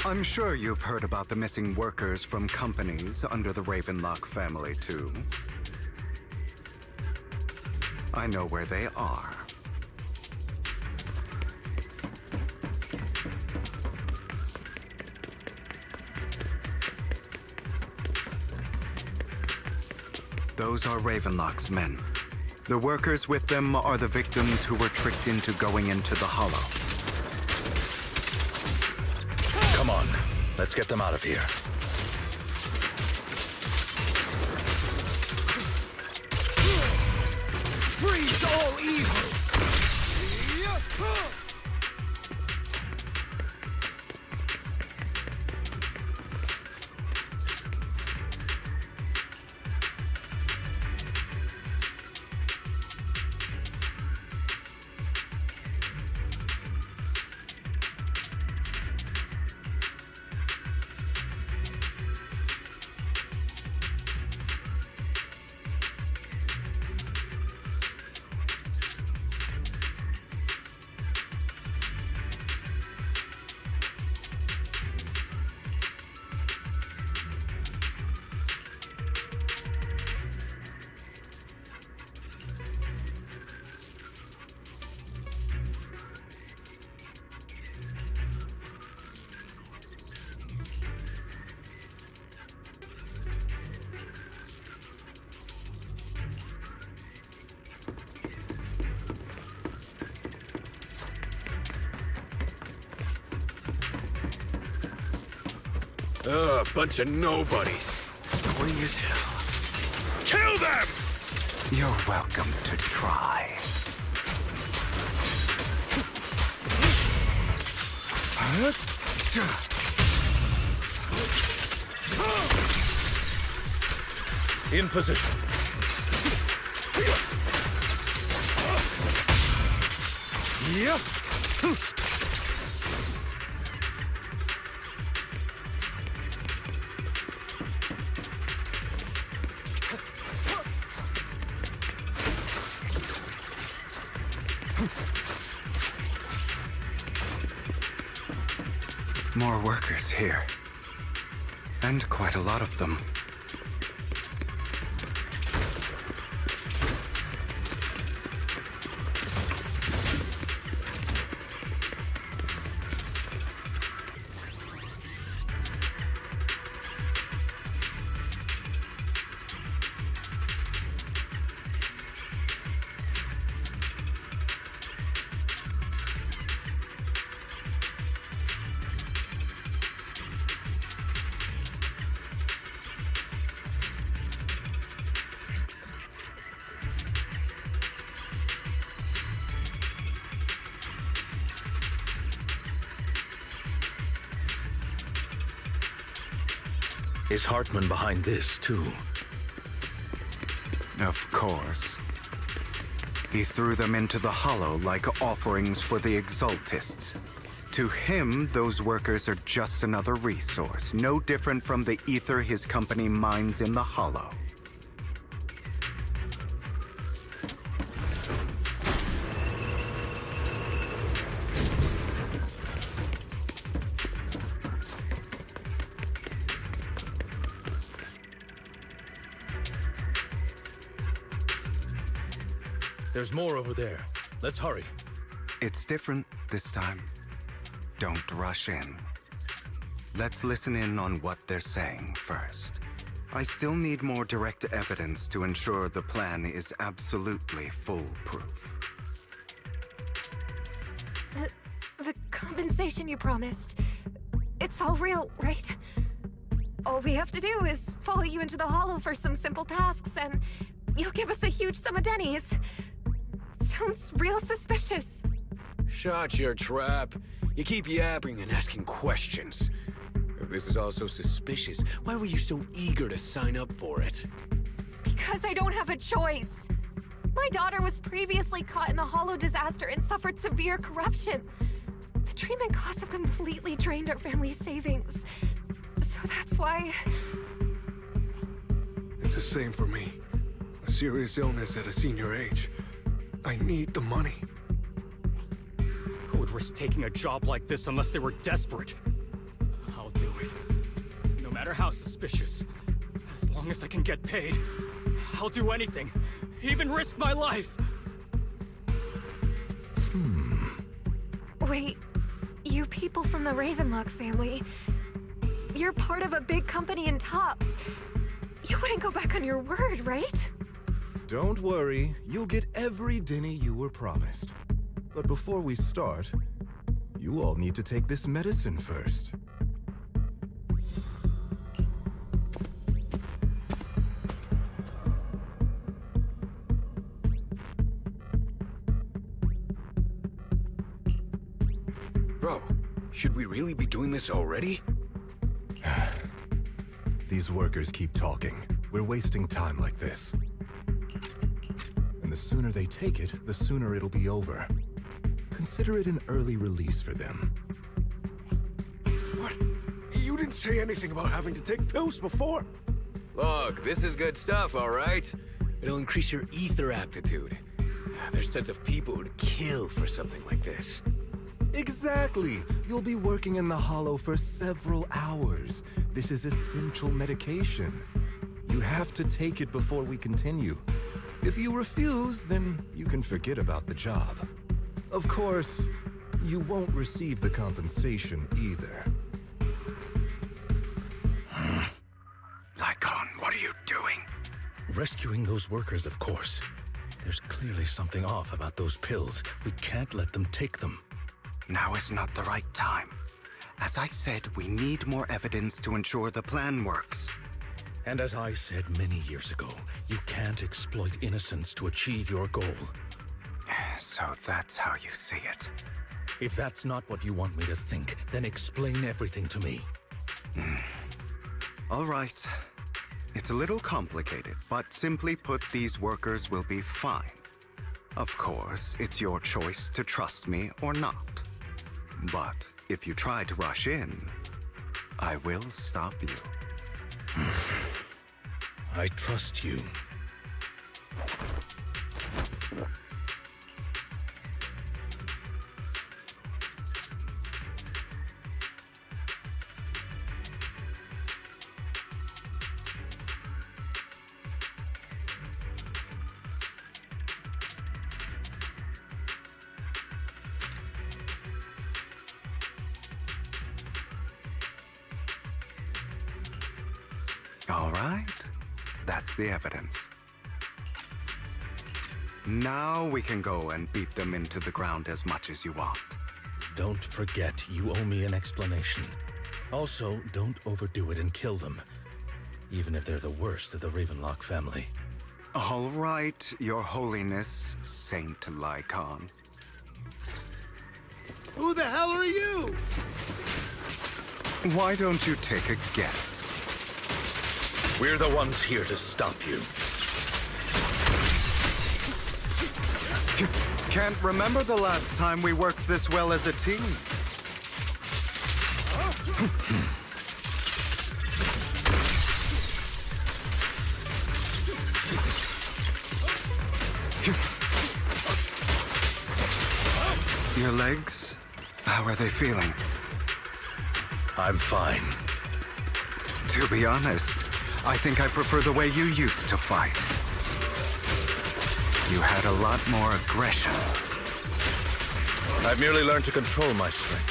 I'm sure you've heard about the missing workers from companies under the Ravenlock family, too. I know where they are. Those are Ravenlock's men. The workers with them are the victims who were tricked into going into the Hollow.
Come on, let's get them out of here.
Freeze all evil!
Bunch of nobodies. Annoying as hell. Kill them!
You're welcome to try.
In position.
Yep.
More workers here. And quite a lot of them.
Is Hartman behind this, too?
Of course. He threw them into the Hollow like offerings for the Exaltists. To him, those workers are just another resource, no different from the ether his company mines in the Hollow.
There's more over there. Let's hurry.
It's different this time. Don't rush in. Let's listen in on what they're saying first. I still need more direct evidence to ensure the plan is absolutely foolproof.
The compensation you promised, it's all real, right? All we have to do is follow you into the Hollow for some simple tasks, and you'll give us a huge sum of dennies. Sounds real suspicious.
Shut your trap. You keep yapping and asking questions. If this is all so suspicious, why were you so eager to sign up for it?
Because I don't have a choice. My daughter was previously caught in the Hollow disaster and suffered severe corruption. The treatment costs have completely drained our family's savings. So that's why...
It's the same for me. A serious illness at a senior age. I need the money.
Who would risk taking a job like this unless they were desperate?
how suspicious. As long as I can get paid, I'll do anything, even risk my life.
Wait, you people from the Ravenlock family, you're part of a big company in Tops. You wouldn't go back on your word, right?
Don't worry, you'll get every dinny you were promised. But before we start, you all need to take this medicine first.
Bro, should we really be doing this already?
These workers keep talking. We're wasting time like this. And the sooner they take it, the sooner it'll be over. Consider it an early release for them.
What? You didn't say anything about having to take pills before.
Look, this is good stuff, all right? It'll increase your ether aptitude. There's tons of people who'd kill for something like this.
Exactly! You'll be working in the Hollow for several hours. This is essential medication. You have to take it before we continue. If you refuse, then you can forget about the job. Of course, you won't receive the compensation either.
Lycon, what are you doing?
Rescuing those workers, of course. There's clearly something off about those pills. We can't let them take them.
Now is not the right time. As I said, we need more evidence to ensure the plan works.
And as I said many years ago, you can't exploit innocence to achieve your goal.
So that's how you see it.
If that's not what you want me to think, then explain everything to me.
All right. It's a little complicated, but simply put, these workers will be fine. Of course, it's your choice to trust me or not. But if you try to rush in, I will stop you.
I trust you.
All right. That's the evidence. Now we can go and beat them into the ground as much as you want.
Don't forget, you owe me an explanation. Also, don't overdo it and kill them. Even if they're the worst of the Ravenlock family.
All right, Your Holiness, Saint Lycon.
Who the hell are you?
Why don't you take a guess?
We're the ones here to stop you.
Can't remember the last time we worked this well as a team. Your legs? How are they feeling?
I'm fine.
To be honest, I think I prefer the way you used to fight. You had a lot more aggression.
I've merely learned to control my strength.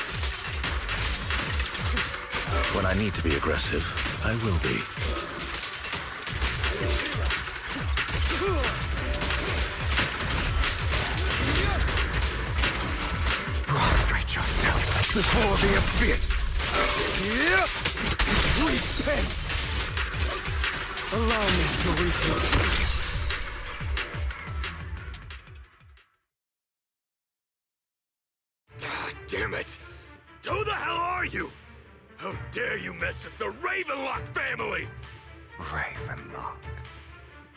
When I need to be aggressive, I will be.
Prostrate yourself before the abyss. Repent. Allow me to reflect.
Damn it! Who the hell are you? How dare you mess with the Ravenlock family?
Ravenlock.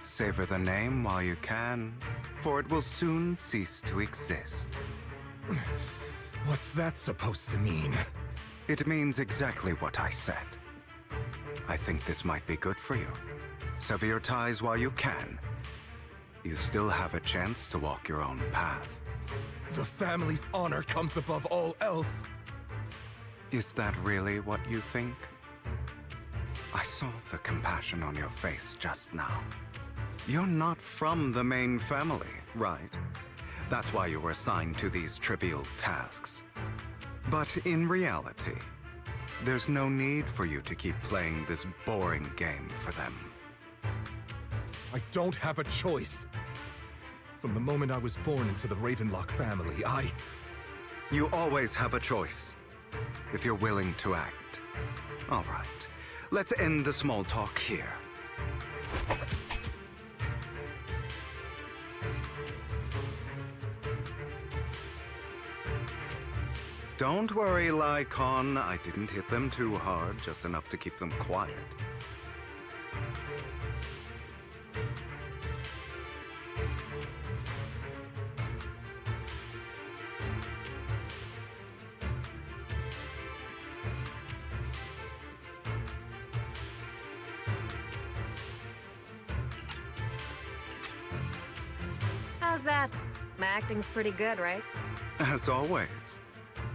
Savor the name while you can, for it will soon cease to exist.
What's that supposed to mean?
It means exactly what I said. I think this might be good for you. Sever your ties while you can. You still have a chance to walk your own path.
The family's honor comes above all else.
Is that really what you think? I saw the compassion on your face just now. You're not from the main family, right? That's why you were assigned to these trivial tasks. But in reality, there's no need for you to keep playing this boring game for them.
I don't have a choice. From the moment I was born into the Ravenlock family,
You always have a choice, if you're willing to act. All right, let's end the small talk here. Don't worry, Lycon. I didn't hit them too hard, just enough to keep them quiet.
How's that? My acting's pretty good, right?
As always,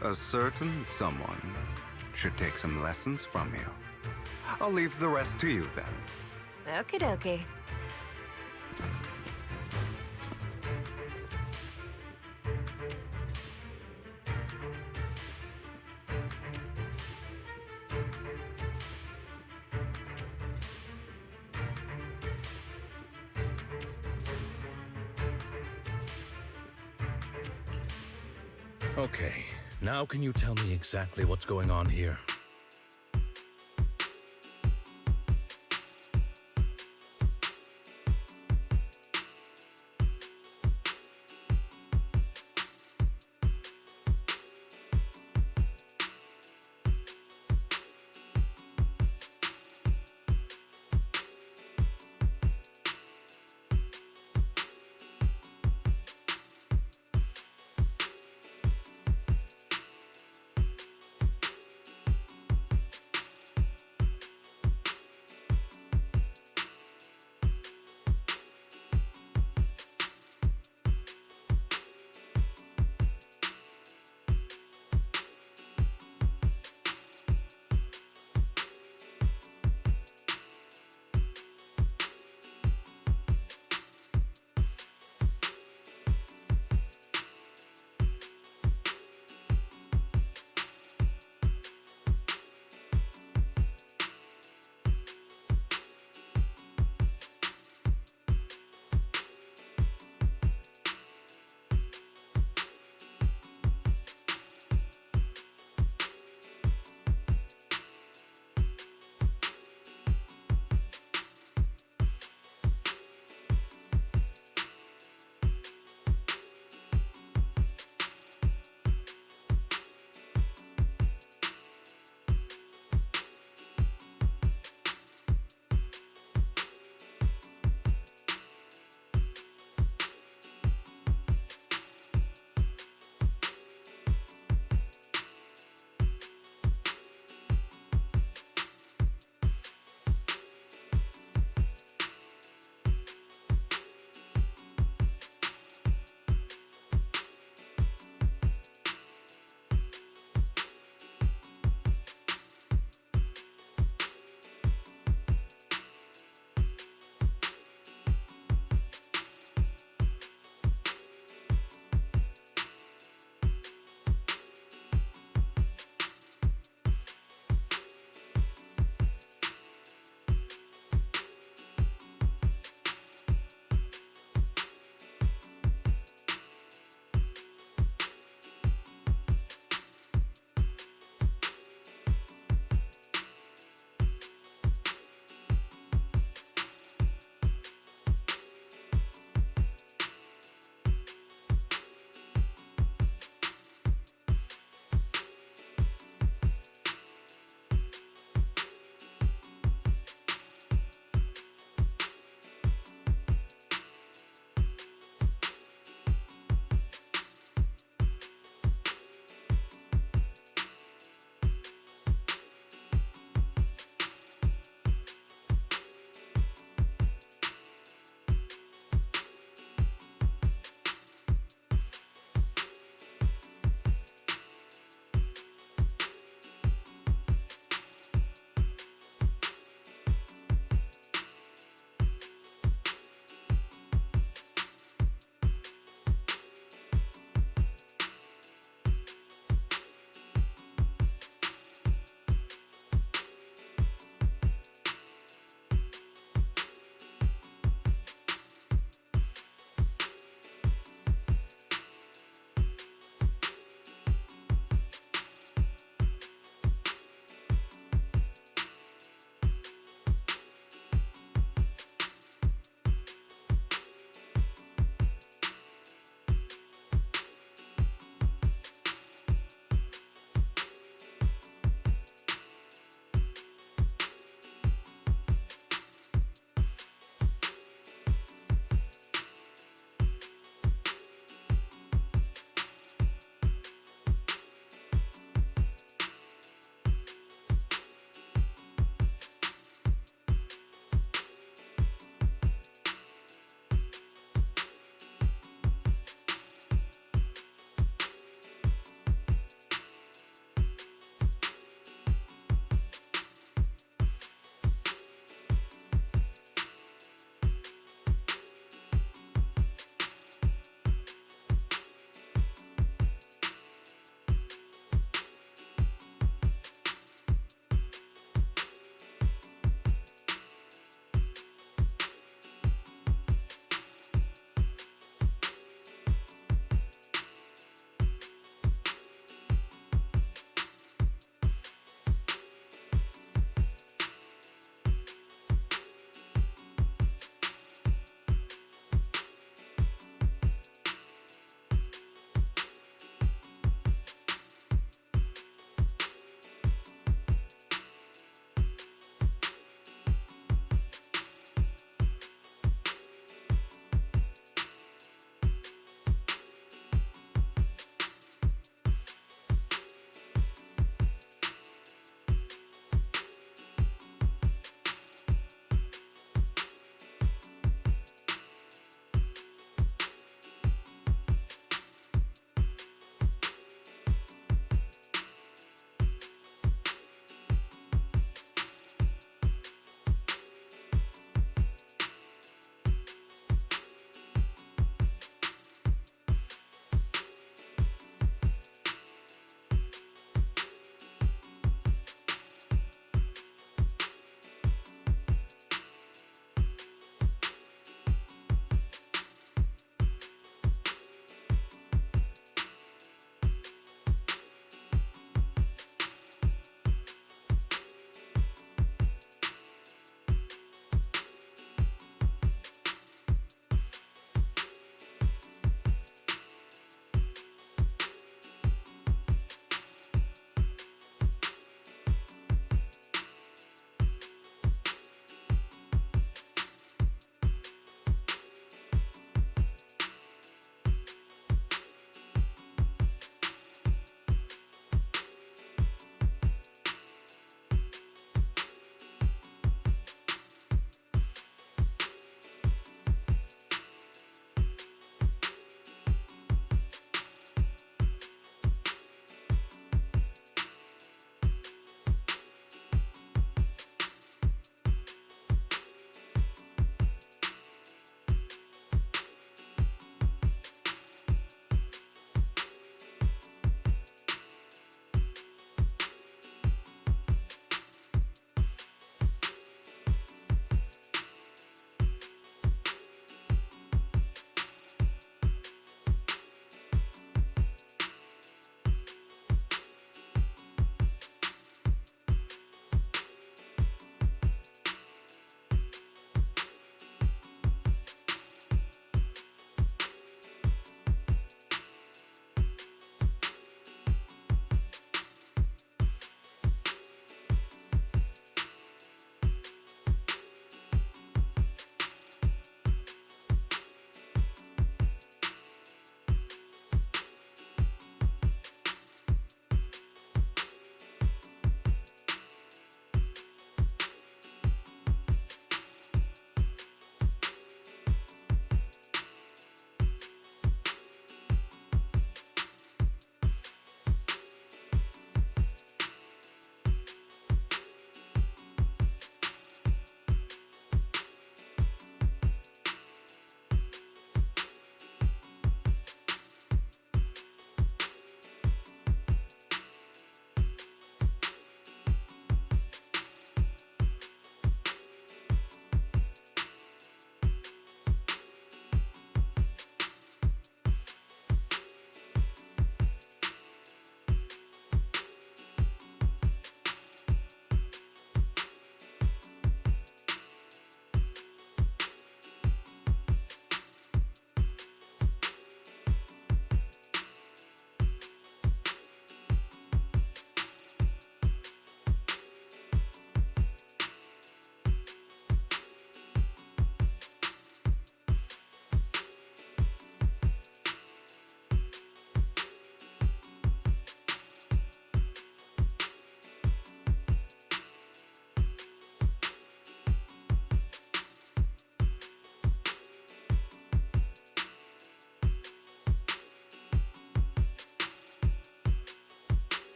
a certain someone should take some lessons from you. I'll leave the rest to you then.
Okie dokie.
Okay, now can you tell me exactly what's going on here?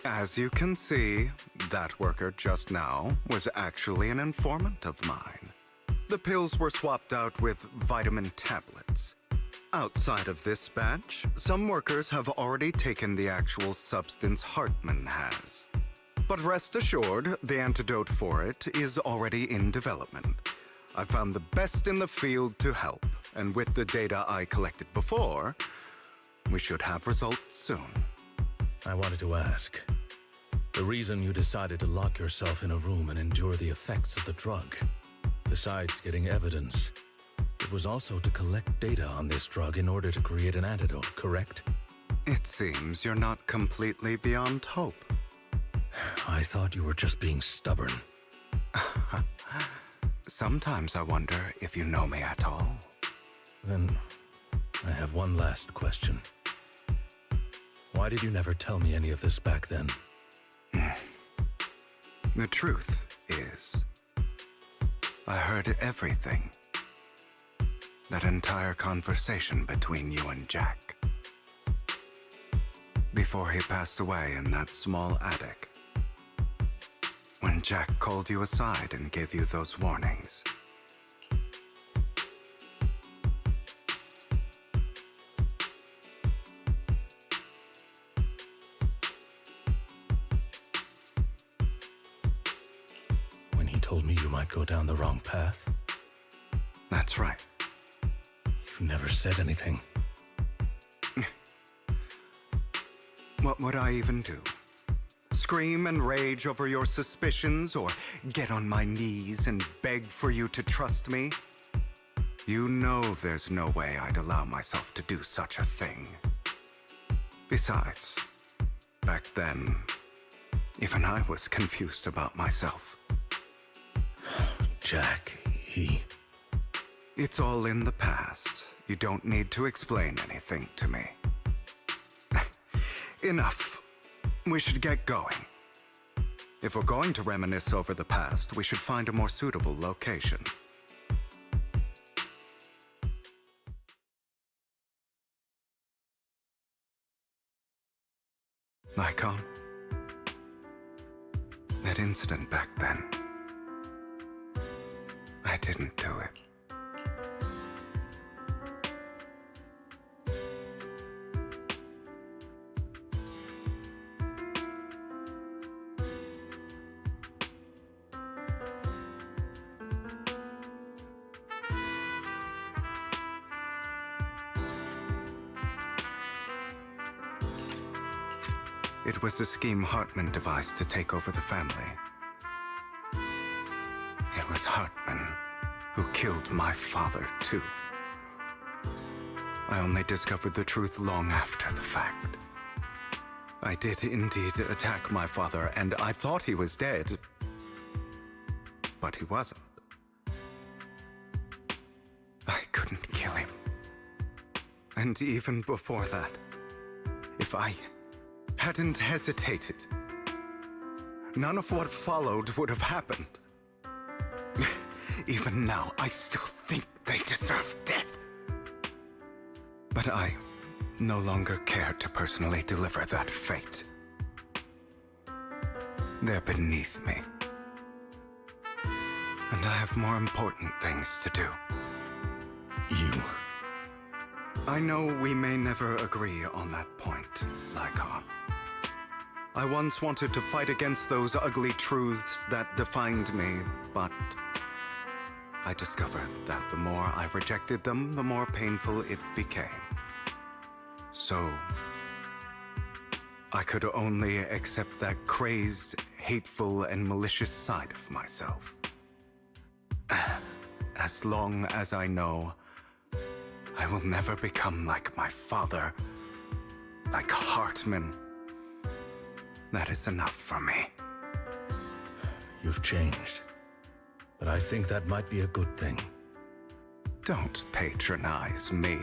As you can see, that worker just now was actually an informant of mine. The pills were swapped out with vitamin tablets. Outside of this batch, some workers have already taken the actual substance Hartman has. But rest assured, the antidote for it is already in development. I found the best in the field to help, and with the data I collected before, we should have results soon.
I wanted to ask, the reason you decided to lock yourself in a room and endure the effects of the drug, besides getting evidence, it was also to collect data on this drug in order to create an antidote, correct?
It seems you're not completely beyond hope.
I thought you were just being stubborn.
Sometimes I wonder if you know me at all.
Then, I have one last question. Why did you never tell me any of this back then?
The truth is, I heard everything. That entire conversation between you and Jack. Before he passed away in that small attic. When Jack called you aside and gave you those warnings.
When he told me you might go down the wrong path?
That's right.
You never said anything.
What would I even do? Scream and rage over your suspicions, or get on my knees and beg for you to trust me? You know there's no way I'd allow myself to do such a thing. Besides, back then, even I was confused about myself.
Jack,
It's all in the past. You don't need to explain anything to me. Enough. We should get going. If we're going to reminisce over the past, we should find a more suitable location. Lycon, that incident back then, I didn't do it. It was a scheme Hartman devised to take over the family. It was Hartman who killed my father, too. I only discovered the truth long after the fact. I did indeed attack my father, and I thought he was dead. But he wasn't. I couldn't kill him. And even before that, if I hadn't hesitated, none of what followed would have happened. Even now, I still think they deserve death. But I no longer care to personally deliver that fate. They're beneath me. And I have more important things to do. I know we may never agree on that point, Lycon. I once wanted to fight against those ugly truths that defined me, but I discovered that the more I rejected them, the more painful it became. So, I could only accept that crazed, hateful, and malicious side of myself. As long as I know I will never become like my father, like Hartman, that is enough for me.
You've changed, but I think that might be a good thing.
Don't patronize me.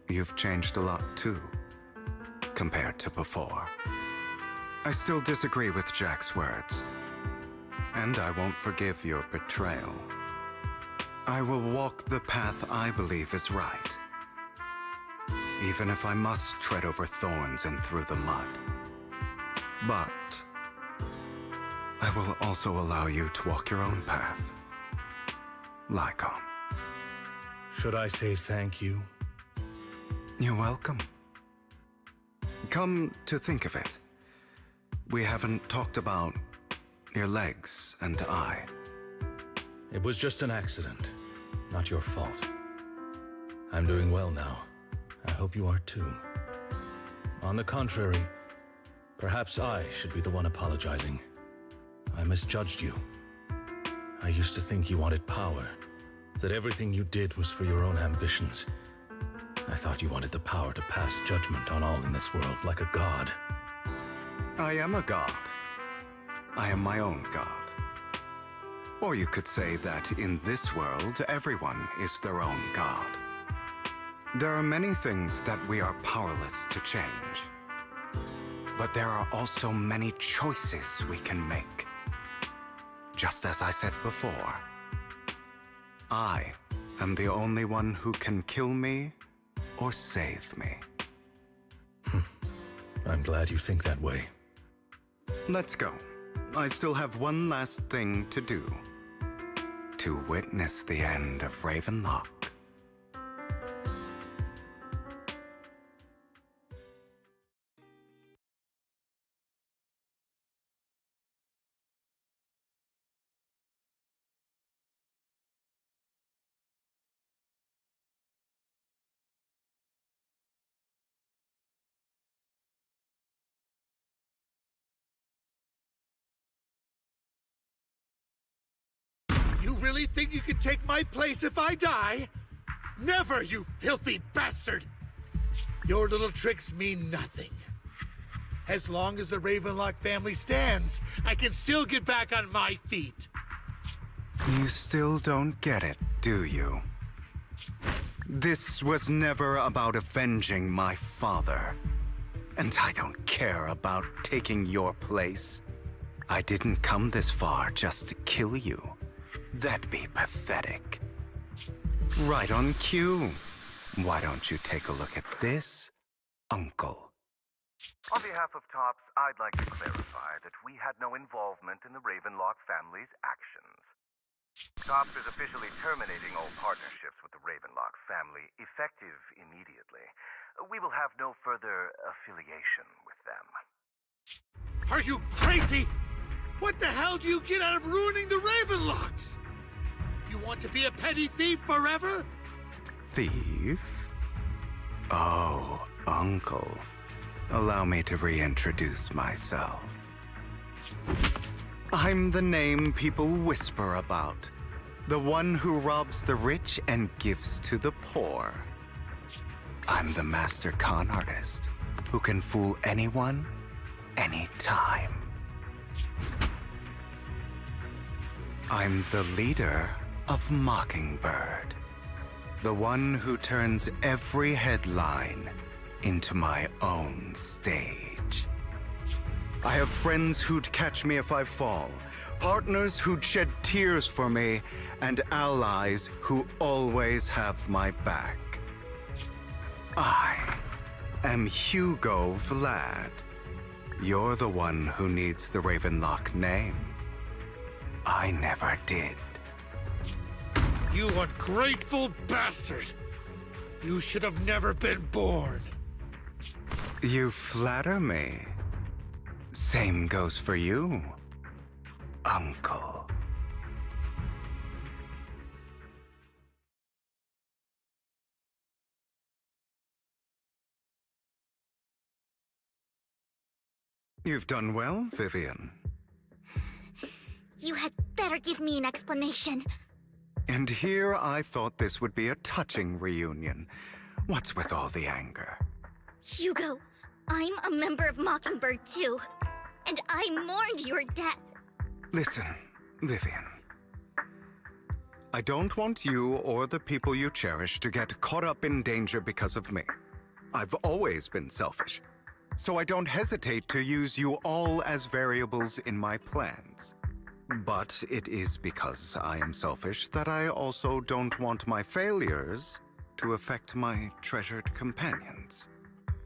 You've changed a lot too, compared to before. I still disagree with Jack's words, and I won't forgive your betrayal. I will walk the path I believe is right. even if I must tread over thorns and through the mud. But I will also allow you to walk your own path. Lycon.
Should I say thank you?
You're welcome. Come to think of it, we haven't talked about your legs and eye.
It was just an accident, not your fault. I'm doing well now. I hope you are too. On the contrary, perhaps I should be the one apologizing. I misjudged you. I used to think you wanted power, that everything you did was for your own ambitions. I thought you wanted the power to pass judgment on all in this world like a god.
I am a god. I am my own god. Or you could say that in this world, everyone is their own god. There are many things that we are powerless to change. But there are also many choices we can make. Just as I said before, I am the only one who can kill me or save me.
I'm glad you think that way.
Let's go. I still have one last thing to do. To witness the end of Ravenlock.
You really think you can take my place if I die? Never, you filthy bastard! Your little tricks mean nothing. As long as the Ravenlock family stands, I can still get back on my feet.
You still don't get it, do you? This was never about avenging my father. And I don't care about taking your place. I didn't come this far just to kill you. That'd be pathetic. Right on cue. Why don't you take a look at this, Uncle?
On behalf of TOPS, I'd like to clarify that we had no involvement in the Ravenlock family's actions. TOPS is officially terminating all partnerships with the Ravenlock family, effective immediately. We will have no further affiliation with them.
Are you crazy? What the hell do you get out of ruining the Ravenlocks? You want to be a petty thief forever?
Thief? Oh, Uncle. Allow me to reintroduce myself. I'm the name people whisper about. The one who robs the rich and gives to the poor. I'm the master con artist who can fool anyone, anytime. I'm the leader of Mockingbird. The one who turns every headline into my own stage. I have friends who'd catch me if I fall, partners who'd shed tears for me, and allies who always have my back. I am Hugo Vlad. You're the one who needs the Ravenlock name. I never did.
You ungrateful bastard! You should have never been born.
You flatter me. Same goes for you, Uncle. You've done well, Vivian.
You had better give me an explanation.
And here I thought this would be a touching reunion. What's with all the anger?
Hugo, I'm a member of Mockingbird too. And I mourned your death.
Listen, Vivian. I don't want you or the people you cherish to get caught up in danger because of me. I've always been selfish, so I don't hesitate to use you all as variables in my plans. But it is because I am selfish that I also don't want my failures to affect my treasured companions.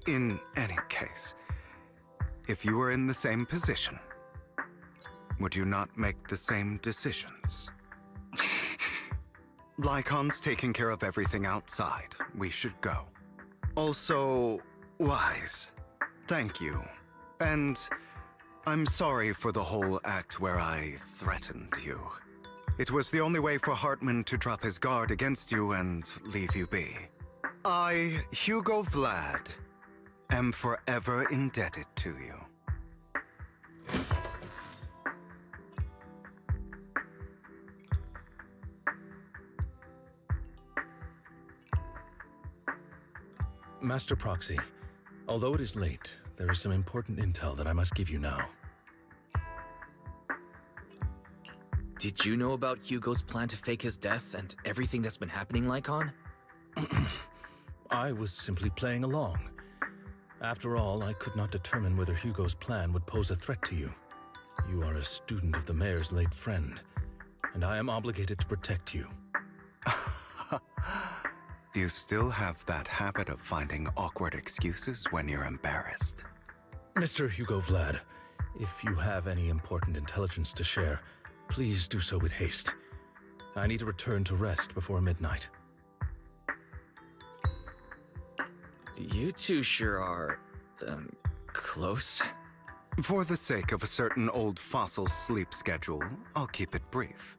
In any case, if you were in the same position, would you not make the same decisions? Lycon's taking care of everything outside. We should go. Also, Wise, thank you. And I'm sorry for the whole act where I threatened you. It was the only way for Hartman to drop his guard against you and leave you be. I, Hugo Vlad, am forever indebted to you.
Master Proxy, although it is late, there is some important intel that I must give you now.
Did you know about Hugo's plan to fake his death and everything that's been happening, Lycon?
I was simply playing along. After all, I could not determine whether Hugo's plan would pose a threat to you. You are a student of the mayor's late friend, and I am obligated to protect you.
You still have that habit of finding awkward excuses when you're embarrassed.
Mr. Hugo Vlad, if you have any important intelligence to share, please do so with haste. I need to return to rest before midnight.
You two sure are, close.
For the sake of a certain old fossil's sleep schedule, I'll keep it brief.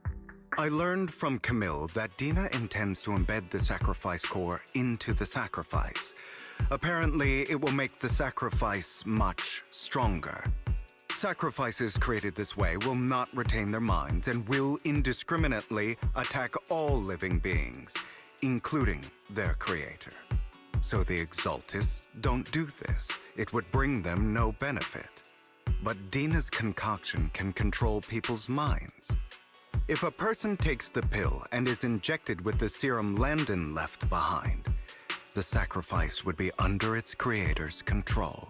I learned from Camille that Dina intends to embed the sacrifice core into the sacrifice. Apparently, it will make the sacrifice much stronger. Sacrifices created this way will not retain their minds and will indiscriminately attack all living beings, including their creator. So the Exaltists don't do this. It would bring them no benefit. But Dina's concoction can control people's minds. If a person takes the pill and is injected with the serum Landon left behind, the sacrifice would be under its creator's control.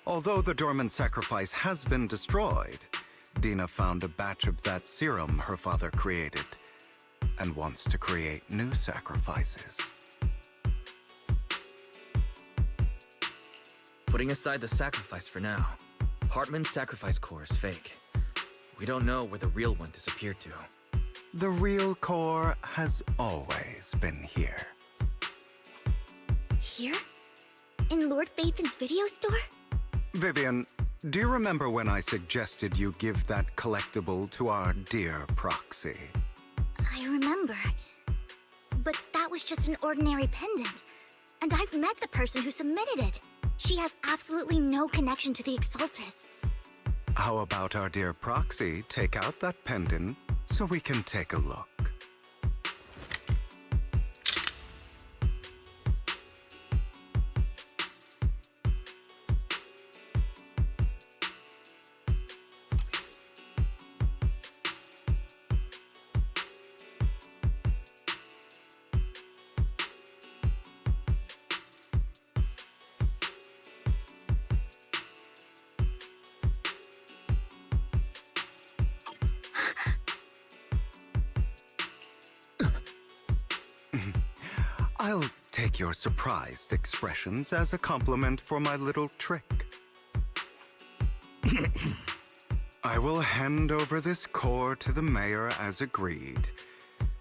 Although the dormant sacrifice has been destroyed, Dina found a batch of that serum her father created and wants to create new sacrifices.
Putting aside the sacrifice for now, Hartman's sacrifice core is fake. We don't know where the real one disappeared to.
The real core has always been here.
Here? In Lord Phaethon's video store?
Vivian, do you remember when I suggested you give that collectible to our dear Proxy?
I remember. But that was just an ordinary pendant. And I've met the person who submitted it. She has absolutely no connection to the Exaltists.
How about our dear Proxy take out that pendant so we can take a look? I'll take your surprised expressions as a compliment for my little trick. I will hand over this core to the mayor as agreed,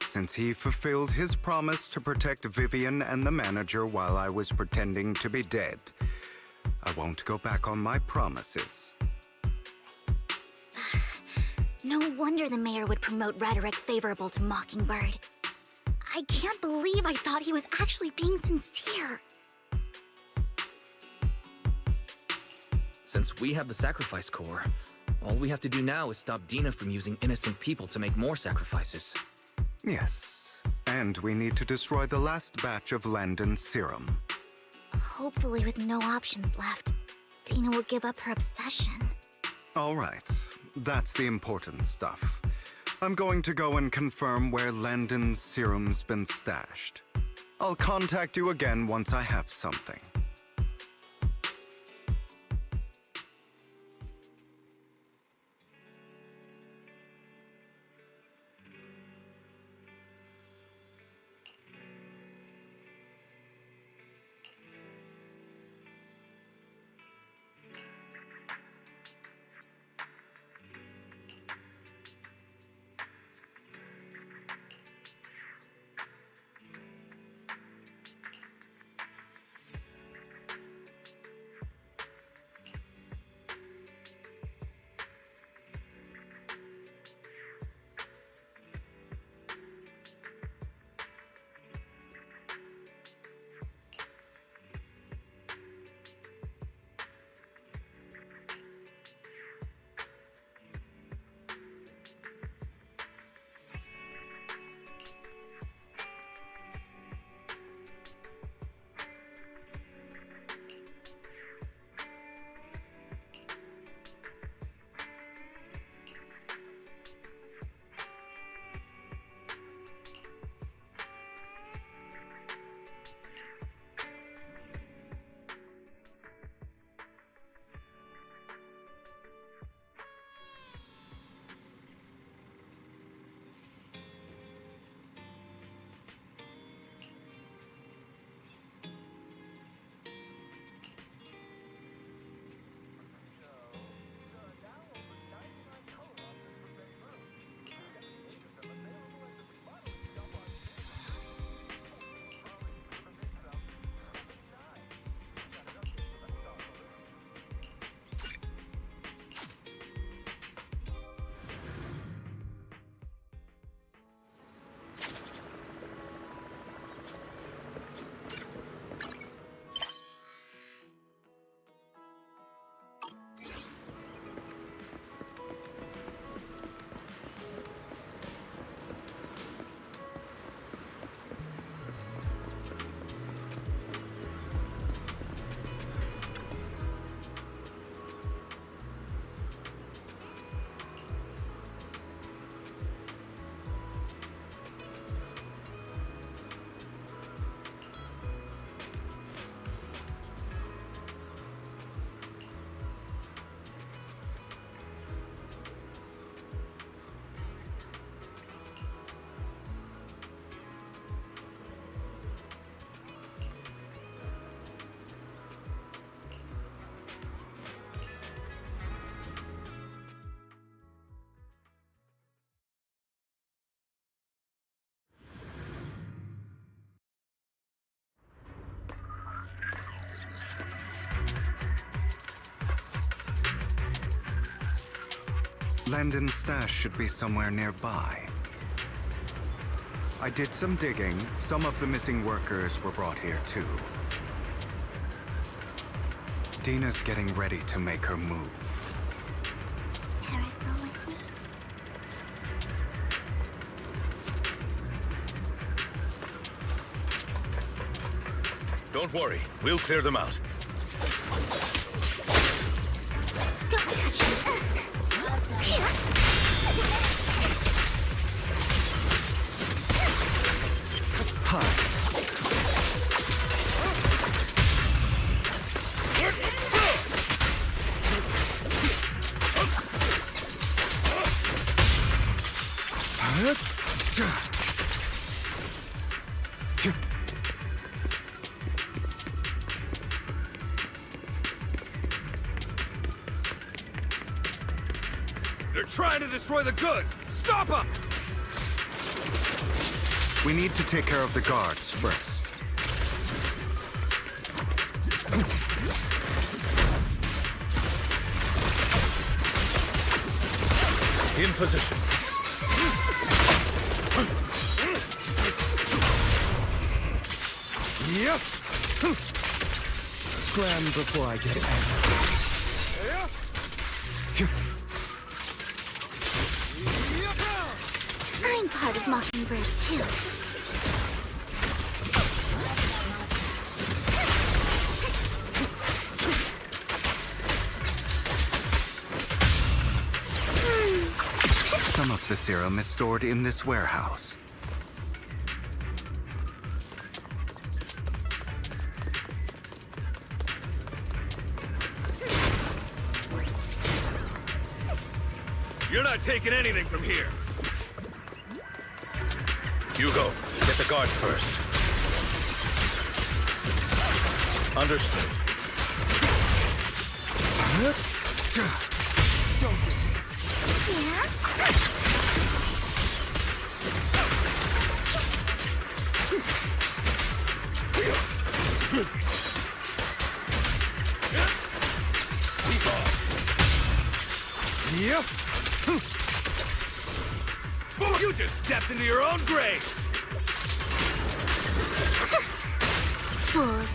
since he fulfilled his promise to protect Vivian and the manager while I was pretending to be dead. I won't go back on my promises.
No wonder the mayor would promote rhetoric favorable to Mockingbird. I can't believe I thought he was actually being sincere.
Since we have the sacrifice core, all we have to do now is stop Dina from using innocent people to make more sacrifices.
Yes, and we need to destroy the last batch of Landon's serum.
Hopefully with no options left, Dina will give up her obsession.
All right, that's the important stuff. I'm going to go and confirm where Landon's serum's been stashed. I'll contact you again once I have something. Landon's stash should be somewhere nearby. I did some digging. Some of the missing workers were brought here too. Dina's getting ready to make her move.
Parasol with me?
Don't worry, we'll clear them out.
Don't touch me.
They're trying to destroy the goods! Stop them!
We need to take care of the guards first.
In position.
Yep. Scram before I get angry.
I'm part of Mockingbird too.
Some of the serum is stored in this warehouse.
You're not taking anything from here. Hugo, get the guards first. Understood.
Yep.
You just stepped into your own grave!
Fools.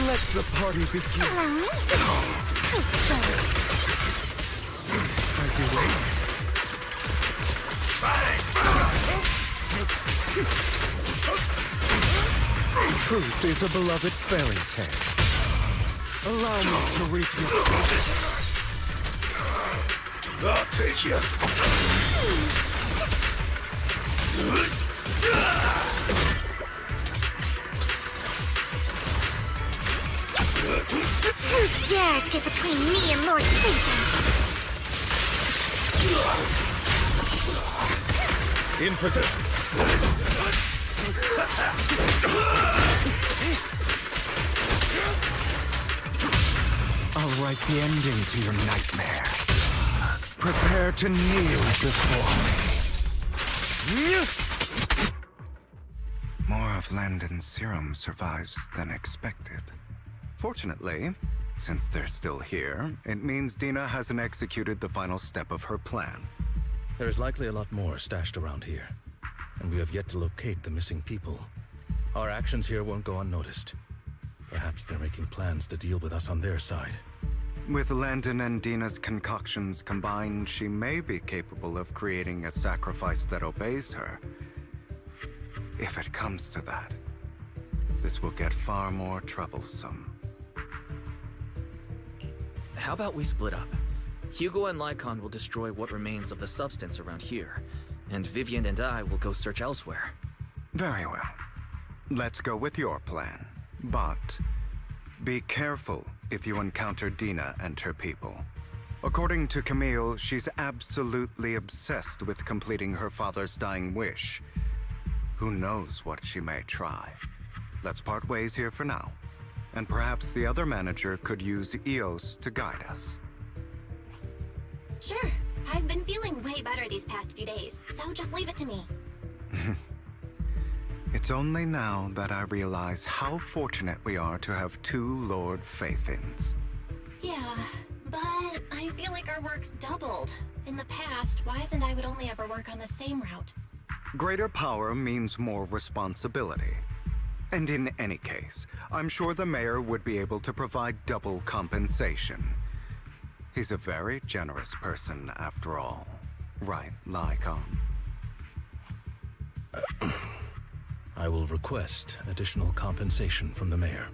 Let the party begin.
Allow me?
As you wait. Truth is a beloved fairy tale. Allow me to reap your...
I'll take you.
Who dares get between me and Lord Satan?
In position.
I'll write the ending to your nightmare. Prepare to kneel before me. More of Landon's serum survives than expected. Fortunately, since they're still here, it means Dina hasn't executed the final step of her plan.
There's likely a lot more stashed around here, and we have yet to locate the missing people. Our actions here won't go unnoticed. Perhaps they're making plans to deal with us on their side.
With Landon and Dina's concoctions combined, she may be capable of creating a sacrifice that obeys her. If it comes to that, this will get far more troublesome.
How about we split up? Hugo and Lycon will destroy what remains of the substance around here, and Vivian and I will go search elsewhere.
Very well. Let's go with your plan. But be careful if you encounter Dina and her people. According to Camille, she's absolutely obsessed with completing her father's dying wish. Who knows what she may try? Let's part ways here for now. And perhaps the other manager could use EOS to guide us.
Sure. I've been feeling way better these past few days, so just leave it to me.
It's only now that I realize how fortunate we are to have two Lord Faithins.
Yeah, but I feel like our work's doubled. In the past, Wise and I would only ever work on the same route.
Greater power means more responsibility. And in any case, I'm sure the mayor would be able to provide double compensation. He's a very generous person, after all. Right, Lycon?
I will request additional compensation from the mayor.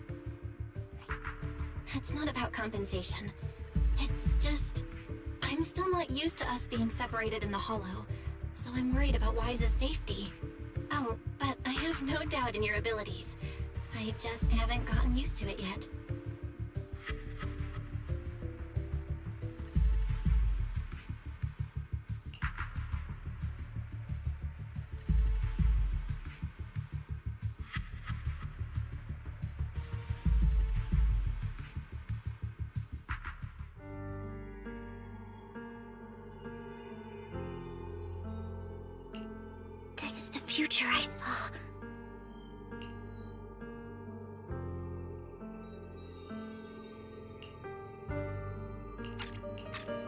It's not about compensation. It's just... I'm still not used to us being separated in the Hollow, so I'm worried about Wise's safety. Oh, but I have no doubt in your abilities. I just haven't gotten used to it yet.
This is the future I saw.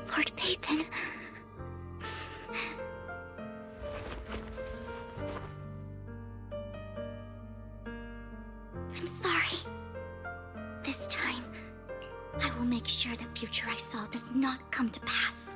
Lord Pathan. I'm sorry. This time, I will make sure the future I saw does not come to pass.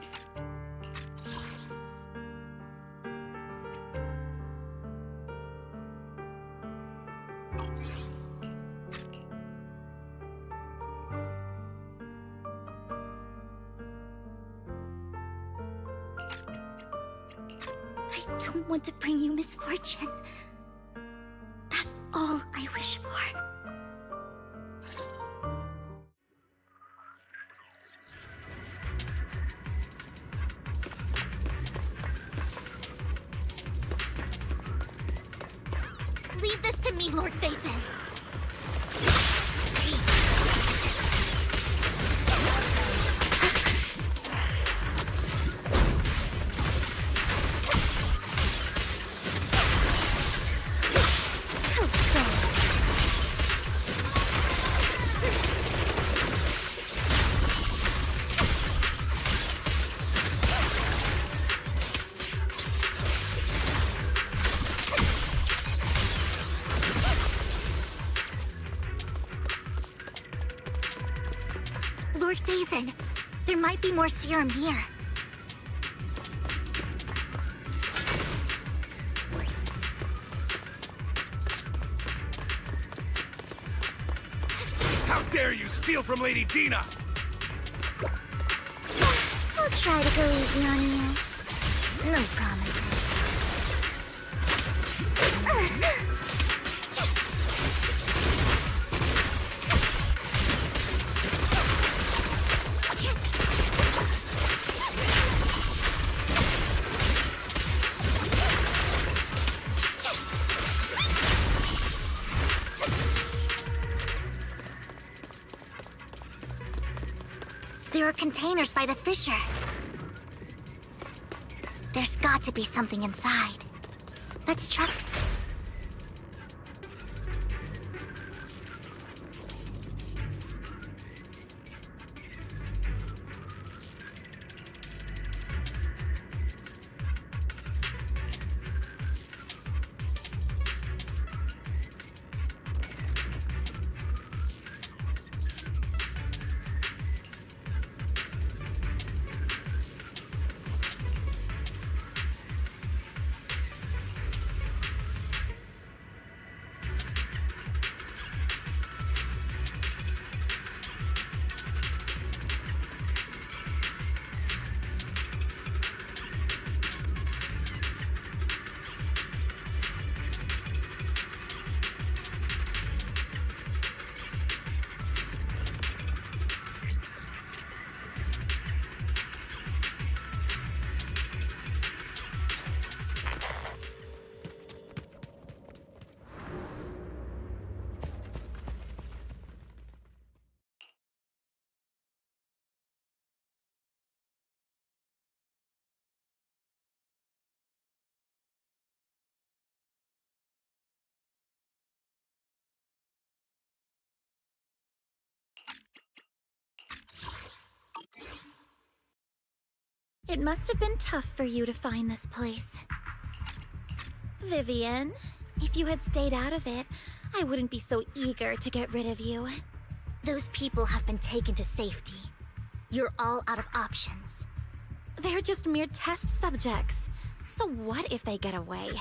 I don't want to bring you misfortune. That's all I wish for. Leave this to me, Lord Phaethon. Lord Phaethon, there might be more serum here.
How dare you steal from Lady Dina!
I'll try to go easy on you. No promises. There are containers by the fissure. There's got to be something inside. Let's try.
It must have been tough for you to find this place. Vivian, if you had stayed out of it, I wouldn't be so eager to get rid of you.
Those people have been taken to safety. You're all out of options.
They're just mere test subjects. So what if they get away?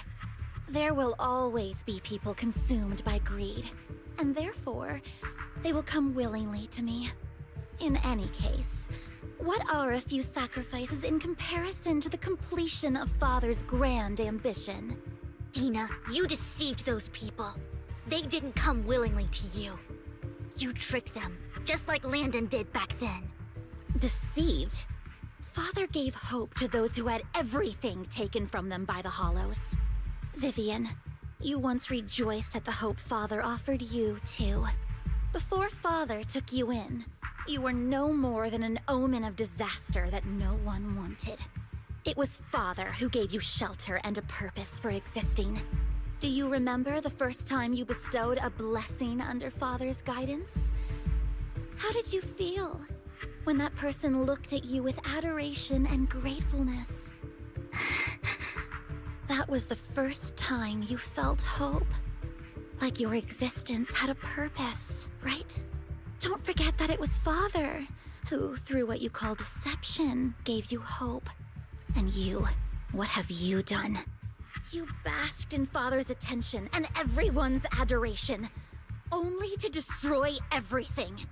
There will always be people consumed by greed, and therefore, they will come willingly to me. In any case, what are a few sacrifices in comparison to the completion of Father's grand ambition?
Dina, you deceived those people. They didn't come willingly to you. You tricked them, just like Landon did back then.
Deceived? Father gave hope to those who had everything taken from them by the Hollows. Vivian, you once rejoiced at the hope Father offered you, too. Before Father took you in, you were no more than an omen of disaster that no one wanted. It was Father who gave you shelter and a purpose for existing. Do you remember the first time you bestowed a blessing under Father's guidance? How did you feel when that person looked at you with adoration and gratefulness? That was the first time you felt hope. Like your existence had a purpose, right? Don't forget that it was Father who, through what you call deception, gave you hope. And you, what have you done? You basked in Father's attention and everyone's adoration, only to destroy everything.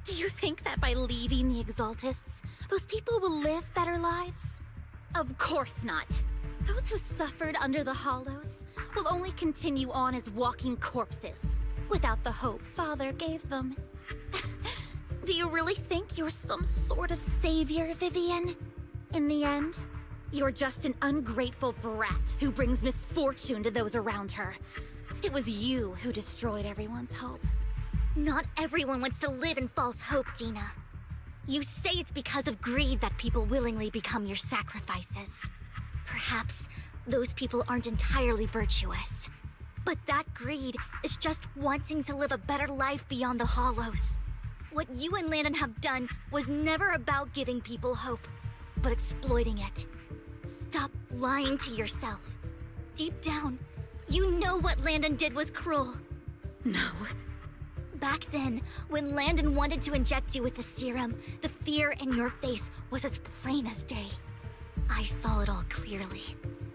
Do you think that by leaving the Exaltists, those people will live better lives? Of course not. Those who suffered under the Hollows will only continue on as walking corpses, without the hope Father gave them. Do you really think you're some sort of savior, Vivian? In the end, you're just an ungrateful brat who brings misfortune to those around her. It was you who destroyed everyone's hope.
Not everyone wants to live in false hope, Dina. You say it's because of greed that people willingly become your sacrifices. Perhaps those people aren't entirely virtuous. But that greed is just wanting to live a better life beyond the Hollows. What you and Landon have done was never about giving people hope, but exploiting it. Stop lying to yourself. Deep down, you know what Landon did was cruel.
No.
Back then, when Landon wanted to inject you with the serum, the fear in your face was as plain as day. I saw it all clearly.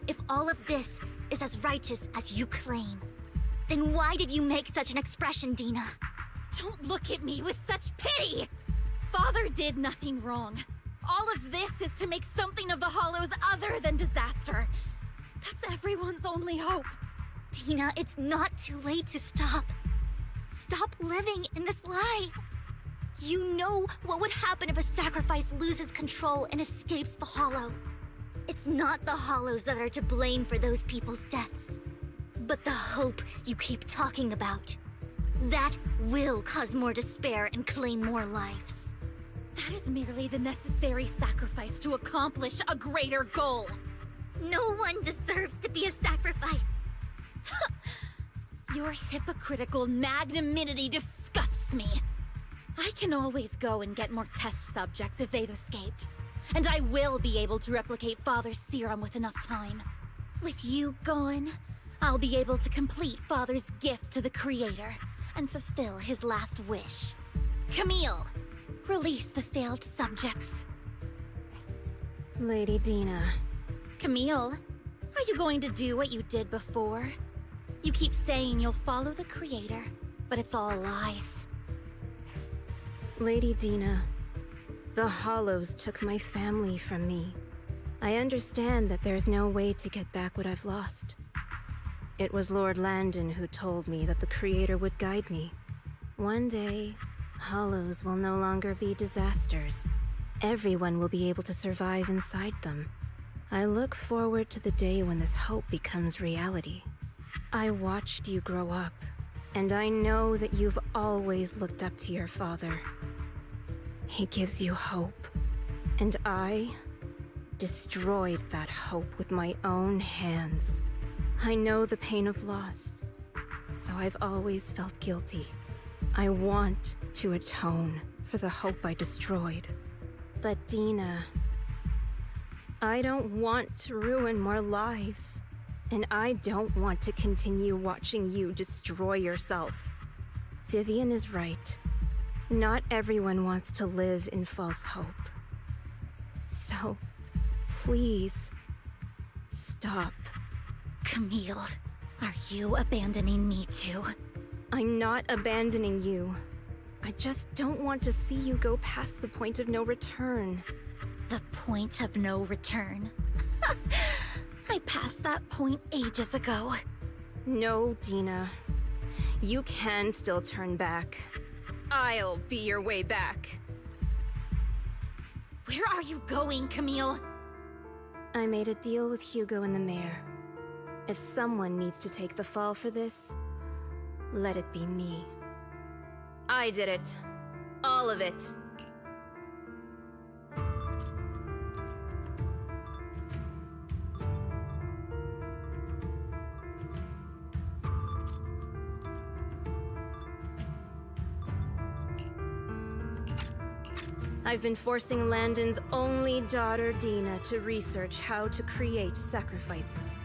If all of this is as righteous as you claim, then why did you make such an expression, Dina?
Don't look at me with such pity! Father did nothing wrong. All of this is to make something of the Hollows other than disaster. That's everyone's only hope.
Dina, it's not too late to stop. Stop living in this lie. You know what would happen if a sacrifice loses control and escapes the Hollow. It's not the Hollows that are to blame for those people's deaths, but the hope you keep talking about. That will cause more despair and claim more lives.
That is merely the necessary sacrifice to accomplish a greater goal.
No one deserves to be a sacrifice.
Your hypocritical magnanimity disgusts me. I can always go and get more test subjects if they've escaped. And I will be able to replicate Father's serum with enough time. With you gone, I'll be able to complete Father's gift to the Creator and fulfill his last wish. Camille, release the failed subjects.
Lady Dina.
Camille, are you going to do what you did before? You keep saying you'll follow the Creator, but it's all lies.
Lady Dina, the Hollows took my family from me. I understand that there's no way to get back what I've lost. It was Lord Landon who told me that the Creator would guide me. One day, Hollows will no longer be disasters. Everyone will be able to survive inside them. I look forward to the day when this hope becomes reality. I watched you grow up, and I know that you've always looked up to your father. He gives you hope, and I destroyed that hope with my own hands. I know the pain of loss, so I've always felt guilty. I want to atone for the hope I destroyed. But Dina, I don't want to ruin more lives. And I don't want to continue watching you destroy yourself. Vivian is right. Not everyone wants to live in false hope. So, please, stop.
Camille, are you abandoning me too?
I'm not abandoning you. I just don't want to see you go past the point of no return.
The point of no return? I passed that point ages ago.
No, Dina. You can still turn back. I'll be your way back.
Where are you going, Camille?
I made a deal with Hugo and the mayor. If someone needs to take the fall for this, let it be me. I did it. All of it. I've been forcing Landon's only daughter, Dina, to research how to create sacrifices.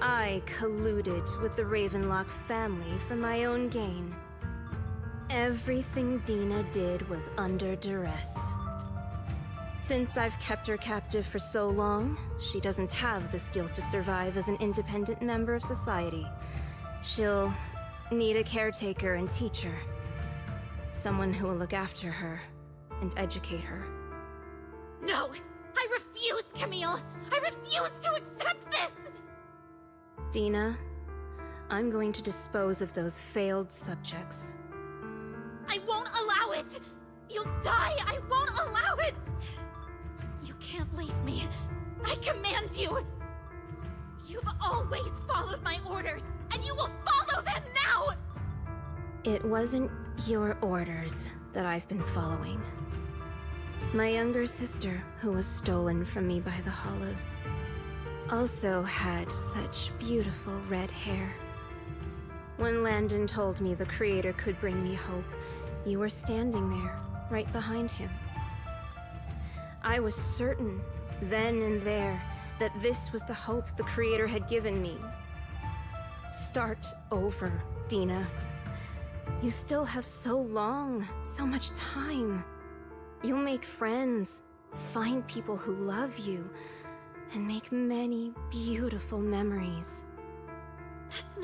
I colluded with the Ravenlock family for my own gain. Everything Dina did was under duress. Since I've kept her captive for so long, she doesn't have the skills to survive as an independent member of society. She'll need a caretaker and teacher. Someone who will look after her and educate her.
No! I refuse, Camille! I refuse to accept this!
Dina, I'm going to dispose of those failed subjects.
I won't allow it! You'll die! I won't allow it! You can't leave me. I command you! You've always followed my orders, and you will follow them now!
It wasn't your orders that I've been following. My younger sister, who was stolen from me by the Hollows, also had such beautiful red hair. When Landon told me the Creator could bring me hope, you were standing there, right behind him. I was certain, then and there, that this was the hope the Creator had given me. Start over, Dina. You still have so long, so much time. You'll make friends, find people who love you, and make many beautiful memories.
That's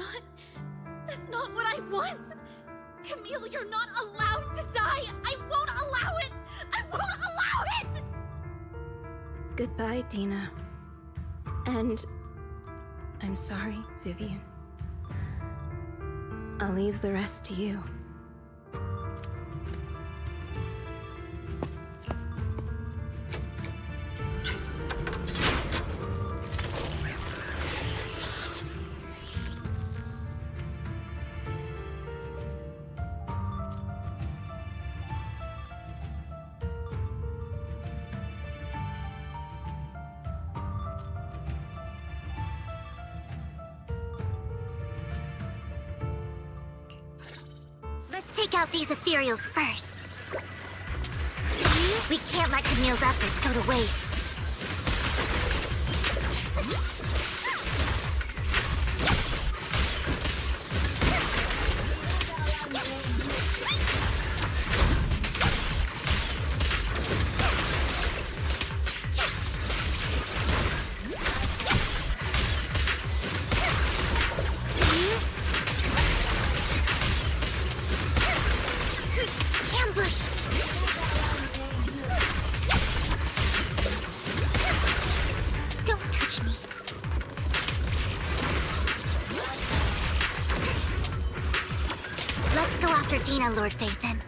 not what I want! Camille, you're not allowed to die! I won't allow it! I won't allow it!
Goodbye, Dina. And I'm sorry, Vivian. I'll leave the rest to you.
Let's take out these ethereals first. We can't let Camille's efforts go to waste. Ambush! Don't touch me. Let's go after Dina, Lord Phaethon.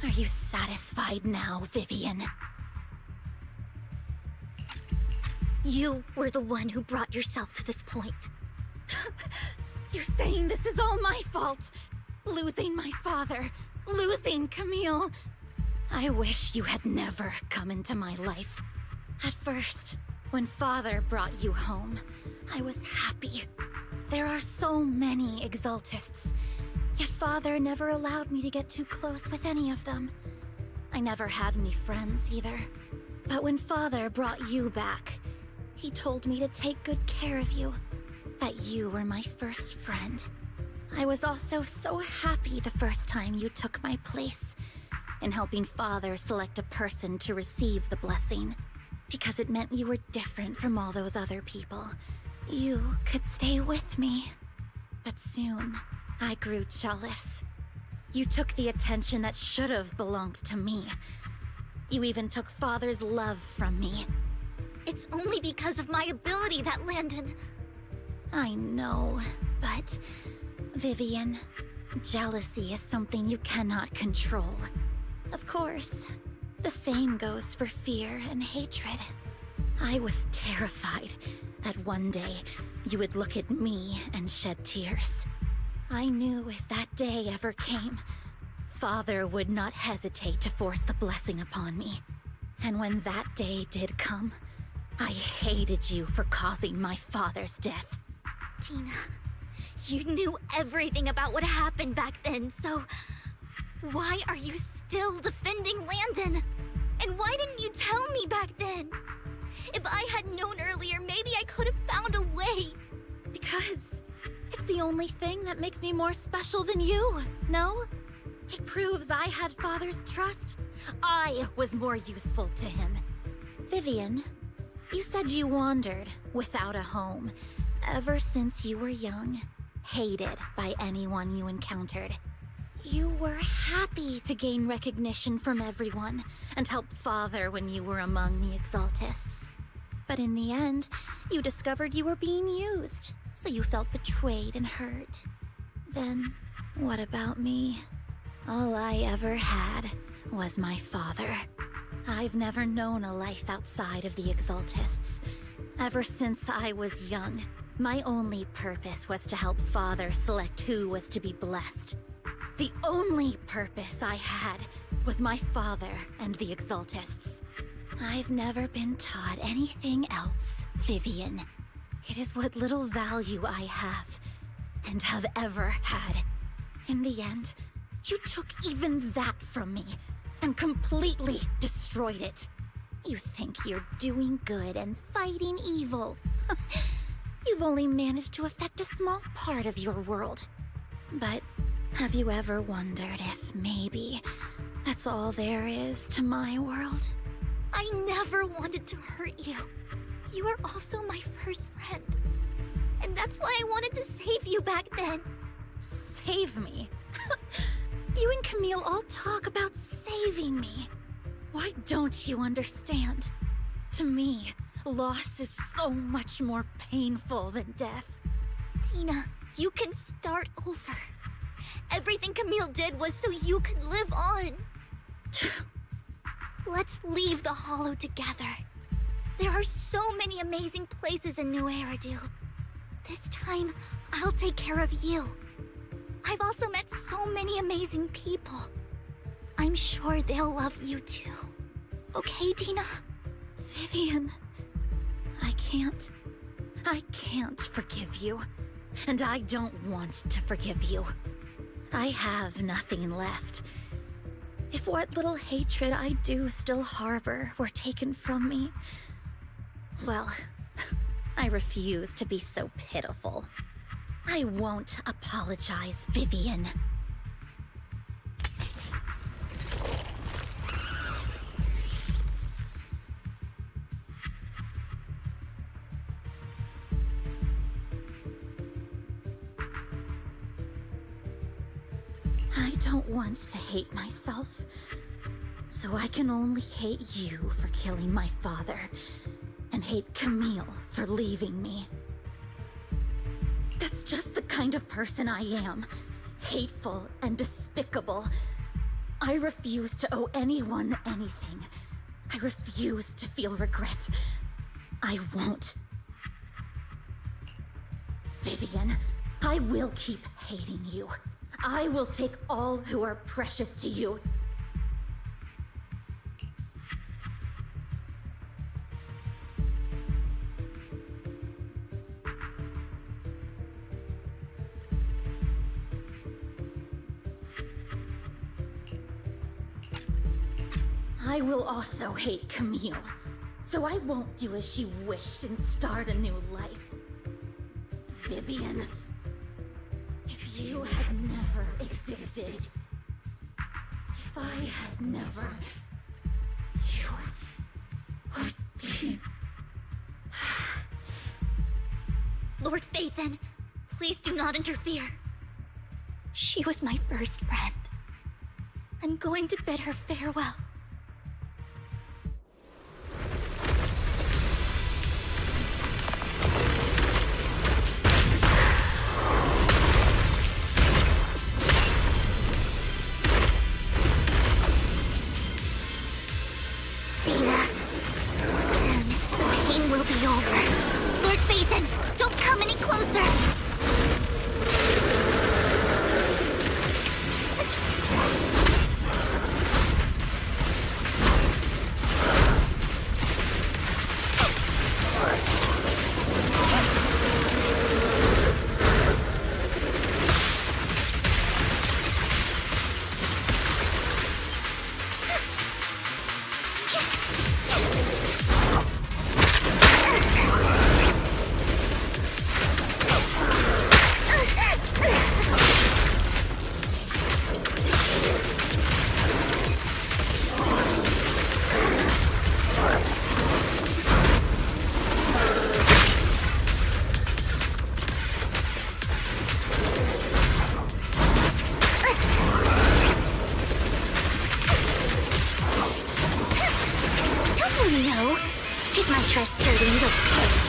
Are you satisfied now, Vivian? You were the one who brought yourself to this point. You're saying this is all my fault? Losing my father, losing Camille. I wish you had never come into my life. At first, when Father brought you home, I was happy. There are so many Exaltists, yet Father never allowed me to get too close with any of them. I never had any friends either. But when Father brought you back, he told me to take good care of you, that you were my first friend. I was also so happy the first time you took my place in helping Father select a person to receive the blessing, because it meant you were different from all those other people. You could stay with me. But soon, I grew jealous. You took the attention that should have belonged to me. You even took Father's love from me.
It's only because of my ability that Landon...
I know, but... Vivian, jealousy is something you cannot control. Of course, the same goes for fear and hatred. I was terrified that one day you would look at me and shed tears. I knew if that day ever came, Father would not hesitate to force the blessing upon me. And when that day did come, I hated you for causing my father's death.
Tina, you knew everything about what happened back then, so... why are you still defending Landon? And why didn't you tell me back then? If I had known earlier, maybe I could have found a way.
Because it's the only thing that makes me more special than you, no? It proves I had Father's trust. I was more useful to him. Vivian, you said you wandered without a home ever since you were young, hated by anyone you encountered. You were happy to gain recognition from everyone and help Father when you were among the Exaltists. But in the end, you discovered you were being used, so you felt betrayed and hurt. Then, what about me? All I ever had was my father. I've never known a life outside of the Exaltists. Ever since I was young, my only purpose was to help Father select who was to be blessed. The only purpose I had was my father and the Exaltists. I've never been taught anything else, Vivian. It is what little value I have, and have ever had. In the end, you took even that from me, and completely destroyed it. You think you're doing good and fighting evil. You've only managed to affect a small part of your world. But have you ever wondered if maybe that's all there is to my world?
I never wanted to hurt you. You were also my first friend. And that's why I wanted to save you back then.
Save me? You and Camille all talk about saving me. Why don't you understand? To me, loss is so much more painful than death.
Tina, you can start over. Everything Camille did was so you could live on. Let's leave the Hollow together. There are so many amazing places in New Eridu. This time, I'll take care of you. I've also met so many amazing people. I'm sure they'll love you too. Okay, Tina?
Vivian, I can't forgive you. And I don't want to forgive you. I have nothing left. If what little hatred I do still harbor were taken from me, well, I refuse to be so pitiful. I won't apologize, Vivian. I don't want to hate myself, so I can only hate you for killing my father, and hate Camille for leaving me. That's just the kind of person I am. Hateful and despicable. I refuse to owe anyone anything. I refuse to feel regret. I won't. Vivian, I will keep hating you. I will take all who are precious to you. I will also hate Camille, so I won't do as she wished and start a new life. Vivian, if you had never existed, if I had never, you would be...
Lord Phaethon, please do not interfere. She was my first friend. I'm going to bid her farewell. Dina, soon the pain will be over. Lord Phaethon, don't come any closer! Don't you know? If my trust hurting, you'll pay.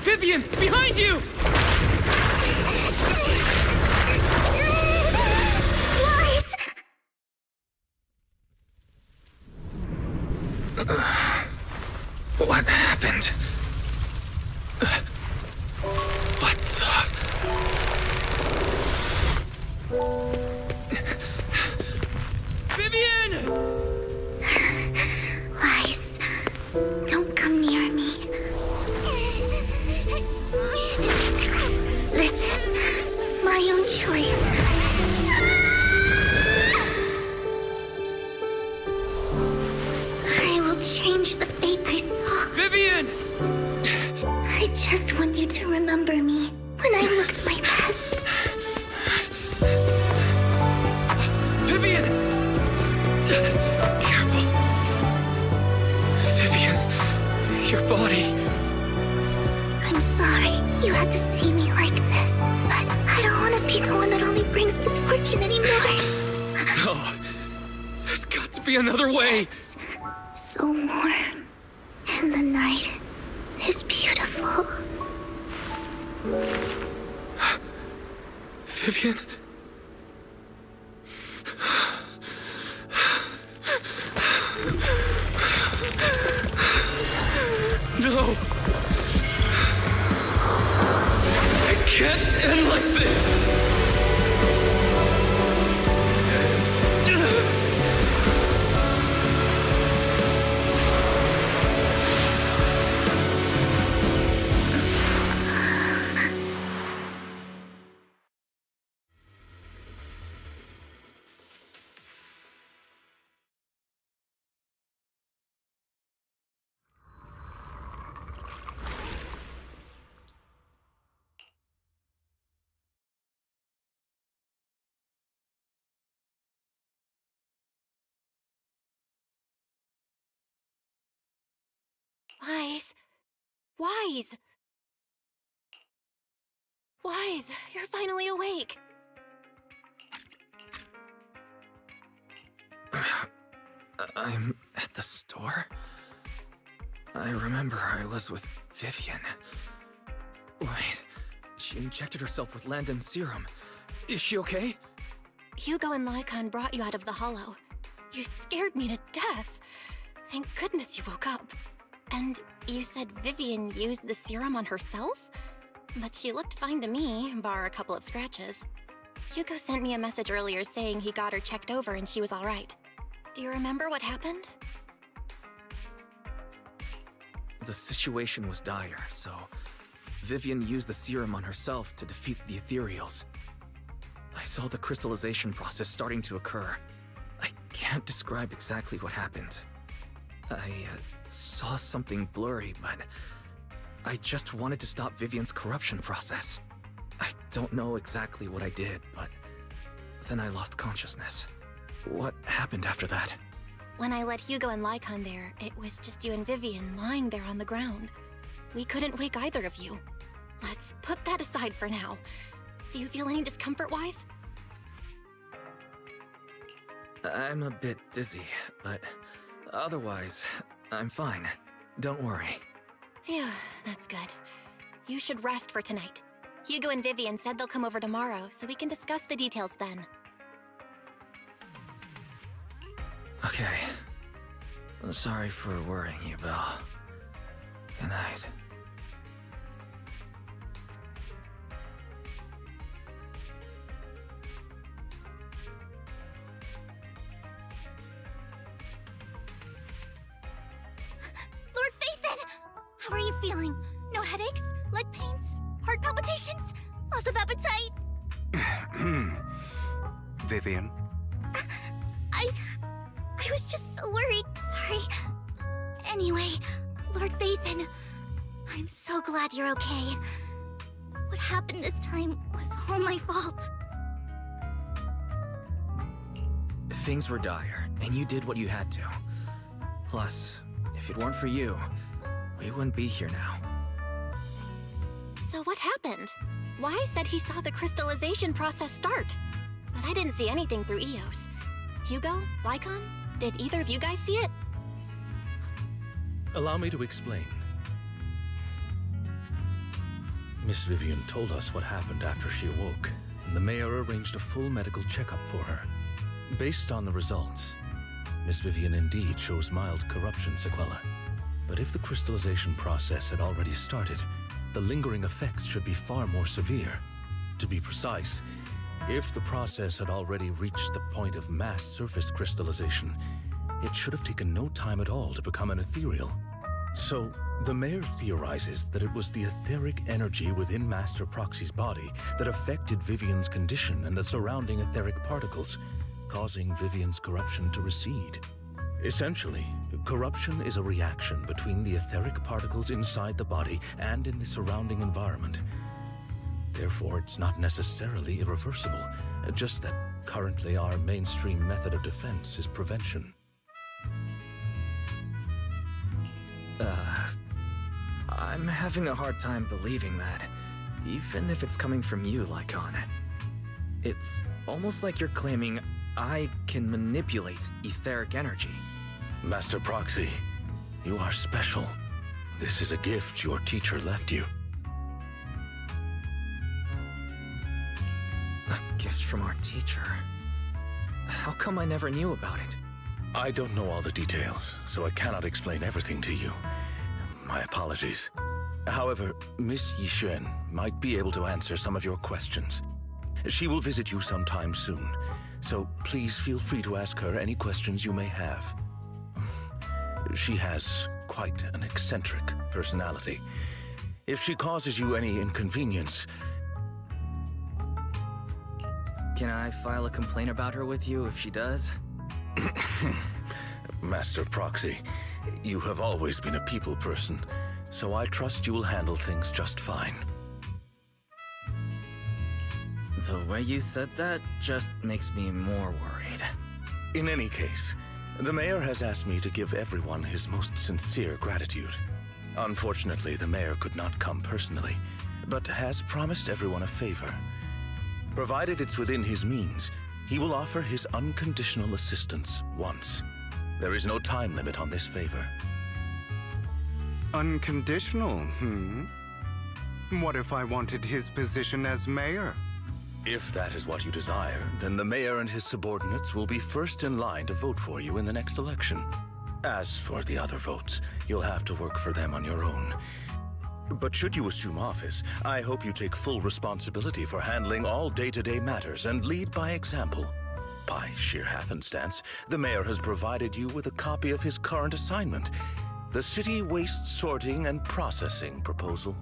Vivian, behind you!
What happened? What the...
Vivian!
Lies. Don't come near me. This is my own choice. change the fate I saw.
Vivian!
I just want you to remember me when I looked my best.
Vivian! Careful. Vivian, your body.
I'm sorry you had to see me like this, but I don't want to be the one that only brings misfortune anymore.
No. There's got to be another way.
It's so warm, and the night is beautiful.
Vivian? No! It can't end like this!
Wise. Wise. Wise, you're finally awake.
I'm at the store? I remember I was with Vivian. Wait, she injected herself with Landon's serum. Is she okay?
Hugo and Lycon brought you out of the hollow. You scared me to death. Thank goodness you woke up. And you said Vivian used the serum on herself? But she looked fine to me, bar a couple of scratches. Hugo sent me a message earlier saying he got her checked over and she was alright. Do you remember what happened?
The situation was dire, so Vivian used the serum on herself to defeat the ethereals. I saw the crystallization process starting to occur. I can't describe exactly what happened. I saw something blurry, but I just wanted to stop Vivian's corruption process. I don't know exactly what I did, but then I lost consciousness. What happened after that?
When I let Hugo and Lycon there, it was just you and Vivian lying there on the ground. We couldn't wake either of you. Let's put that aside for now. Do you feel any discomfort-wise?
I'm a bit dizzy, but otherwise, I'm fine. Don't worry.
Phew, that's good. You should rest for tonight. Hugo and Vivian said they'll come over tomorrow, so we can discuss the details then.
Okay. Sorry for worrying you, Belle. Good night.
Lord Phaethon! How are you feeling? No headaches? Leg pains? Heart palpitations? Loss of appetite?
Vivian?
I was just so worried. Sorry. Anyway, Lord Phaethon, I'm so glad you're okay. What happened this time was all my fault.
Things were dire, and you did what you had to. Plus, if it weren't for you, we wouldn't be here now.
So what happened? Wise said he saw the crystallization process start. But I didn't see anything through Eos. Hugo? Lycon? Did either of you guys see it?
Allow me to explain. Miss Vivian told us what happened after she awoke, and the mayor arranged a full medical checkup for her. Based on the results, Miss Vivian indeed shows mild corruption sequelae. But if the crystallization process had already started, the lingering effects should be far more severe. To be precise, if the process had already reached the point of mass surface crystallization, it should have taken no time at all to become an ethereal. So, the mayor theorizes that it was the etheric energy within Master Proxy's body that affected Vivian's condition and the surrounding etheric particles, causing Vivian's corruption to recede. Essentially, corruption is a reaction between the etheric particles inside the body and in the surrounding environment. Therefore, it's not necessarily irreversible, just that currently our mainstream method of defense is prevention.
I'm having a hard time believing that, even if it's coming from you, Lycon. It's almost like you're claiming I can manipulate etheric energy.
Master Proxy, you are special. This is a gift your teacher left you.
A gift from our teacher? How come I never knew about it?
I don't know all the details, so I cannot explain everything to you. My apologies. However, Miss Yixuan might be able to answer some of your questions. She will visit you sometime soon, so please feel free to ask her any questions you may have. She has quite an eccentric personality. If she causes you any inconvenience...
Can I file a complaint about her with you if she does?
Master Proxy, you have always been a people person, so I trust you will handle things just fine.
The way you said that just makes me more worried.
In any case, the mayor has asked me to give everyone his most sincere gratitude. Unfortunately, the mayor could not come personally, but has promised everyone a favor. Provided it's within his means, he will offer his unconditional assistance once. There is no time limit on this favor.
Unconditional, What if I wanted his position as mayor?
If that is what you desire, then the mayor and his subordinates will be first in line to vote for you in the next election. As for the other votes, you'll have to work for them on your own. But should you assume office, I hope you take full responsibility for handling all day-to-day matters and lead by example. By sheer happenstance, the mayor has provided you with a copy of his current assignment, the City Waste Sorting and Processing proposal.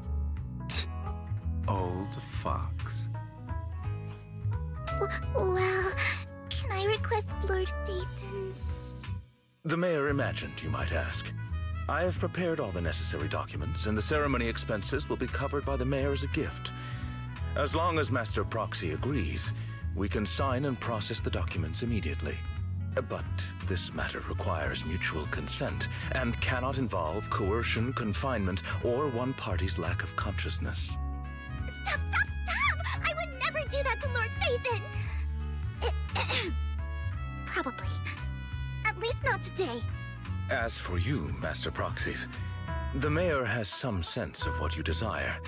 Old fox.
Well, can I request Lord Phaethon's?
The mayor imagined you might ask. I have prepared all the necessary documents, and the ceremony expenses will be covered by the mayor as a gift. As long as Master Proxy agrees, we can sign and process the documents immediately. But this matter requires mutual consent and cannot involve coercion, confinement, or one party's lack of consciousness.
Stop! I would never do that to Lord Phaethon! Probably. At least not today.
As for you, Master Proxies, the mayor has some sense of what you desire.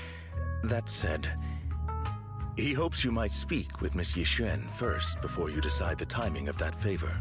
That said, he hopes you might speak with Miss Yixuan first before you decide the timing of that favor.